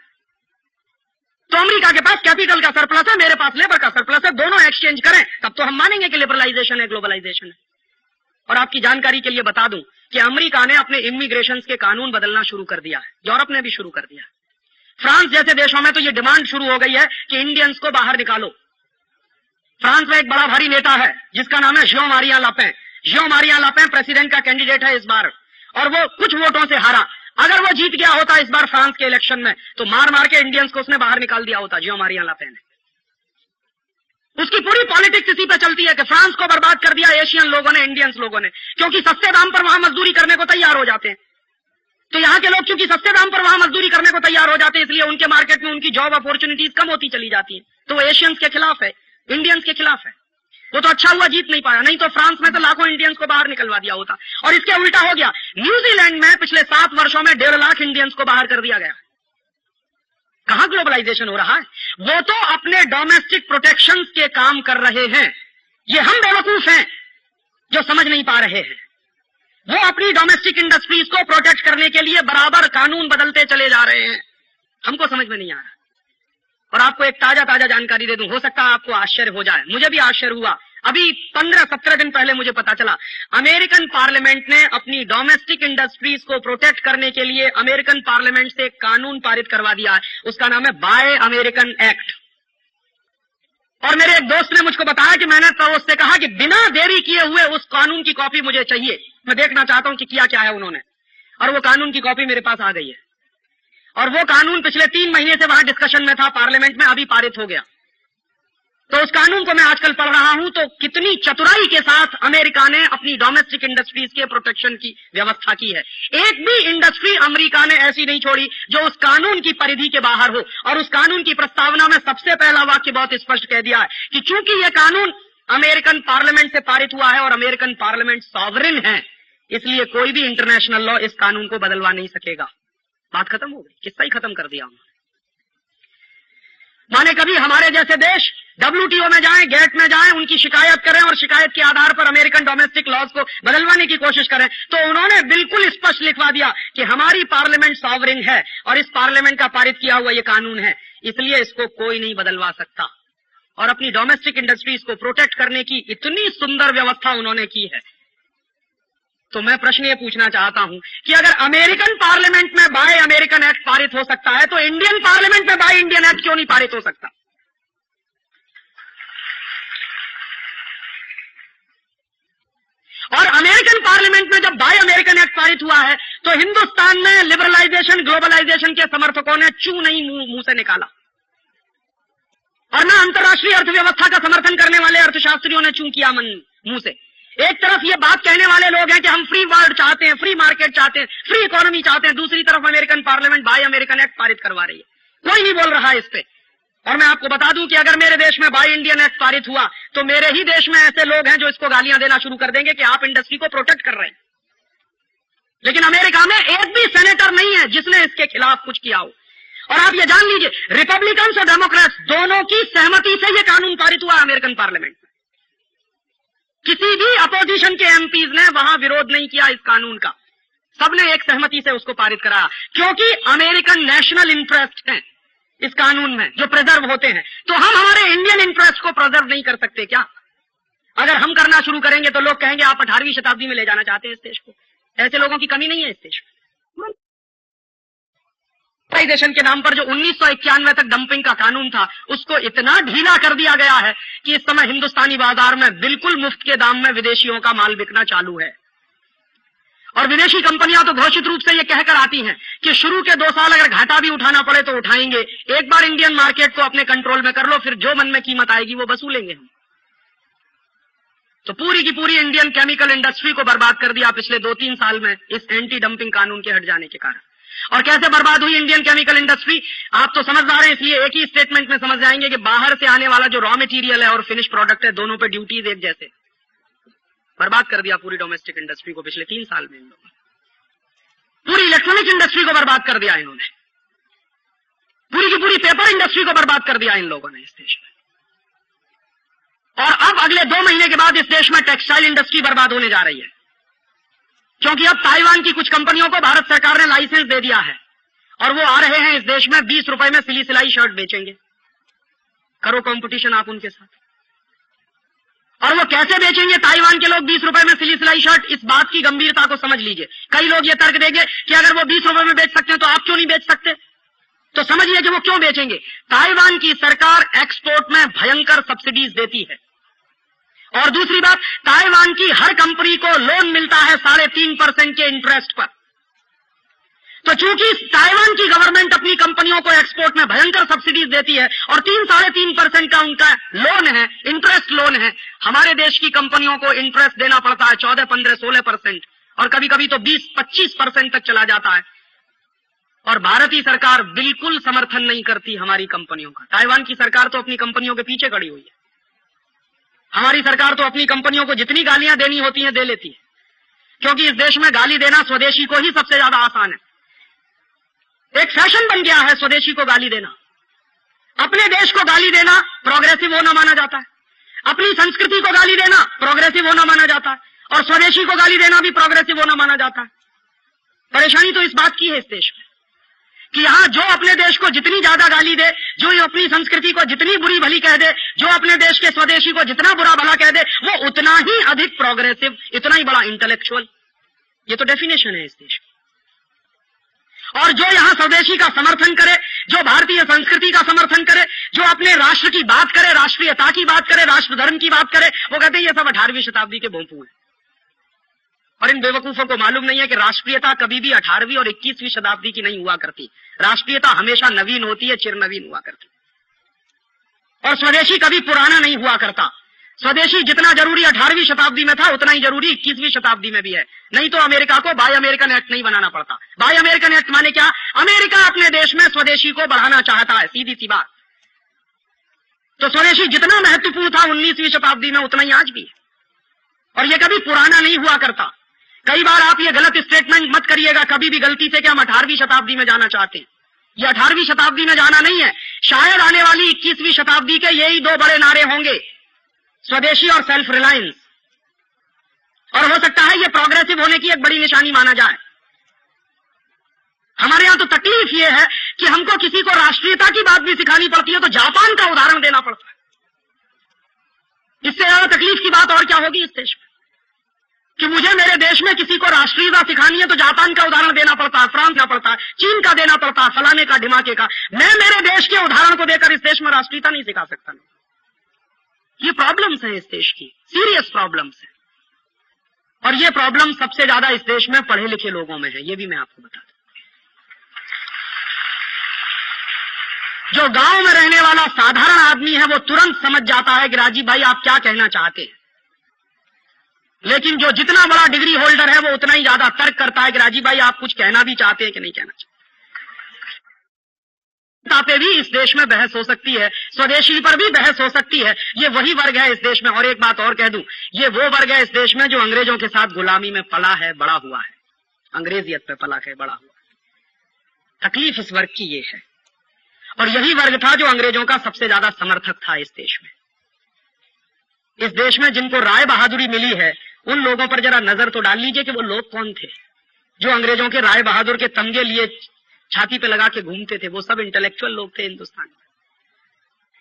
तो अमेरिका के पास कैपिटल का सरप्लस है, मेरे पास लेबर का सरप्लस है, दोनों एक्सचेंज करें तब तो हम मानेंगे कि लिबरलाइजेशन है, ग्लोबलाइजेशन है। और आपकी जानकारी के लिए बता दूं कि अमेरिका ने अपने इमिग्रेशन के कानून बदलना शुरू कर दिया है, यूरोप ने भी शुरू कर दिया है। फ्रांस जैसे देशों में तो ये डिमांड शुरू हो गई है कि इंडियंस को बाहर निकालो। फ्रांस में एक बड़ा भारी नेता है जिसका नाम है जियो मारिया लापें। जियो मारिया लापें प्रेसिडेंट का कैंडिडेट है इस बार, और वो कुछ वोटों से हारा। अगर वो जीत गया होता इस बार फ्रांस के इलेक्शन में तो मार मार के इंडियंस को उसने बाहर निकाल दिया होता, जियो मारिया लापें ने। उसकी पूरी पॉलिटिक्स इसी पे चलती है कि फ्रांस को बर्बाद कर दिया एशियन लोगों ने, इंडियंस लोगों ने, क्योंकि सस्ते दाम पर वहां मजदूरी करने को तैयार हो जाते हैं। तो यहाँ के लोग चूंकि सस्ते दाम पर वहां मजदूरी करने को तैयार हो जाते हैं, इसलिए उनके मार्केट में उनकी जॉब अपॉर्चुनिटीज कम होती चली जाती है। तो वो एशियंस के खिलाफ है, इंडियंस के खिलाफ है। वो तो अच्छा हुआ जीत नहीं पाया, नहीं तो फ्रांस में तो लाखों इंडियंस को बाहर निकलवा दिया होता। और इसके उल्टा हो गया, न्यूजीलैंड में पिछले 7 वर्षों में 1.5 लाख इंडियंस को बाहर कर दिया गया। कहां ग्लोबलाइजेशन हो रहा है? वो तो अपने डोमेस्टिक प्रोटेक्शन के काम कर रहे हैं। ये हम बेवकूफ हैं जो समझ नहीं पा रहे हैं। वो अपनी डोमेस्टिक इंडस्ट्रीज को प्रोटेक्ट करने के लिए बराबर कानून बदलते चले जा रहे हैं, हमको समझ में नहीं आ रहा। और आपको एक ताजा जानकारी दे दूं, हो सकता है आपको आश्चर्य हो जाए, मुझे भी आश्चर्य हुआ। अभी 15-17 दिन पहले मुझे पता चला अमेरिकन पार्लियामेंट ने अपनी डोमेस्टिक इंडस्ट्रीज को प्रोटेक्ट करने के लिए अमेरिकन पार्लियामेंट से एक कानून पारित करवा दिया है। उसका नाम है बाय अमेरिकन एक्ट। और मेरे एक दोस्त ने मुझको बताया कि मैंने तो उससे कहा कि बिना देरी किए हुए उस कानून की कॉपी मुझे चाहिए, मैं देखना चाहता हूं कि किया क्या है उन्होंने। और वो कानून की कॉपी मेरे पास आ गई है। और वो कानून पिछले 3 महीने से वहां डिस्कशन में था पार्लियामेंट में, अभी पारित हो गया। तो उस कानून को मैं आजकल पढ़ रहा हूं, तो कितनी चतुराई के साथ अमेरिका ने अपनी डोमेस्टिक इंडस्ट्रीज के प्रोटेक्शन की व्यवस्था की है। एक भी इंडस्ट्री अमेरिका ने ऐसी नहीं छोड़ी जो उस कानून की परिधि के बाहर हो। और उस कानून की प्रस्तावना में सबसे पहला वाक्य बहुत स्पष्ट कह दिया है कि चूंकि यह कानून अमेरिकन पार्लियामेंट से पारित हुआ है और अमेरिकन पार्लियामेंट सॉवरेन है, इसलिए कोई भी इंटरनेशनल लॉ इस कानून को बदलवा नहीं सकेगा। बात खत्म हो गई, किस्सा ही खत्म कर दिया उन्होंने। माने कभी हमारे जैसे देश WTO में जाएं, गेट में जाएं, उनकी शिकायत करें और शिकायत के आधार पर अमेरिकन डोमेस्टिक लॉज को बदलवाने की कोशिश करें, तो उन्होंने बिल्कुल स्पष्ट लिखवा दिया कि हमारी पार्लियामेंट सॉवरेन है और इस पार्लियामेंट का पारित किया हुआ ये कानून है, इसलिए इसको कोई नहीं बदलवा सकता। और अपनी डोमेस्टिक इंडस्ट्रीज को प्रोटेक्ट करने की इतनी सुंदर व्यवस्था उन्होंने की है। तो मैं प्रश्न ये पूछना चाहता हूं कि अगर अमेरिकन पार्लियामेंट में बाय अमेरिकन एक्ट पारित हो सकता है तो इंडियन पार्लियामेंट में बाय इंडियन एक्ट क्यों नहीं पारित हो सकता? और अमेरिकन पार्लियामेंट में जब बाय अमेरिकन एक्ट पारित हुआ है तो हिंदुस्तान में लिबरलाइजेशन, ग्लोबलाइजेशन के समर्थकों ने चू नहीं मुंह से निकाला, और ना अंतर्राष्ट्रीय अर्थव्यवस्था का समर्थन करने वाले अर्थशास्त्रियों ने चू किया मुंह से। एक तरफ ये बात कहने वाले लोग हैं कि हम फ्री वर्ल्ड चाहते हैं, फ्री मार्केट चाहते हैं, फ्री इकोनॉमी चाहते हैं, दूसरी तरफ American parliament bye American act पारित करवा रही है। कोई नहीं बोल रहा है इस पे। और मैं आपको बता दूं कि अगर मेरे देश में बाय इंडियन एक्ट पारित हुआ तो मेरे ही देश में ऐसे लोग हैं जो इसको गालियां देना शुरू कर देंगे कि आप इंडस्ट्री को प्रोटेक्ट कर रहे हैं। लेकिन अमेरिका में एक भी सेनेटर नहीं है जिसने इसके खिलाफ कुछ किया हो। और आप ये जान लीजिए, रिपब्लिकन्स और डेमोक्रेट्स दोनों की सहमति से यह कानून पारित हुआ अमेरिकन पार्लियामेंट में। किसी भी अपोजिशन के एमपीज ने वहां विरोध नहीं किया इस कानून का, सबने एक सहमति से उसको पारित कराया, क्योंकि अमेरिकन नेशनल इंटरेस्ट है इस कानून में जो प्रिजर्व होते हैं। तो हम हमारे इंडियन इंटरेस्ट को प्रिजर्व नहीं कर सकते क्या? अगर हम करना शुरू करेंगे तो लोग कहेंगे आप 18वीं शताब्दी में ले जाना चाहते हैं इस देश को। ऐसे लोगों की कमी नहीं है इस देश में। ग्लोबलाइजेशन के नाम पर जो 1991 तक डंपिंग का कानून था उसको इतना ढीला कर दिया गया है कि इस समय हिंदुस्तानी बाजार में बिल्कुल मुफ्त के दाम में विदेशियों का माल बिकना चालू है। और विदेशी कंपनियां तो घोषित रूप से ये कहकर आती हैं कि शुरू के 2 साल अगर घाटा भी उठाना पड़े तो उठाएंगे, एक बार इंडियन मार्केट को अपने कंट्रोल में कर लो, फिर जो मन में कीमत आएगी वो वसूलेंगे हम। तो पूरी की पूरी इंडियन केमिकल इंडस्ट्री को बर्बाद कर दिया पिछले 2-3 साल में इस एंटी डंपिंग कानून के हट जाने के कारण। और कैसे बर्बाद हुई इंडियन केमिकल इंडस्ट्री, आप तो समझदार हैं, इसलिए एक ही स्टेटमेंट में समझ जाएंगे कि बाहर से आने वाला जो रॉ मटेरियल है और फिनिश प्रोडक्ट है, दोनों पे ड्यूटीज एक जैसे। बर्बाद कर दिया पूरी डोमेस्टिक इंडस्ट्री को पिछले 3 साल में इन लोगों ने। पूरी इलेक्ट्रॉनिक इंडस्ट्री को बर्बाद कर दिया इन्होंने, पूरी की पूरी पेपर इंडस्ट्री को बर्बाद कर दिया इन लोगों ने इस देश में। और अब अगले 2 महीने के बाद इस देश में टेक्सटाइल इंडस्ट्री बर्बाद होने जा रही है, क्योंकि अब ताइवान की कुछ कंपनियों को भारत सरकार ने लाइसेंस दे दिया है और वो आ रहे हैं इस देश में 20 रुपए में सिली सिलाई शर्ट बेचेंगे। करो कंपटीशन आप उनके साथ। और वो कैसे बेचेंगे ताइवान के लोग 20 रुपए में सिली सिलाई शर्ट, इस बात की गंभीरता को समझ लीजिए। कई लोग ये तर्क देंगे कि अगर वो 20 रुपए में बेच सकते हैं तो आप क्यों नहीं बेच सकते, तो समझिए कि वो क्यों बेचेंगे। ताइवान की सरकार एक्सपोर्ट में भयंकर सब्सिडीज देती है, और दूसरी बात, ताइवान की हर कंपनी को लोन मिलता है 3.5% के इंटरेस्ट पर। तो चूंकि ताइवान की गवर्नमेंट अपनी कंपनियों को एक्सपोर्ट में भयंकर सब्सिडीज देती है और 3-3.5% का उनका लोन है, इंटरेस्ट लोन है, हमारे देश की कंपनियों को इंटरेस्ट देना पड़ता है 14, 15, 16% और कभी कभी तो 20-25% तक चला जाता है। और भारतीय सरकार बिल्कुल समर्थन नहीं करती हमारी कंपनियों का। ताइवान की सरकार तो अपनी कंपनियों के पीछे खड़ी हुई है। हमारी सरकार तो अपनी कंपनियों को जितनी गालियां देनी होती हैं दे लेती है, क्योंकि इस देश में गाली देना स्वदेशी को ही सबसे ज्यादा आसान है। एक फैशन बन गया है स्वदेशी को गाली देना। अपने देश को गाली देना प्रोग्रेसिव होना माना जाता है, अपनी संस्कृति को गाली देना प्रोग्रेसिव होना माना जाता है, और स्वदेशी को गाली देना भी प्रोग्रेसिव होना माना जाता है। परेशानी तो इस बात की है इस देश में कि यहां जो अपने देश को जितनी ज्यादा गाली दे, जो अपनी संस्कृति को जितनी बुरी भली कह दे, जो अपने देश के स्वदेशी को जितना बुरा भला कह दे, वो उतना ही अधिक प्रोग्रेसिव, इतना ही बड़ा इंटेलेक्चुअल। ये तो डेफिनेशन है इस देश की। और जो यहां स्वदेशी का समर्थन करे, जो भारतीय संस्कृति का समर्थन करे, जो अपने राष्ट्र की बात करे, राष्ट्रीयता की बात करे, राष्ट्र धर्म की बात करे, वो कहते हैं ये सब 18वीं शताब्दी के भोंपू हैं। और इन बेवकूफों को मालूम नहीं है कि राष्ट्रीयता कभी भी 18वीं और 21वीं शताब्दी की नहीं हुआ करती। राष्ट्रीयता हमेशा नवीन होती है, चिर नवीन हुआ करती। और स्वदेशी कभी पुराना नहीं हुआ करता। स्वदेशी जितना जरूरी 18वीं शताब्दी में था उतना ही जरूरी 21वीं शताब्दी में भी है। नहीं तो अमेरिका को बाय अमेरिकन एक्ट नहीं बनाना पड़ता। बाय अमेरिकन एक्ट माने क्या? अमेरिका अपने देश में स्वदेशी को बढ़ाना चाहता है, सीधी सी बात। तो स्वदेशी जितना महत्वपूर्ण था 19वीं शताब्दी में उतना ही आज भी है, और ये कभी पुराना नहीं हुआ करता। कई बार आप ये गलत स्टेटमेंट मत करिएगा कभी भी गलती से कि हम 18वीं शताब्दी में जाना चाहते हैं। ये 18वीं शताब्दी में जाना नहीं है। शायद आने वाली 21वीं शताब्दी के यही 2 बड़े नारे होंगे, स्वदेशी और सेल्फ रिलायंस। और हो सकता है ये प्रोग्रेसिव होने की एक बड़ी निशानी माना जाए। हमारे यहां तो तकलीफ ये है कि हमको किसी को राष्ट्रीयता की बात भी सिखानी पड़ती है तो जापान का उदाहरण देना पड़ता है। इससे ज्यादा तकलीफ की बात और क्या होगी इस देश में, कि मुझे मेरे देश में किसी को राष्ट्रीयता सिखानी है तो जापान का उदाहरण देना पड़ता है, फ्रांस का पड़ता है, चीन का देना पड़ता है, फलाने का ढिमाके का। मैं मेरे देश के उदाहरण को देकर इस देश में राष्ट्रीयता नहीं सिखा सकता। ये प्रॉब्लम्स हैं इस देश की, सीरियस प्रॉब्लम्स हैं। और ये प्रॉब्लम सबसे ज्यादा इस देश में पढ़े लिखे लोगों में है, ये भी मैं आपको बता दूं। जो गांव में रहने वाला साधारण आदमी है वो तुरंत समझ जाता है कि राजीव भाई आप क्या कहना चाहते हैं, लेकिन जो जितना बड़ा डिग्री होल्डर है वो उतना ही ज्यादा तर्क करता है कि राजीव भाई आप कुछ कहना भी चाहते हैं कि नहीं कहना चाहते। पे भी इस देश में बहस हो सकती है, स्वदेशी पर भी बहस हो सकती है। ये वही वर्ग है इस देश में। और एक बात और कह दूं, ये वो वर्ग है इस देश में जो अंग्रेजों के साथ गुलामी में पला है, बड़ा हुआ है, अंग्रेजियत पे पला है, बड़ा हुआ है। तकलीफ इस वर्ग की ये है। और यही वर्ग था जो अंग्रेजों का सबसे ज्यादा समर्थक था इस देश में। इस देश में जिनको राय बहादुरी मिली है उन लोगों पर जरा नजर तो डाल लीजिए कि वो लोग कौन थे जो अंग्रेजों के राय बहादुर के तमगे लिए छाती पे लगा के घूमते थे। वो सब इंटेलेक्चुअल लोग थे हिंदुस्तान में।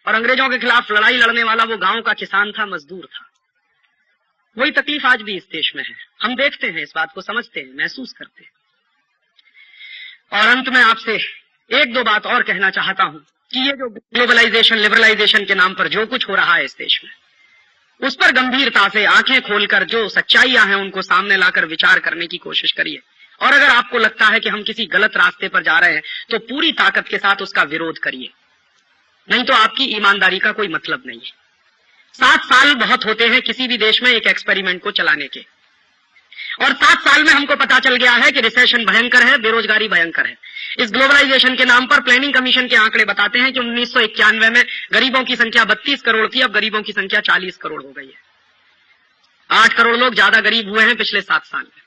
और अंग्रेजों के खिलाफ लड़ाई लड़ने वाला वो गांव का किसान था, मजदूर था। वही तकलीफ आज भी इस देश में है। हम देखते हैं, इस बात को समझते हैं, महसूस करते हैं। और अंत में आपसे 1-2 बात और कहना चाहता हूं कि ये जो ग्लोबलाइजेशन, लिबरलाइजेशन के नाम पर जो कुछ हो रहा है इस देश में, उस पर गंभीरता से आंखें खोलकर जो सच्चाइयां हैं उनको सामने लाकर विचार करने की कोशिश करिए। और अगर आपको लगता है कि हम किसी गलत रास्ते पर जा रहे हैं तो पूरी ताकत के साथ उसका विरोध करिए, नहीं तो आपकी ईमानदारी का कोई मतलब नहीं है। 7 साल बहुत होते हैं किसी भी देश में एक एक्सपेरिमेंट को चलाने के, और 7 साल में हमको पता चल गया है कि रिसेशन भयंकर है, बेरोजगारी भयंकर है। इस ग्लोबलाइजेशन के नाम पर प्लानिंग कमीशन के आंकड़े बताते हैं कि 1991 में गरीबों की संख्या 32 करोड़ थी, अब गरीबों की संख्या 40 करोड़ हो गई है। 8 करोड़ लोग ज्यादा गरीब हुए हैं पिछले 7 साल में।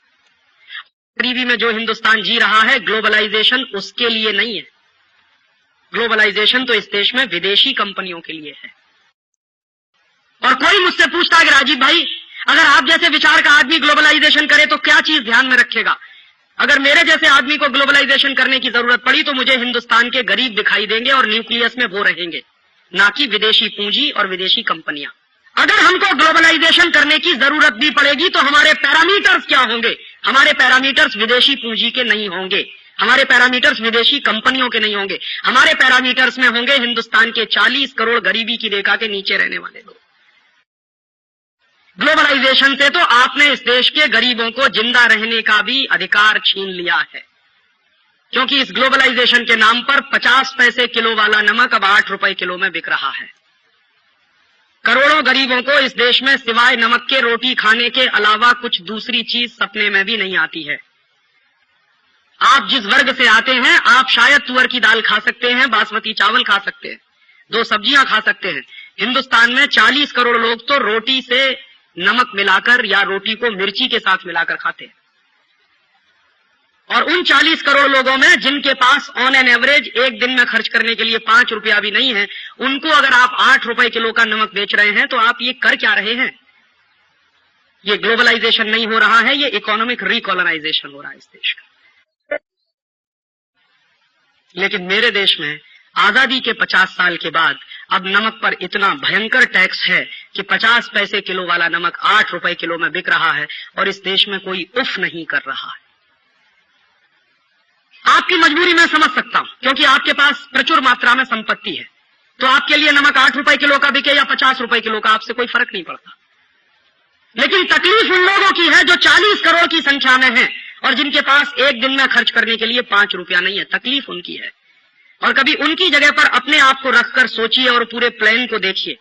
गरीबी में जो हिंदुस्तान जी रहा है, ग्लोबलाइजेशन उसके लिए नहीं है। ग्लोबलाइजेशन तो इस देश में विदेशी कंपनियों के लिए है। और कोई मुझसे पूछता है कि राजीव भाई, अगर आप जैसे विचार का आदमी ग्लोबलाइजेशन करे तो क्या चीज ध्यान में रखेगा? अगर मेरे जैसे आदमी को ग्लोबलाइजेशन करने की जरूरत पड़ी तो मुझे हिंदुस्तान के गरीब दिखाई देंगे और न्यूक्लियस में वो रहेंगे, ना कि विदेशी पूंजी और विदेशी कंपनियां। अगर हमको ग्लोबलाइजेशन करने की जरूरत भी पड़ेगी तो हमारे पैरामीटर्स क्या होंगे? हमारे पैरामीटर्स विदेशी पूंजी के नहीं होंगे, हमारे पैरामीटर्स विदेशी कंपनियों के नहीं होंगे। हमारे पैरामीटर्स में होंगे हिंदुस्तान के 40 करोड़ गरीबी की रेखा के नीचे रहने वाले लोग। ग्लोबलाइजेशन से तो आपने इस देश के गरीबों को जिंदा रहने का भी अधिकार छीन लिया है, क्योंकि इस ग्लोबलाइजेशन के नाम पर 50 पैसे किलो वाला नमक अब 8 रुपए किलो में बिक रहा है। करोड़ों गरीबों को इस देश में सिवाय नमक के रोटी खाने के अलावा कुछ दूसरी चीज सपने में भी नहीं आती है। आप जिस वर्ग से आते हैं, आप शायद तुअर की दाल खा सकते हैं, बासमती चावल खा सकते हैं, 2 सब्जियां खा सकते हैं। हिंदुस्तान में 40 करोड़ लोग तो रोटी से नमक मिलाकर या रोटी को मिर्ची के साथ मिलाकर खाते हैं। और उन 40 करोड़ लोगों में जिनके पास ऑन एन एवरेज एक दिन में खर्च करने के लिए 5 रुपया भी नहीं है, उनको अगर आप 8 रुपए किलो का नमक बेच रहे हैं तो आप ये कर क्या रहे हैं? ये ग्लोबलाइजेशन नहीं हो रहा है, ये इकोनॉमिक रिकॉलोनाइजेशन हो रहा है इस देश का। लेकिन मेरे देश में आजादी के 50 साल के बाद अब नमक पर इतना भयंकर टैक्स है कि 50 पैसे किलो वाला नमक 8 रुपए किलो में बिक रहा है और इस देश में कोई उफ नहीं कर रहा है। आपकी मजबूरी मैं समझ सकता हूं, क्योंकि आपके पास प्रचुर मात्रा में संपत्ति है, तो आपके लिए नमक 8 रुपए किलो का बिके या 50 रुपए किलो का, आपसे कोई फर्क नहीं पड़ता। लेकिन तकलीफ उन लोगों की है जो 40 करोड़ की संख्या में है और जिनके पास एक दिन में खर्च करने के लिए 5 रुपया नहीं है। तकलीफ उनकी है। और कभी उनकी जगह पर अपने आप को रखकर सोचिए और पूरे प्लान को देखिए,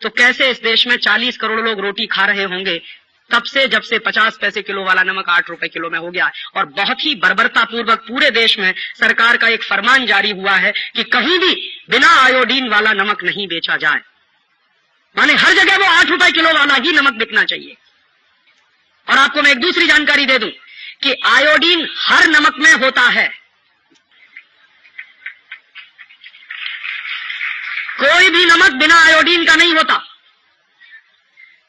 तो कैसे इस देश में 40 करोड़ लोग रोटी खा रहे होंगे तब से जब से 50 पैसे किलो वाला नमक 8 रुपए किलो में हो गया है। और बहुत ही बर्बरता पूर्वक पूरे देश में सरकार का एक फरमान जारी हुआ है कि कहीं भी बिना आयोडीन वाला नमक नहीं बेचा जाए, माने हर जगह वो 8 रुपए किलो वाला ही नमक बिकना चाहिए। और आपको मैं एक दूसरी जानकारी दे दूं कि आयोडीन हर नमक में होता है। कोई भी नमक बिना आयोडीन का नहीं होता,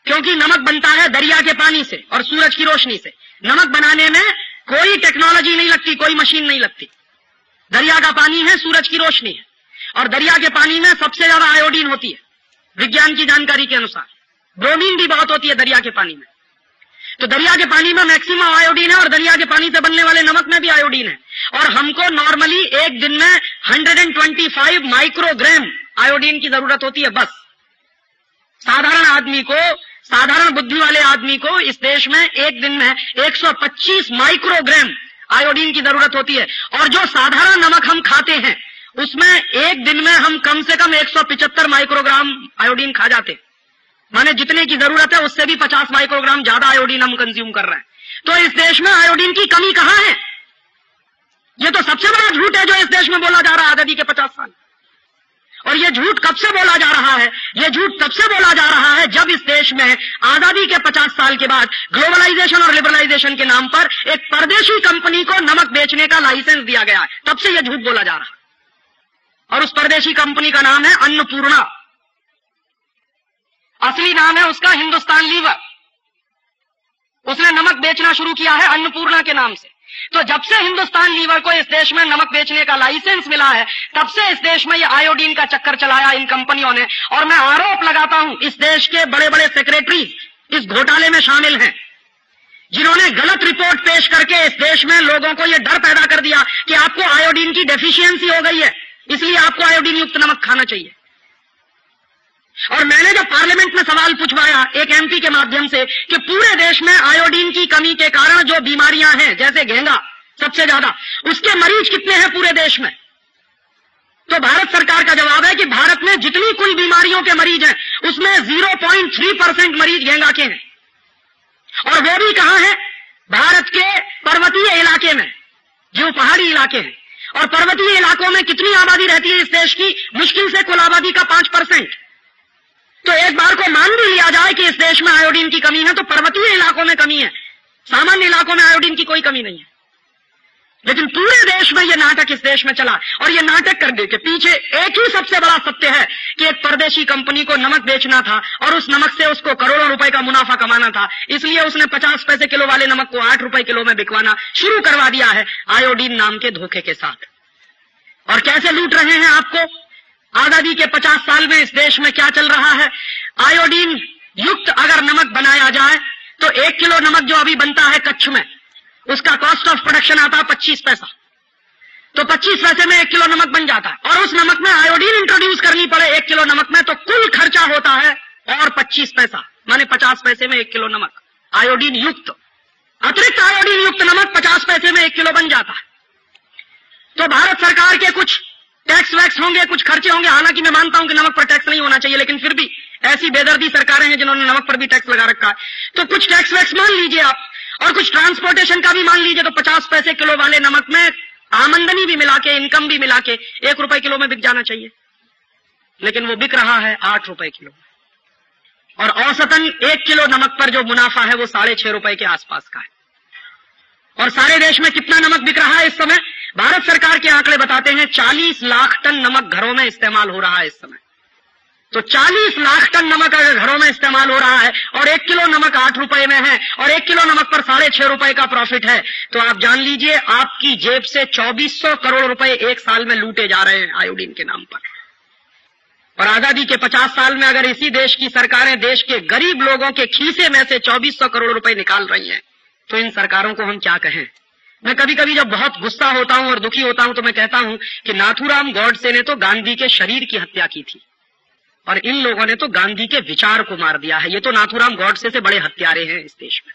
क्योंकि नमक बनता है दरिया के पानी से और सूरज की रोशनी से। नमक बनाने में कोई टेक्नोलॉजी नहीं लगती, कोई मशीन नहीं लगती। दरिया का पानी है, सूरज की रोशनी है, और दरिया के पानी में सबसे ज्यादा आयोडीन होती है विज्ञान की जानकारी के अनुसार। ब्रोमीन भी बहुत होती है दरिया के पानी में। तो दरिया के पानी में मैक्सिमम आयोडीन है और दरिया के पानी से बनने वाले नमक में भी आयोडीन है। और हमको नॉर्मली एक दिन में 125 माइक्रोग्राम आयोडीन की जरूरत होती है बस। साधारण आदमी को, साधारण बुद्धि वाले आदमी को इस देश में एक दिन में 125 माइक्रोग्राम आयोडीन की जरूरत होती है। और जो साधारण नमक हम खाते हैं उसमें एक दिन में हम कम से कम 175 माइक्रोग्राम आयोडीन खा जाते हैं, माने जितने की जरूरत है उससे भी 50 माइक्रोग्राम ज्यादा आयोडीन हम कंज्यूम कर रहे हैं। तो इस देश में आयोडीन की कमी कहां है? ये तो सबसे बड़ा झूठ है जो इस देश में बोला जा रहा है आजादी के 50 साल। और ये झूठ कब से बोला जा रहा है? ये झूठ तब से बोला जा रहा है जब इस देश में आजादी के 50 साल के बाद ग्लोबलाइजेशन और लिबरलाइजेशन के नाम पर एक परदेशी कंपनी को नमक बेचने का लाइसेंस दिया गया है। तब से यह झूठ बोला जा रहा है। और उस परदेशी कंपनी का नाम है अन्नपूर्णा। असली नाम है उसका हिंदुस्तान लीवर। उसने नमक बेचना शुरू किया है अन्नपूर्णा के नाम से। तो जब से हिंदुस्तान लीवर को इस देश में नमक बेचने का लाइसेंस मिला है, तब से इस देश में ये आयोडीन का चक्कर चलाया इन कंपनियों ने। और मैं आरोप लगाता हूं इस देश के बड़े बड़े सेक्रेटरी इस घोटाले में शामिल हैं, जिन्होंने गलत रिपोर्ट पेश करके इस देश में लोगों को यह डर पैदा कर दिया कि आपको आयोडीन की डेफिशिएंसी हो गई है, इसलिए आपको आयोडीन युक्त नमक खाना चाहिए। और मैंने जब पार्लियामेंट में सवाल पूछवाया एक एमपी के माध्यम से कि पूरे देश में आयोडीन की कमी के कारण जो बीमारियां हैं, जैसे घेंगा सबसे ज्यादा, उसके मरीज कितने हैं पूरे देश में, तो भारत सरकार का जवाब है कि भारत में जितनी कुल बीमारियों के मरीज हैं उसमें 0.3% मरीज घेंगा के हैं, और वो भी कहां है, भारत के पर्वतीय इलाके में, जो पहाड़ी इलाके हैं। और पर्वतीय इलाकों में कितनी आबादी रहती है इस देश की, मुश्किल से कुल आबादी का 5%। तो एक बार को मान भी लिया जाए कि इस देश में आयोडीन की कमी है, तो पर्वतीय इलाकों में कमी है, सामान्य इलाकों में आयोडीन की कोई कमी नहीं है। लेकिन पूरे देश में यह नाटक इस देश में चला, और यह नाटक करने के पीछे एक ही सबसे बड़ा सत्य है कि एक परदेशी कंपनी को नमक बेचना था और उस नमक से उसको करोड़ों रुपए का मुनाफा कमाना था, इसलिए उसने 50 पैसे किलो वाले नमक को 8 रुपए किलो में बिकवाना शुरू करवा दिया है आयोडीन नाम के धोखे के साथ। और कैसे लूट रहे हैं आपको, आजादी के 50 साल में इस देश में क्या चल रहा है, आयोडीन युक्त अगर नमक बनाया जाए तो 1 किलो नमक जो अभी बनता है कच्छ में, उसका कॉस्ट ऑफ प्रोडक्शन आता है 25 पैसा, तो 25 पैसे में 1 किलो नमक बन जाता है। और उस नमक में आयोडीन इंट्रोड्यूस करनी पड़े 1 किलो नमक में, तो कुल खर्चा होता है और 25 पैसा, माने 50 पैसे में 1 किलो नमक आयोडीन युक्त, अतिरिक्त आयोडीन युक्त नमक 50 पैसे में 1 किलो बन जाता है। तो भारत सरकार के कुछ टैक्स वैक्स होंगे, कुछ खर्चे होंगे, हालांकि मैं मानता हूं कि नमक पर टैक्स नहीं होना चाहिए, लेकिन फिर भी ऐसी बेदर्दी सरकारें हैं जिन्होंने नमक पर भी टैक्स लगा रखा है, तो कुछ टैक्स वैक्स मान लीजिए आप, और कुछ ट्रांसपोर्टेशन का भी मान लीजिए, तो 50 पैसे किलो वाले नमक में आमदनी भी मिला के, इनकम भी मिला के 1 रुपए किलो में बिक जाना चाहिए, लेकिन वो बिक रहा है 8 रुपए किलो, और औसतन 1 किलो नमक पर जो मुनाफा है वो 6.5 रुपए के आसपास का है। और सारे देश में कितना नमक बिक रहा है इस समय, भारत सरकार के आंकड़े बताते हैं 40 लाख टन नमक घरों में इस्तेमाल हो रहा है इस समय। तो 40 लाख टन नमक अगर घरों में इस्तेमाल हो रहा है और 1 किलो नमक 8 रुपए में है और 1 किलो नमक पर 6.5 रुपए का प्रॉफिट है, तो आप जान लीजिए आपकी जेब से 2400 करोड़ रुपए एक साल में लूटे जा रहे हैं आयोडीन के नाम पर। और आजादी के 50 साल में अगर इसी देश की सरकारें देश के गरीब लोगों के खीसे में से 2400 करोड़ रुपए निकाल रही हैं, तो इन सरकारों को हम क्या कहें। मैं कभी कभी जब बहुत गुस्सा होता हूं और दुखी होता हूं तो मैं कहता हूं कि नाथूराम गॉडसे ने तो गांधी के शरीर की हत्या की थी, और इन लोगों ने तो गांधी के विचार को मार दिया है। ये तो नाथूराम गॉडसे से बड़े हत्यारे हैं इस देश में।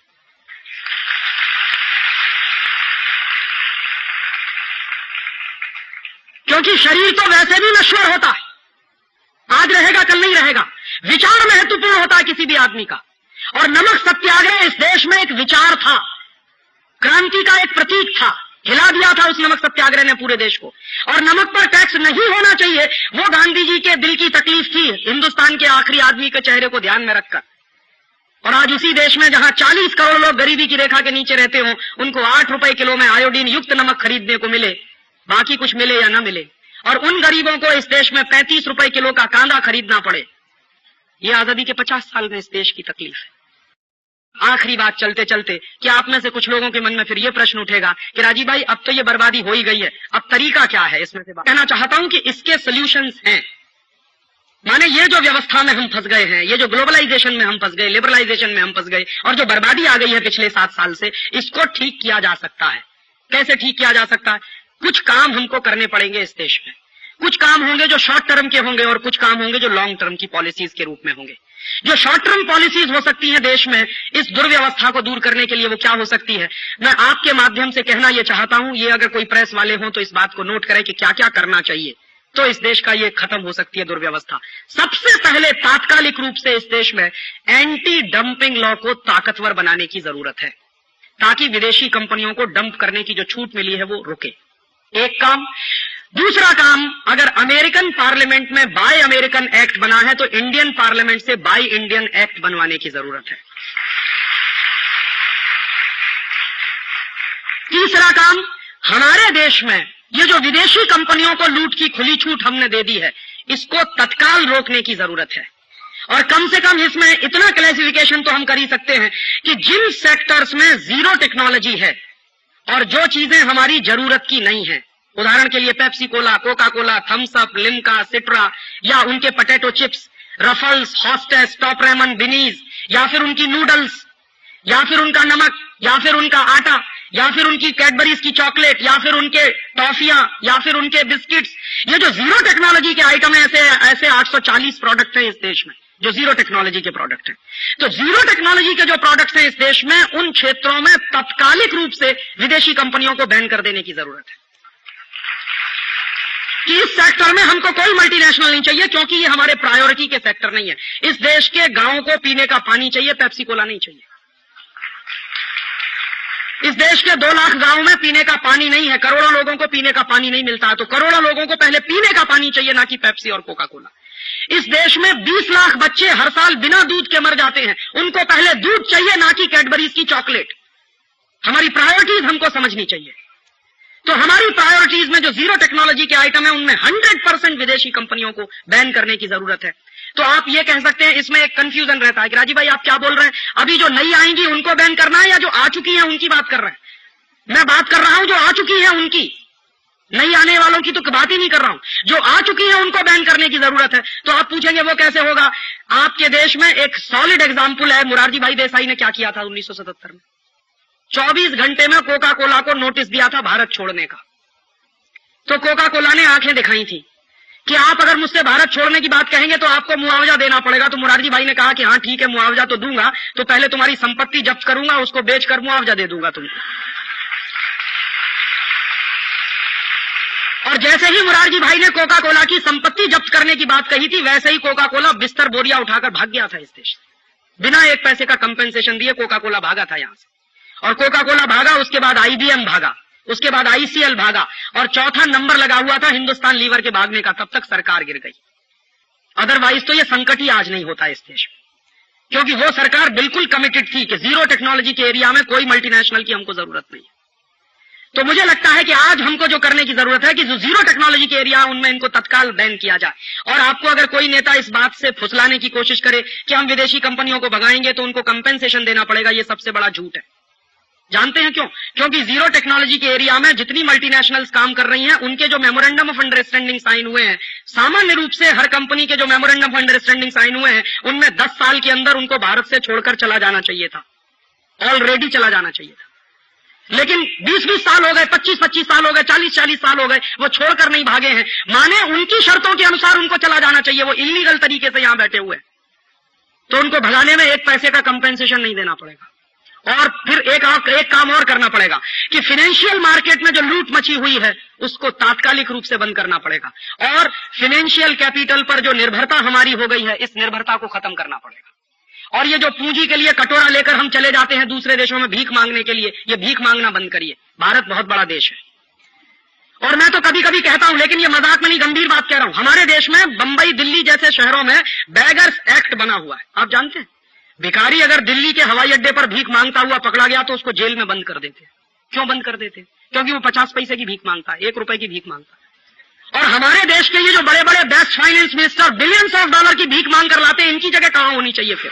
क्योंकि शरीर तो वैसे भी नश्वर होता है, आज रहेगा कल नहीं रहेगा, विचार महत्वपूर्ण होता है किसी भी आदमी का। और नमक सत्याग्रह इस देश में एक विचार था, क्रांति का एक प्रतीक था, हिला दिया था उस नमक सत्याग्रह ने पूरे देश को। और नमक पर टैक्स नहीं होना चाहिए, वो गांधी जी के दिल की तकलीफ थी, हिंदुस्तान के आखिरी आदमी के चेहरे को ध्यान में रखकर। और आज उसी देश में जहां 40 करोड़ लोग गरीबी की रेखा के नीचे रहते हो, उनको 8 रुपए किलो में आयोडीन युक्त नमक खरीदने को मिले, बाकी कुछ मिले या न मिले, और उन गरीबों को इस देश में 35 रुपए किलो का कांदा खरीदना पड़े, ये आजादी के 50 साल में इस देश की तकलीफ है। आखिरी बात चलते चलते कि आप में से कुछ लोगों के मन में फिर ये प्रश्न उठेगा कि राजीव भाई अब तो ये बर्बादी हो ही गई है, अब तरीका क्या है इसमें से। कहना चाहता हूं कि इसके सॉल्यूशंस हैं। माने ये जो व्यवस्था में हम फंस गए हैं, ये जो ग्लोबलाइजेशन में हम फंस गए, लिबरलाइजेशन में हम फंस गए, और जो बर्बादी आ गई है पिछले 7 साल से, इसको ठीक किया जा सकता है। कैसे ठीक किया जा सकता है? कुछ काम हमको करने पड़ेंगे इस देश में। कुछ काम होंगे जो शॉर्ट टर्म के होंगे और कुछ काम होंगे जो लॉन्ग टर्म की पॉलिसीज के रूप में होंगे। जो शॉर्ट टर्म पॉलिसीज हो सकती है देश में इस दुर्व्यवस्था को दूर करने के लिए, वो क्या हो सकती है, मैं आपके माध्यम से कहना यह चाहता हूं। ये अगर कोई प्रेस वाले हों तो इस बात को नोट करें कि क्या क्या करना चाहिए, तो इस देश का ये खत्म हो सकती है दुर्व्यवस्था। सबसे पहले तात्कालिक रूप से इस देश में एंटी डंपिंग लॉ को ताकतवर बनाने की जरूरत है, ताकि विदेशी कंपनियों को डंप करने की जो छूट मिली है वो रुके। एक काम। दूसरा काम, अगर अमेरिकन पार्लियामेंट में बाय अमेरिकन एक्ट बना है तो इंडियन पार्लियामेंट से बाय इंडियन एक्ट बनवाने की जरूरत है। तीसरा काम, हमारे देश में ये जो विदेशी कंपनियों को लूट की खुली छूट हमने दे दी है, इसको तत्काल रोकने की जरूरत है। और कम से कम इसमें इतना क्लासिफिकेशन तो हम कर ही सकते हैं कि जिन सेक्टर्स में जीरो टेक्नोलॉजी है और जो चीजें हमारी जरूरत की नहीं है, उदाहरण के लिए Pepsi cola, Coca cola, Thums Up, Limca, Citra, या उनके potato chips, Ruffles, Hostess, Top Ramen, बिनीज, या फिर उनकी नूडल्स, या फिर उनका नमक, या फिर उनका आटा, या फिर उनकी कैडबरीज की चॉकलेट, या फिर उनके टॉफियां, या फिर उनके बिस्किट्स, ये जो जीरो टेक्नोलॉजी के आइटम है, ऐसे 840 प्रोडक्ट हैं इस देश में जो जीरो टेक्नोलॉजी के प्रोडक्ट हैं। तो जीरो टेक्नोलॉजी के जो प्रोडक्ट्स हैं इस देश में, उन क्षेत्रों में तत्कालिक रूप से विदेशी कंपनियों को बैन कर देने की जरूरत है कि इस सेक्टर में हमको कोई मल्टीनेशनल नहीं चाहिए, क्योंकि ये हमारे प्रायोरिटी के सेक्टर नहीं है। इस देश के गांवों को पीने का पानी चाहिए, पेप्सी कोला नहीं चाहिए। इस देश के 2 लाख गांवों में पीने का पानी नहीं है, करोड़ों लोगों को पीने का पानी नहीं मिलता है, तो करोड़ों लोगों को पहले पीने का पानी चाहिए, ना कि पेप्सी और कोका कोला। इस देश में 20 लाख बच्चे हर साल बिना दूध के मर जाते हैं, उनको पहले दूध चाहिए, ना कि कैडबरीज की चॉकलेट। हमारी प्रायोरिटीज हमको समझनी चाहिए। तो हमारी प्रायोरिटीज में जो जीरो टेक्नोलॉजी के आइटम है, उनमें 100% विदेशी कंपनियों को बैन करने की जरूरत है। तो आप ये कह सकते हैं, इसमें एक कंफ्यूजन रहता है कि राजीव भाई आप क्या बोल रहे हैं, अभी जो नई आएंगी उनको बैन करना है या जो आ चुकी हैं उनकी बात कर रहे हैं? मैं बात कर रहा हूं जो आ चुकी है उनकी, नई आने वालों की तो बात ही नहीं कर रहा हूं। जो आ चुकी है उनको बैन करने की जरूरत है। तो आप पूछेंगे वो कैसे होगा? आपके देश में एक सॉलिड एग्जाम्पल है, मुरारजी भाई देसाई ने क्या किया था 1977 में। 24 घंटे में कोका कोला को नोटिस दिया था भारत छोड़ने का। तो कोका कोला ने आंखें दिखाई थी कि आप अगर मुझसे भारत छोड़ने की बात कहेंगे तो आपको मुआवजा देना पड़ेगा। तो मुरारजी भाई ने कहा कि हाँ ठीक है, मुआवजा तो दूंगा, तो पहले तुम्हारी संपत्ति जब्त करूंगा, उसको बेचकर मुआवजा दे दूंगा तुमको। और जैसे ही मुरारजी भाई ने कोका कोला की संपत्ति जब्त करने की बात कही थी, वैसे ही कोका कोला बिस्तर बोरिया उठाकर भाग गया था इस देश से। बिना एक पैसे का कंपेंसेशन दिए कोका कोला भागा था यहां से। और कोका कोला भागा, उसके बाद IBM भागा, उसके बाद ICL भागा, और चौथा नंबर लगा हुआ था हिंदुस्तान लीवर के भागने का। तब तक सरकार गिर गई। अदरवाइज तो ये संकट ही आज नहीं होता इस देश में, क्योंकि वो सरकार बिल्कुल कमिटेड थी कि जीरो टेक्नोलॉजी के एरिया में कोई मल्टीनेशनल की हमको जरूरत नहीं है। तो मुझे लगता है कि आज हमको जो करने की जरूरत है कि जो जीरो टेक्नोलॉजी के एरिया है उनमें इनको तत्काल बैन किया जाए। और आपको अगर कोई नेता इस बात से फुसलाने की कोशिश करे कि हम विदेशी कंपनियों को भगाएंगे तो उनको कंपेंसेशन देना पड़ेगा, ये सबसे बड़ा झूठ है। जानते हैं क्यों? क्योंकि जीरो टेक्नोलॉजी के एरिया में जितनी मल्टीनेशनल्स काम कर रही हैं, उनके जो मेमोरेंडम ऑफ अंडरस्टैंडिंग साइन हुए हैं, सामान्य रूप से हर कंपनी के जो मेमोरेंडम ऑफ अंडरस्टैंडिंग साइन हुए हैं, उनमें 10 साल के अंदर उनको भारत से छोड़कर चला जाना चाहिए था, ऑलरेडी चला जाना चाहिए था। लेकिन 20-20 साल हो गए, 25-25 साल हो गए, 40-40 साल हो गए, वो छोड़कर नहीं भागे हैं। माने उनकी शर्तों के अनुसार उनको चला जाना चाहिए, वो इलीगल तरीके से यहां बैठे हुए हैं, तो उनको भगाने में एक पैसे का कंपेंसेशन नहीं देना पड़ेगा। और फिर एक काम और करना पड़ेगा कि फाइनेंशियल मार्केट में जो लूट मची हुई है उसको तात्कालिक रूप से बंद करना पड़ेगा, और फाइनेंशियल कैपिटल पर जो निर्भरता हमारी हो गई है, इस निर्भरता को खत्म करना पड़ेगा। और ये जो पूंजी के लिए कटोरा लेकर हम चले जाते हैं दूसरे देशों में भीख मांगने के लिए, ये भीख मांगना बंद करिए। भारत बहुत बड़ा देश है। और मैं तो कभी कभी कहता हूं, लेकिन ये मजाक में नहीं, गंभीर बात कह रहा हूं, हमारे देश में बंबई, दिल्ली जैसे शहरों में बेगर्स एक्ट बना हुआ है। आप जानते हैं, भिखारी अगर दिल्ली के हवाई अड्डे पर भीख मांगता हुआ पकड़ा गया तो उसको जेल में बंद कर देते। क्यों बंद कर देते? क्योंकि वो 50 पैसे की भीख मांगता है, 1 रुपए की भीख मांगता है। और हमारे देश के ये जो बड़े बड़े best finance minister billions of dollar की भीख मांग कर लाते हैं, इनकी जगह कहां होनी चाहिए फिर?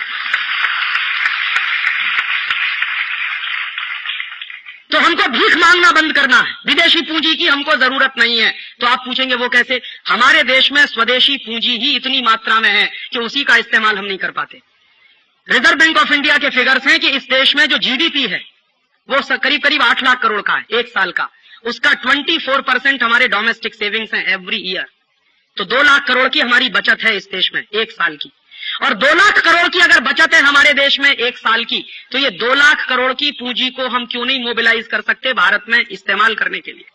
तो हमको भीख मांगना बंद करना है, विदेशी पूंजी की हमको जरूरत नहीं है। तो आप पूछेंगे वो कैसे? हमारे देश में स्वदेशी पूंजी ही इतनी मात्रा में है कि उसी का इस्तेमाल हम नहीं कर पाते। रिजर्व बैंक ऑफ इंडिया के फिगर्स हैं कि इस देश में जो GDP है वो करीब करीब 8 लाख करोड़ का है एक साल का, उसका 24% हमारे डोमेस्टिक सेविंग्स हैं एवरी ईयर। तो 2 लाख करोड़ की हमारी बचत है इस देश में एक साल की। और 2 लाख करोड़ की अगर बचत है हमारे देश में एक साल की, तो ये 2 लाख करोड़ की पूंजी को हम क्यों नहीं मोबिलाइज कर सकते भारत में इस्तेमाल करने के लिए?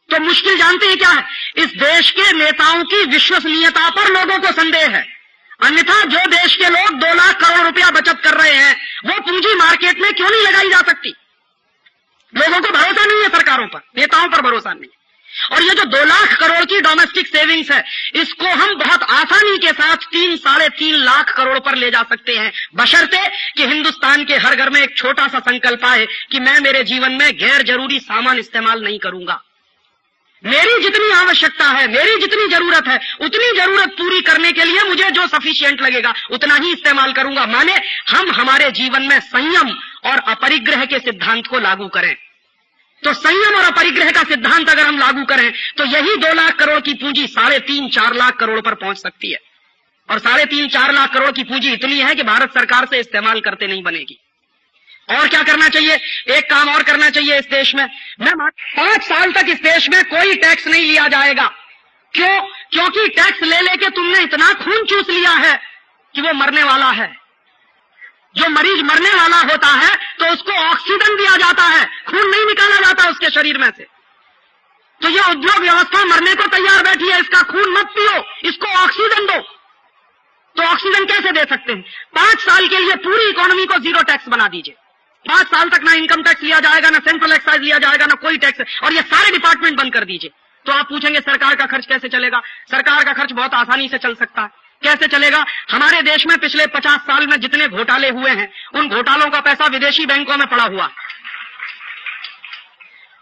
तो मुश्किल जानते हैं क्या है? इस देश के नेताओं की विश्वसनीयता पर लोगों को संदेह है। अन्यथा जो देश के लोग 2 लाख करोड़ रुपया बचत कर रहे हैं, वो पूंजी मार्केट में क्यों नहीं लगाई जा सकती? लोगों को भरोसा नहीं है सरकारों पर, नेताओं पर भरोसा नहीं। और ये जो 2 लाख करोड़ की डोमेस्टिक सेविंग्स है, इसको हम बहुत आसानी के साथ 3-3.5 लाख करोड़ पर ले जा सकते हैं, बशर्ते कि हिंदुस्तान के हर घर में एक छोटा सा संकल्प आए कि मैं मेरे जीवन में गैर जरूरी सामान इस्तेमाल नहीं करूंगा। मेरी जितनी आवश्यकता है, मेरी जितनी जरूरत है, उतनी जरूरत पूरी करने के लिए मुझे जो सफिशिएंट लगेगा उतना ही इस्तेमाल करूंगा। माने हम हमारे जीवन में संयम और अपरिग्रह के सिद्धांत को लागू करें। तो संयम और अपरिग्रह का सिद्धांत अगर हम लागू करें तो यही 2 लाख करोड़ की पूंजी 3.5-4 लाख करोड़ पर पहुंच सकती है। और 3.5-4 लाख करोड़ की पूंजी इतनी है कि भारत सरकार से इस्तेमाल करते नहीं बनेगी। और क्या करना चाहिए? एक काम और करना चाहिए इस देश में। 5 साल तक इस देश में कोई टैक्स नहीं लिया जाएगा। क्यों? क्योंकि टैक्स ले लेके तुमने इतना खून चूस लिया है कि वो मरने वाला है। जो मरीज मरने वाला होता है तो उसको ऑक्सीजन दिया जाता है, खून नहीं निकाला जाता उसके शरीर में से। तो ये उद्योग व्यवस्था मरने को तैयार बैठी है, इसका खून मत पियो, इसको ऑक्सीजन दो। तो ऑक्सीजन कैसे दे सकते हैं? 5 साल के लिए पूरी इकोनॉमी को जीरो टैक्स बना दीजिए। 5 साल तक ना इनकम टैक्स लिया जाएगा, ना सेंट्रल एक्साइज लिया जाएगा, ना कोई टैक्स, और ये सारे डिपार्टमेंट बंद कर दीजिए। तो आप पूछेंगे सरकार का खर्च कैसे चलेगा? सरकार का खर्च बहुत आसानी से चल सकता है। कैसे चलेगा? हमारे देश में पिछले 50 साल में जितने घोटाले हुए हैं, उन घोटालों का पैसा विदेशी बैंकों में पड़ा हुआ है।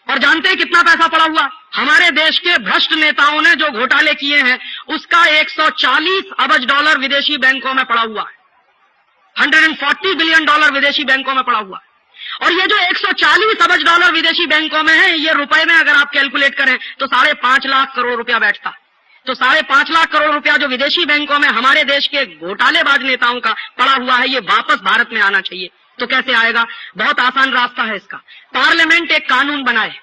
और जानते हैं कितना पैसा पड़ा हुआ? हमारे देश के भ्रष्ट नेताओं ने जो घोटाले किए हैं, उसका 140 अरब डॉलर विदेशी बैंकों में पड़ा हुआ है। 140 बिलियन डॉलर विदेशी बैंकों में पड़ा हुआ है। और ये जो 140 अरब डॉलर विदेशी बैंकों में है, ये रुपए में अगर आप कैलकुलेट करें तो 5.5 लाख करोड़ रुपया बैठता। तो 5.5 लाख करोड़ रुपया जो विदेशी बैंकों में हमारे देश के घोटालेबाज नेताओं का पड़ा हुआ है, ये वापस भारत में आना चाहिए। तो कैसे आएगा? बहुत आसान रास्ता है इसका। पार्लियामेंट एक कानून बनाए।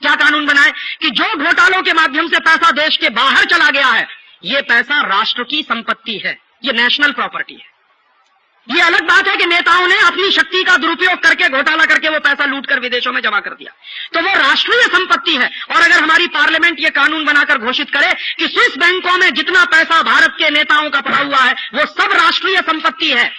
क्या कानून बनाए? कि जो घोटालों के माध्यम से पैसा देश के बाहर चला गया है, ये पैसा राष्ट्र की संपत्ति है, ये नेशनल प्रॉपर्टी है। ये अलग बात है कि नेताओं ने अपनी शक्ति का दुरुपयोग करके, घोटाला करके वो पैसा लूट कर विदेशों में जमा कर दिया, तो वो राष्ट्रीय संपत्ति है। और अगर हमारी पार्लियामेंट ये कानून बनाकर घोषित करे कि स्विस बैंकों में जितना पैसा भारत के नेताओं का पड़ा हुआ है वो सब राष्ट्रीय संपत्ति है,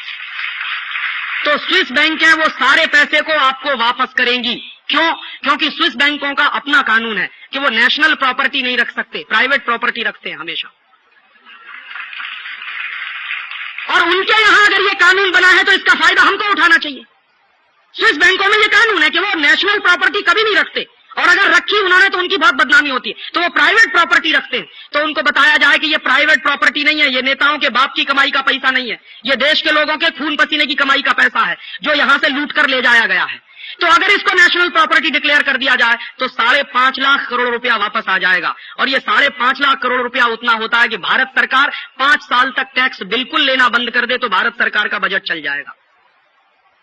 तो स्विस बैंकें वो सारे पैसे को आपको वापस करेंगी। क्यों? क्योंकि स्विस बैंकों का अपना कानून है कि वो नेशनल प्रॉपर्टी नहीं रख सकते, प्राइवेट प्रॉपर्टी रखते हैं हमेशा। और उनके यहां अगर ये कानून बना है तो इसका फायदा हमको उठाना चाहिए। स्विस बैंकों में ये कानून है कि वो नेशनल प्रॉपर्टी कभी नहीं रखते, और अगर रखी उन्होंने तो उनकी बहुत बदनामी होती है। तो वो प्राइवेट प्रॉपर्टी रखते हैं। तो उनको बताया जाए कि ये प्राइवेट प्रॉपर्टी नहीं है, ये नेताओं के बाप की कमाई का पैसा नहीं है, ये देश के लोगों के खून पसीने की कमाई का पैसा है जो यहां से लूट कर ले जाया गया है। तो अगर इसको नेशनल प्रॉपर्टी डिक्लेयर कर दिया जाए तो 5.5 लाख करोड़ रुपया वापस आ जाएगा। और ये 5.5 लाख करोड़ रुपया उतना होता है कि भारत सरकार 5 साल तक टैक्स बिल्कुल लेना बंद कर दे तो भारत सरकार का बजट चल जाएगा।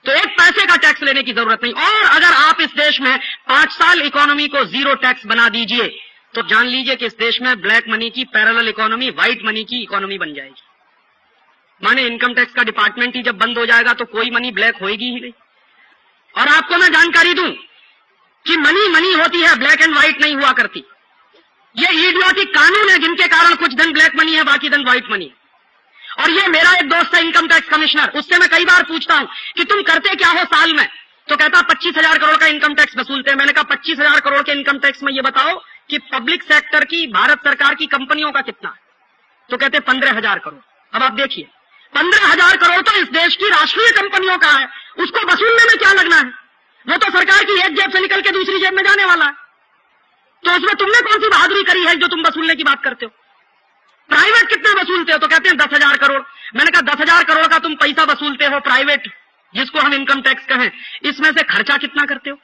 तो एक पैसे का टैक्स लेने की जरूरत नहीं। और अगर आप इस देश में 5 साल इकोनॉमी को जीरो टैक्स बना दीजिए तो जान लीजिए कि इस देश में ब्लैक मनी की पैरेलल इकोनॉमी, व्हाइट मनी की इकोनॉमी बन जाएगी। माने इनकम टैक्स का डिपार्टमेंट ही जब बंद हो जाएगा तो कोई मनी ब्लैक होएगी ही नहीं। और आपको मैं जानकारी दूं कि मनी मनी होती है, ब्लैक एंड व्हाइट नहीं हुआ करती। ये इडियोटिक कानून है जिनके कारण कुछ धन ब्लैक मनी है, बाकी धन व्हाइट मनी है। और ये मेरा एक दोस्त है इनकम टैक्स कमिश्नर, उससे मैं कई बार पूछता हूं कि तुम करते क्या हो साल में? तो कहता 25,000 करोड़ का इनकम टैक्स वसूलते हैं। मैंने कहा 25,000 करोड़ के इनकम टैक्स में ये बताओ कि पब्लिक सेक्टर की, भारत सरकार की कंपनियों का कितना है? तो कहते 15,000 करोड़। अब आप देखिए 15,000 करोड़ तो इस देश की राष्ट्रीय कंपनियों का है, उसको वसूलने में क्या लगना है? वो तो सरकार की एक जेब से निकल के दूसरी जेब में जाने वाला है। तो उसमें तुमने कौन सी बहादुरी करी है जो तुम वसूलने की बात करते हो? प्राइवेट कितना वसूलते हो? तो कहते हैं 10,000 करोड़। मैंने कहा 10,000 करोड़ का तुम पैसा वसूलते हो प्राइवेट, जिसको हम इनकम टैक्स कहें, इसमें से खर्चा कितना करते हो?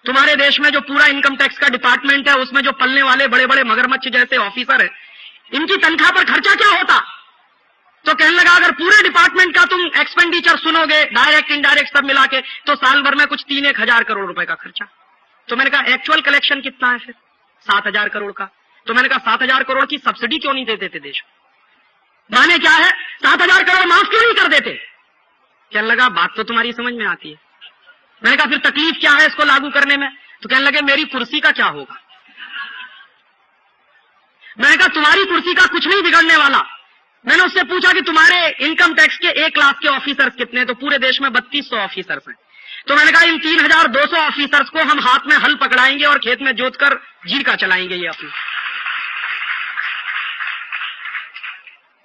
तुम्हारे देश में जो पूरा इनकम टैक्स का डिपार्टमेंट है उसमें जो पलने वाले बड़े बड़े मगरमच्छ जैसे ऑफिसर हैं, इनकी तनख्वाह पर खर्चा क्या होता? तो कहने लगा अगर पूरे डिपार्टमेंट का तुम एक्सपेंडिचर सुनोगे, डायरेक्ट इनडायरेक्ट सब मिला के, तो साल भर में कुछ 3-1 हजार करोड़ रुपए का खर्चा। तो मैंने कहा एक्चुअल कलेक्शन कितना है फिर? 7,000 करोड़ का। तो मैंने कहा 7,000 करोड़ की सब्सिडी क्यों नहीं दे देते देश में? माने क्या है? 7,000 करोड़ माफ क्यों नहीं कर देते? कहने लगा बात तो तुम्हारी समझ में आती है। मैंने कहा फिर तकलीफ क्या है इसको लागू करने में? तो कहने लगे मेरी कुर्सी का क्या होगा? मैंने कहा तुम्हारी कुर्सी का कुछ नहीं बिगड़ने वाला। मैंने उससे पूछा कि तुम्हारे इनकम टैक्स के 1 लाख के ऑफिसर्स कितने? तो पूरे देश में 3200 ऑफिसर्स हैं। तो मैंने कहा इन 3,200 ऑफिसर्स को हम हाथ में हल पकड़ाएंगे और खेत में जोतकर जीविका चलाएंगे ये अपनी।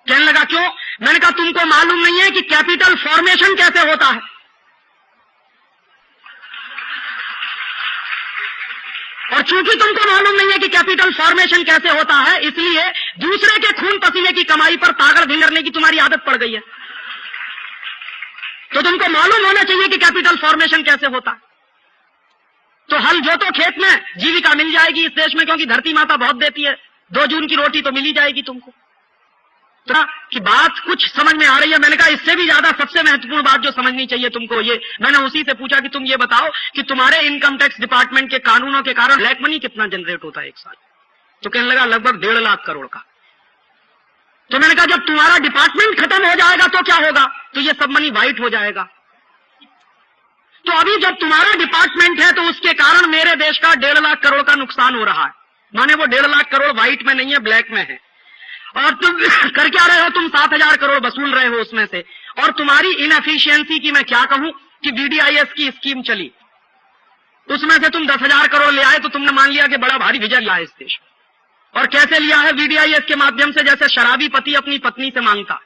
कहने लगा क्यों? मैंने कहा तुमको मालूम नहीं है कि कैपिटल फॉर्मेशन कैसे होता है? और चूंकि तुमको मालूम नहीं है कि कैपिटल फॉर्मेशन कैसे होता है, इसलिए दूसरे के खून पसीने की कमाई पर तागड़ भिंगरने की तुम्हारी आदत पड़ गई है। तो तुमको मालूम होना चाहिए कि कैपिटल फॉर्मेशन कैसे होता है। तो हल जोतो खेत में, जीविका मिल जाएगी इस देश में, क्योंकि धरती माता बहुत देती है। 2 जून की रोटी तो मिल ही जाएगी तुमको। तो कि बात कुछ समझ में आ रही है। मैंने कहा इससे भी ज्यादा सबसे महत्वपूर्ण बात जो समझनी चाहिए तुमको ये, मैंने उसी से पूछा कि तुम ये बताओ कि तुम्हारे इनकम टैक्स डिपार्टमेंट के कानूनों के कारण ब्लैक मनी कितना जनरेट होता है एक साल? तो कहने लगा लगभग 1.5 लाख करोड़ का। तो मैंने कहा जब तुम्हारा डिपार्टमेंट खत्म हो जाएगा तो क्या होगा? तो ये सब मनी व्हाइट हो जाएगा। तो अभी जब तुम्हारा डिपार्टमेंट है तो उसके कारण मेरे देश का 1.5 लाख करोड़ का नुकसान हो रहा है। माने वो 1.5 लाख करोड़ व्हाइट में नहीं है, ब्लैक में है। और तुम कर क्या रहे हो? तुम 7,000 करोड़ वसूल रहे हो उसमें से। और तुम्हारी इनएफिशिएंसी की मैं क्या कहूं कि VDIS की स्कीम चली, उसमें से तुम 10,000 करोड़ ले आए तो तुमने मान लिया कि बड़ा भारी विजय लिया है इस देश में। और कैसे लिया है? VDIS के माध्यम से, जैसे शराबी पति अपनी पत्नी से मांगता।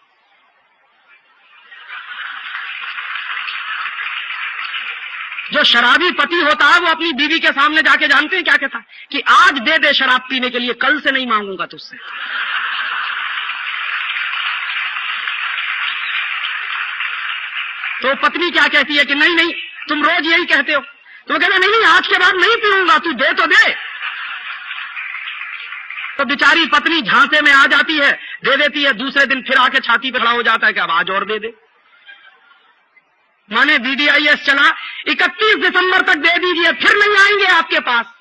जो शराबी पति होता है वो अपनी बीवी के सामने जाके जानते हैं क्या कहता है कि आज दे दे शराब पीने के लिए, कल से नहीं मांगूंगा तुझसे। तो पत्नी क्या कहती है कि नहीं नहीं तुम रोज यही कहते हो। तो कहते नहीं आज के बाद नहीं पीऊंगा, तू दे तो दे। तो बेचारी पत्नी झांसे में आ जाती है, दे देती है। दूसरे दिन फिर आके छाती पे खड़ा हो जाता है कि अब आज और दे दे। माने VDIS चला, 31 दिसंबर तक दे दीजिए, फिर नहीं आएंगे आपके पास।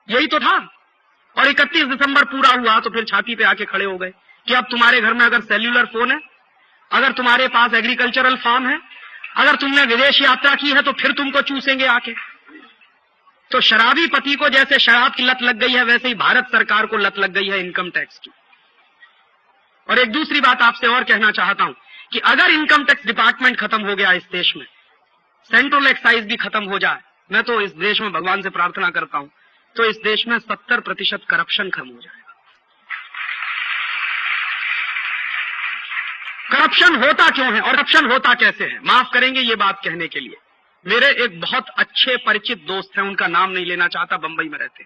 यही तो था। और 31 दिसंबर पूरा हुआ तो फिर छाती पे आके खड़े हो गए कि अब तुम्हारे घर में अगर सेल्यूलर फोन है, अगर तुम्हारे पास एग्रीकल्चरल फार्म है, अगर तुमने विदेश यात्रा की है तो फिर तुमको चूसेंगे आके। तो शराबी पति को जैसे शराब की लत लग गई है, वैसे ही भारत सरकार को लत लग गई है इनकम टैक्स की। और एक दूसरी बात आपसे और कहना चाहता हूं कि अगर इनकम टैक्स डिपार्टमेंट खत्म हो गया इस देश में, सेंट्रल एक्साइज भी खत्म हो जाए, मैं तो इस देश में भगवान से प्रार्थना करता हूं, तो इस देश में 70% करप्शन खत्म हो जाएगा। करप्शन होता क्यों है और करप्शन होता कैसे है? माफ करेंगे ये बात कहने के लिए। मेरे एक बहुत अच्छे परिचित दोस्त हैं, उनका नाम नहीं लेना चाहता, बंबई में रहते।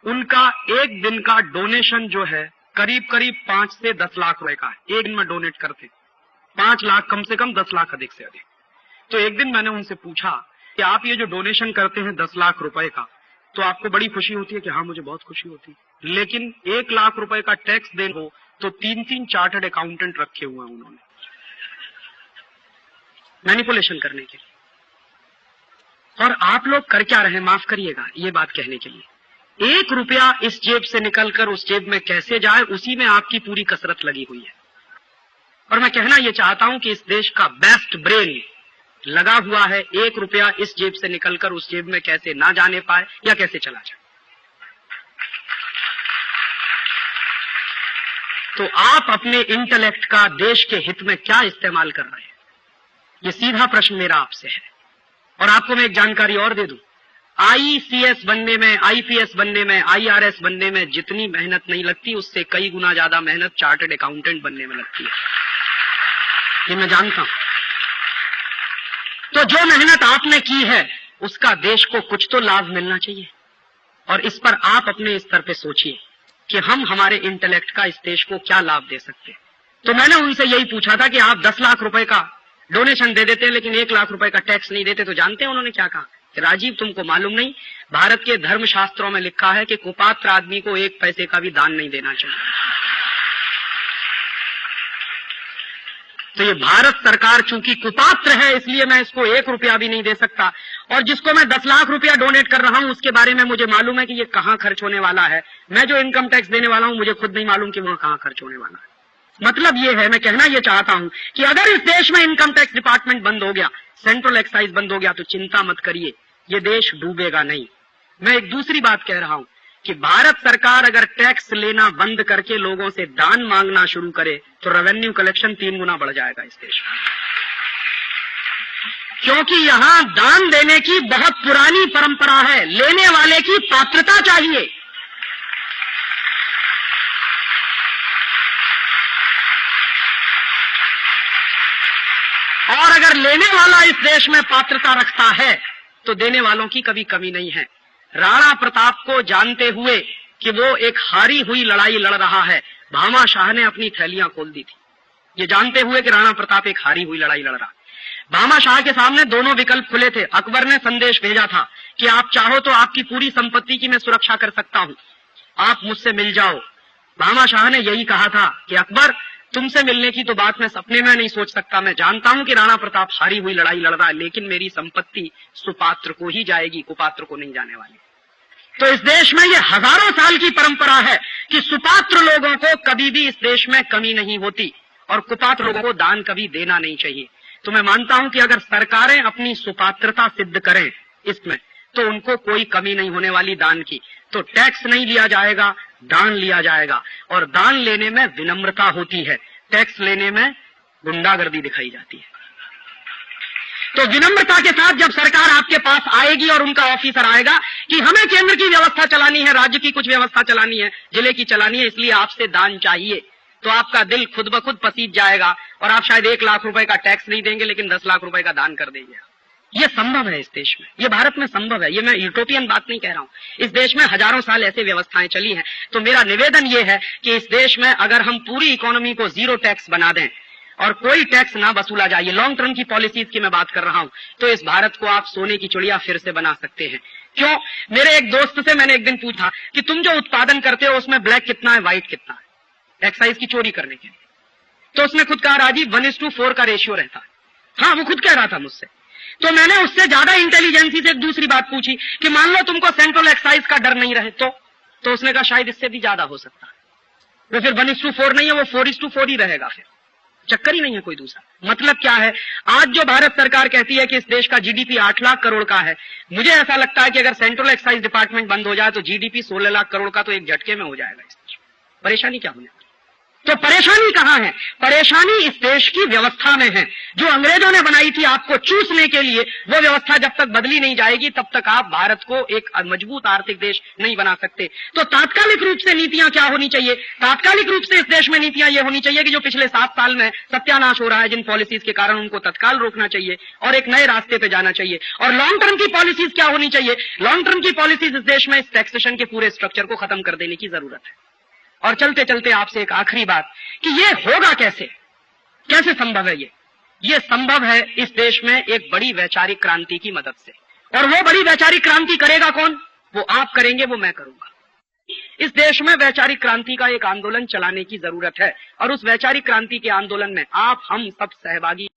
उनका एक दिन का डोनेशन जो है करीब करीब 5 से 10 लाख रुपए का है। एक दिन में डोनेट करते 5 लाख कम से कम, 10 लाख अधिक से अधिक। तो एक दिन मैंने उनसे पूछा कि आप ये जो डोनेशन करते हैं 10 लाख रुपए का, तो आपको बड़ी खुशी होती है? कि हाँ मुझे बहुत खुशी होती है। लेकिन 1 लाख रुपए का टैक्स देना हो तो 3-3 चार्टर्ड अकाउंटेंट रखे हुए हैं उन्होंने मैनिपुलेशन करने के लिए। और आप लोग कर क्या रहे हैं? माफ करिएगा ये बात कहने के लिए। 1 रुपया इस जेब से निकलकर उस जेब में कैसे जाए, उसी में आपकी पूरी कसरत लगी हुई है। और मैं कहना यह चाहता हूं कि इस देश का बेस्ट ब्रेन लगा हुआ है 1 रुपया इस जेब से निकलकर उस जेब में कैसे ना जाने पाए या कैसे चला जाए। तो आप अपने इंटेलेक्ट का देश के हित में क्या इस्तेमाल कर रहे हैं? ये सीधा प्रश्न मेरा आपसे है। और आपको मैं एक जानकारी और दे दूं, ICS बनने में, IPS बनने में, IRS बनने में जितनी मेहनत नहीं लगती, उससे कई गुना ज्यादा मेहनत चार्टर्ड अकाउंटेंट बनने में लगती है। ये मैं जानता हूं। तो जो मेहनत आपने की है उसका देश को कुछ तो लाभ मिलना चाहिए। और इस पर आप अपने स्तर पे सोचिए कि हम हमारे इंटेलेक्ट का इस देश को क्या लाभ दे सकते हैं। तो मैंने उनसे यही पूछा था कि आप 10 लाख रुपए का डोनेशन दे देते हैं लेकिन 1 लाख रुपए का टैक्स नहीं देते। तो जानते हैं उन्होंने क्या कहा कि राजीव तुमको मालूम नहीं, भारत के धर्म शास्त्रों में लिखा है कि कुपात्र आदमी को 1 पैसे का भी दान नहीं देना चाहिए। तो ये भारत सरकार चूंकि कुपात्र है इसलिए मैं इसको 1 रुपया भी नहीं दे सकता। और जिसको मैं 10 लाख रुपया डोनेट कर रहा हूं उसके बारे में मुझे मालूम है कि ये कहां खर्च होने वाला है। मैं जो इनकम टैक्स देने वाला हूं मुझे खुद नहीं मालूम कि वहां कहां खर्च होने वाला है। मतलब ये है, मैं कहना ये चाहता हूं कि अगर इस देश में इनकम टैक्स डिपार्टमेंट बंद हो गया, सेंट्रल एक्साइज बंद हो गया, तो चिंता मत करिए, ये देश डूबेगा नहीं। मैं एक दूसरी बात कह रहा हूं कि भारत सरकार अगर टैक्स लेना बंद करके लोगों से दान मांगना शुरू करे तो रेवेन्यू कलेक्शन 3 गुना बढ़ जाएगा इस देश में। क्योंकि यहां दान देने की बहुत पुरानी परंपरा है, लेने वाले की पात्रता चाहिए। और अगर लेने वाला इस देश में पात्रता रखता है तो देने वालों की कभी कमी नहीं है। राणा प्रताप को जानते हुए कि वो एक हारी हुई लड़ाई लड़ रहा है, भामा शाह ने अपनी थैलियां खोल दी थी। ये जानते हुए कि राणा प्रताप एक हारी हुई लड़ाई लड़ रहा है। भामा शाह के सामने दोनों विकल्प खुले थे। अकबर ने संदेश भेजा था कि आप चाहो तो आपकी पूरी संपत्ति की मैं सुरक्षा कर सकता हूं, आप मुझसे मिल जाओ। भामा शाह ने यही कहा था कि अकबर तुमसे मिलने की तो बात मैं सपने में नहीं सोच सकता। मैं जानता हूं कि राणा प्रताप हारी हुई लड़ाई लड़ रहा है, लेकिन मेरी संपत्ति सुपात्र को ही जाएगी, कुपात्र को नहीं जाने वाली। तो इस देश में ये हजारों साल की परंपरा है कि सुपात्र लोगों को कभी भी इस देश में कमी नहीं होती और कुपात्र लोगों को दान कभी देना नहीं चाहिए। तो मैं मानता हूं कि अगर सरकारें अपनी सुपात्रता सिद्ध करें इसमें, तो उनको कोई कमी नहीं होने वाली दान की। तो टैक्स नहीं लिया जाएगा, दान लिया जाएगा, और दान लेने में विनम्रता होती है, टैक्स लेने में गुंडागर्दी दिखाई जाती है। तो विनम्रता के साथ जब सरकार आपके पास आएगी और उनका ऑफिसर आएगा कि हमें केंद्र की व्यवस्था चलानी है, राज्य की कुछ व्यवस्था चलानी है, जिले की चलानी है, इसलिए आपसे दान चाहिए, तो आपका दिल खुद ब खुद पसीज जाएगा और आप शायद 1 लाख रुपए का टैक्स नहीं देंगे, लेकिन 10 लाख रुपए का दान कर देंगे। ये संभव है इस देश में, ये भारत में संभव है। ये मैं यूटोपियन बात नहीं कह रहा हूं। इस देश में हजारों साल ऐसे व्यवस्थाएं चली हैं। तो मेरा निवेदन ये है कि इस देश में अगर हम पूरी इकोनॉमी को 0 टैक्स बना दें और कोई टैक्स ना वसूला जाए, ये लॉन्ग टर्म की पॉलिसीज की मैं बात कर रहा हूं, तो इस भारत को आप सोने की चिड़िया फिर से बना सकते हैं। क्यों? मेरे एक दोस्त से मैंने एक दिन पूछा कि तुम जो उत्पादन करते हो उसमें ब्लैक कितना है, व्हाइट कितना है, एक्साइज की चोरी करने के लिए। तो उसने खुद कहा, राजीव 1:4 का रेशियो रहता है। हाँ, वो खुद कह रहा था मुझसे। तो मैंने उससे ज्यादा इंटेलिजेंसी से एक दूसरी बात पूछी कि मान लो तुमको सेंट्रल एक्साइज का डर नहीं रहे तो उसने कहा शायद इससे भी ज्यादा हो सकता है। वो फिर 1:4 नहीं है, वो 4:4 ही रहेगा, फिर चक्कर ही नहीं है कोई दूसरा। मतलब क्या है, आज जो भारत सरकार कहती है कि इस देश का जीडीपी 8 लाख करोड़ का है, मुझे ऐसा लगता है कि अगर सेंट्रल एक्साइज डिपार्टमेंट बंद हो जाए तो जीडीपी 16 लाख करोड़ का तो एक झटके में हो जाएगा इस देश। परेशानी क्या होने? तो परेशानी कहां है? परेशानी इस देश की व्यवस्था में है, जो अंग्रेजों ने बनाई थी आपको चूसने के लिए। वो व्यवस्था जब तक बदली नहीं जाएगी तब तक आप भारत को एक मजबूत आर्थिक देश नहीं बना सकते। तो तात्कालिक रूप से नीतियां क्या होनी चाहिए? तात्कालिक रूप से इस देश में नीतियां ये होनी चाहिए कि जो पिछले 7 साल में सत्यानाश हो रहा है जिन पॉलिसीज के कारण, उनको तत्काल रोकना चाहिए और एक नए रास्ते पे जाना चाहिए। और लॉन्ग टर्म की पॉलिसीज क्या होनी चाहिए? लॉन्ग टर्म की पॉलिसीज इस देश में इस टैक्सेशन के पूरे स्ट्रक्चर को खत्म कर देने की जरूरत है। और चलते चलते आपसे एक आखिरी बात कि ये होगा कैसे? कैसे संभव है ये संभव है इस देश में एक बड़ी वैचारिक क्रांति की मदद से। और वो बड़ी वैचारिक क्रांति करेगा कौन? वो आप करेंगे, वो मैं करूंगा। इस देश में वैचारिक क्रांति का एक आंदोलन चलाने की जरूरत है और उस वैचारिक क्रांति के आंदोलन में आप हम सब सहभागी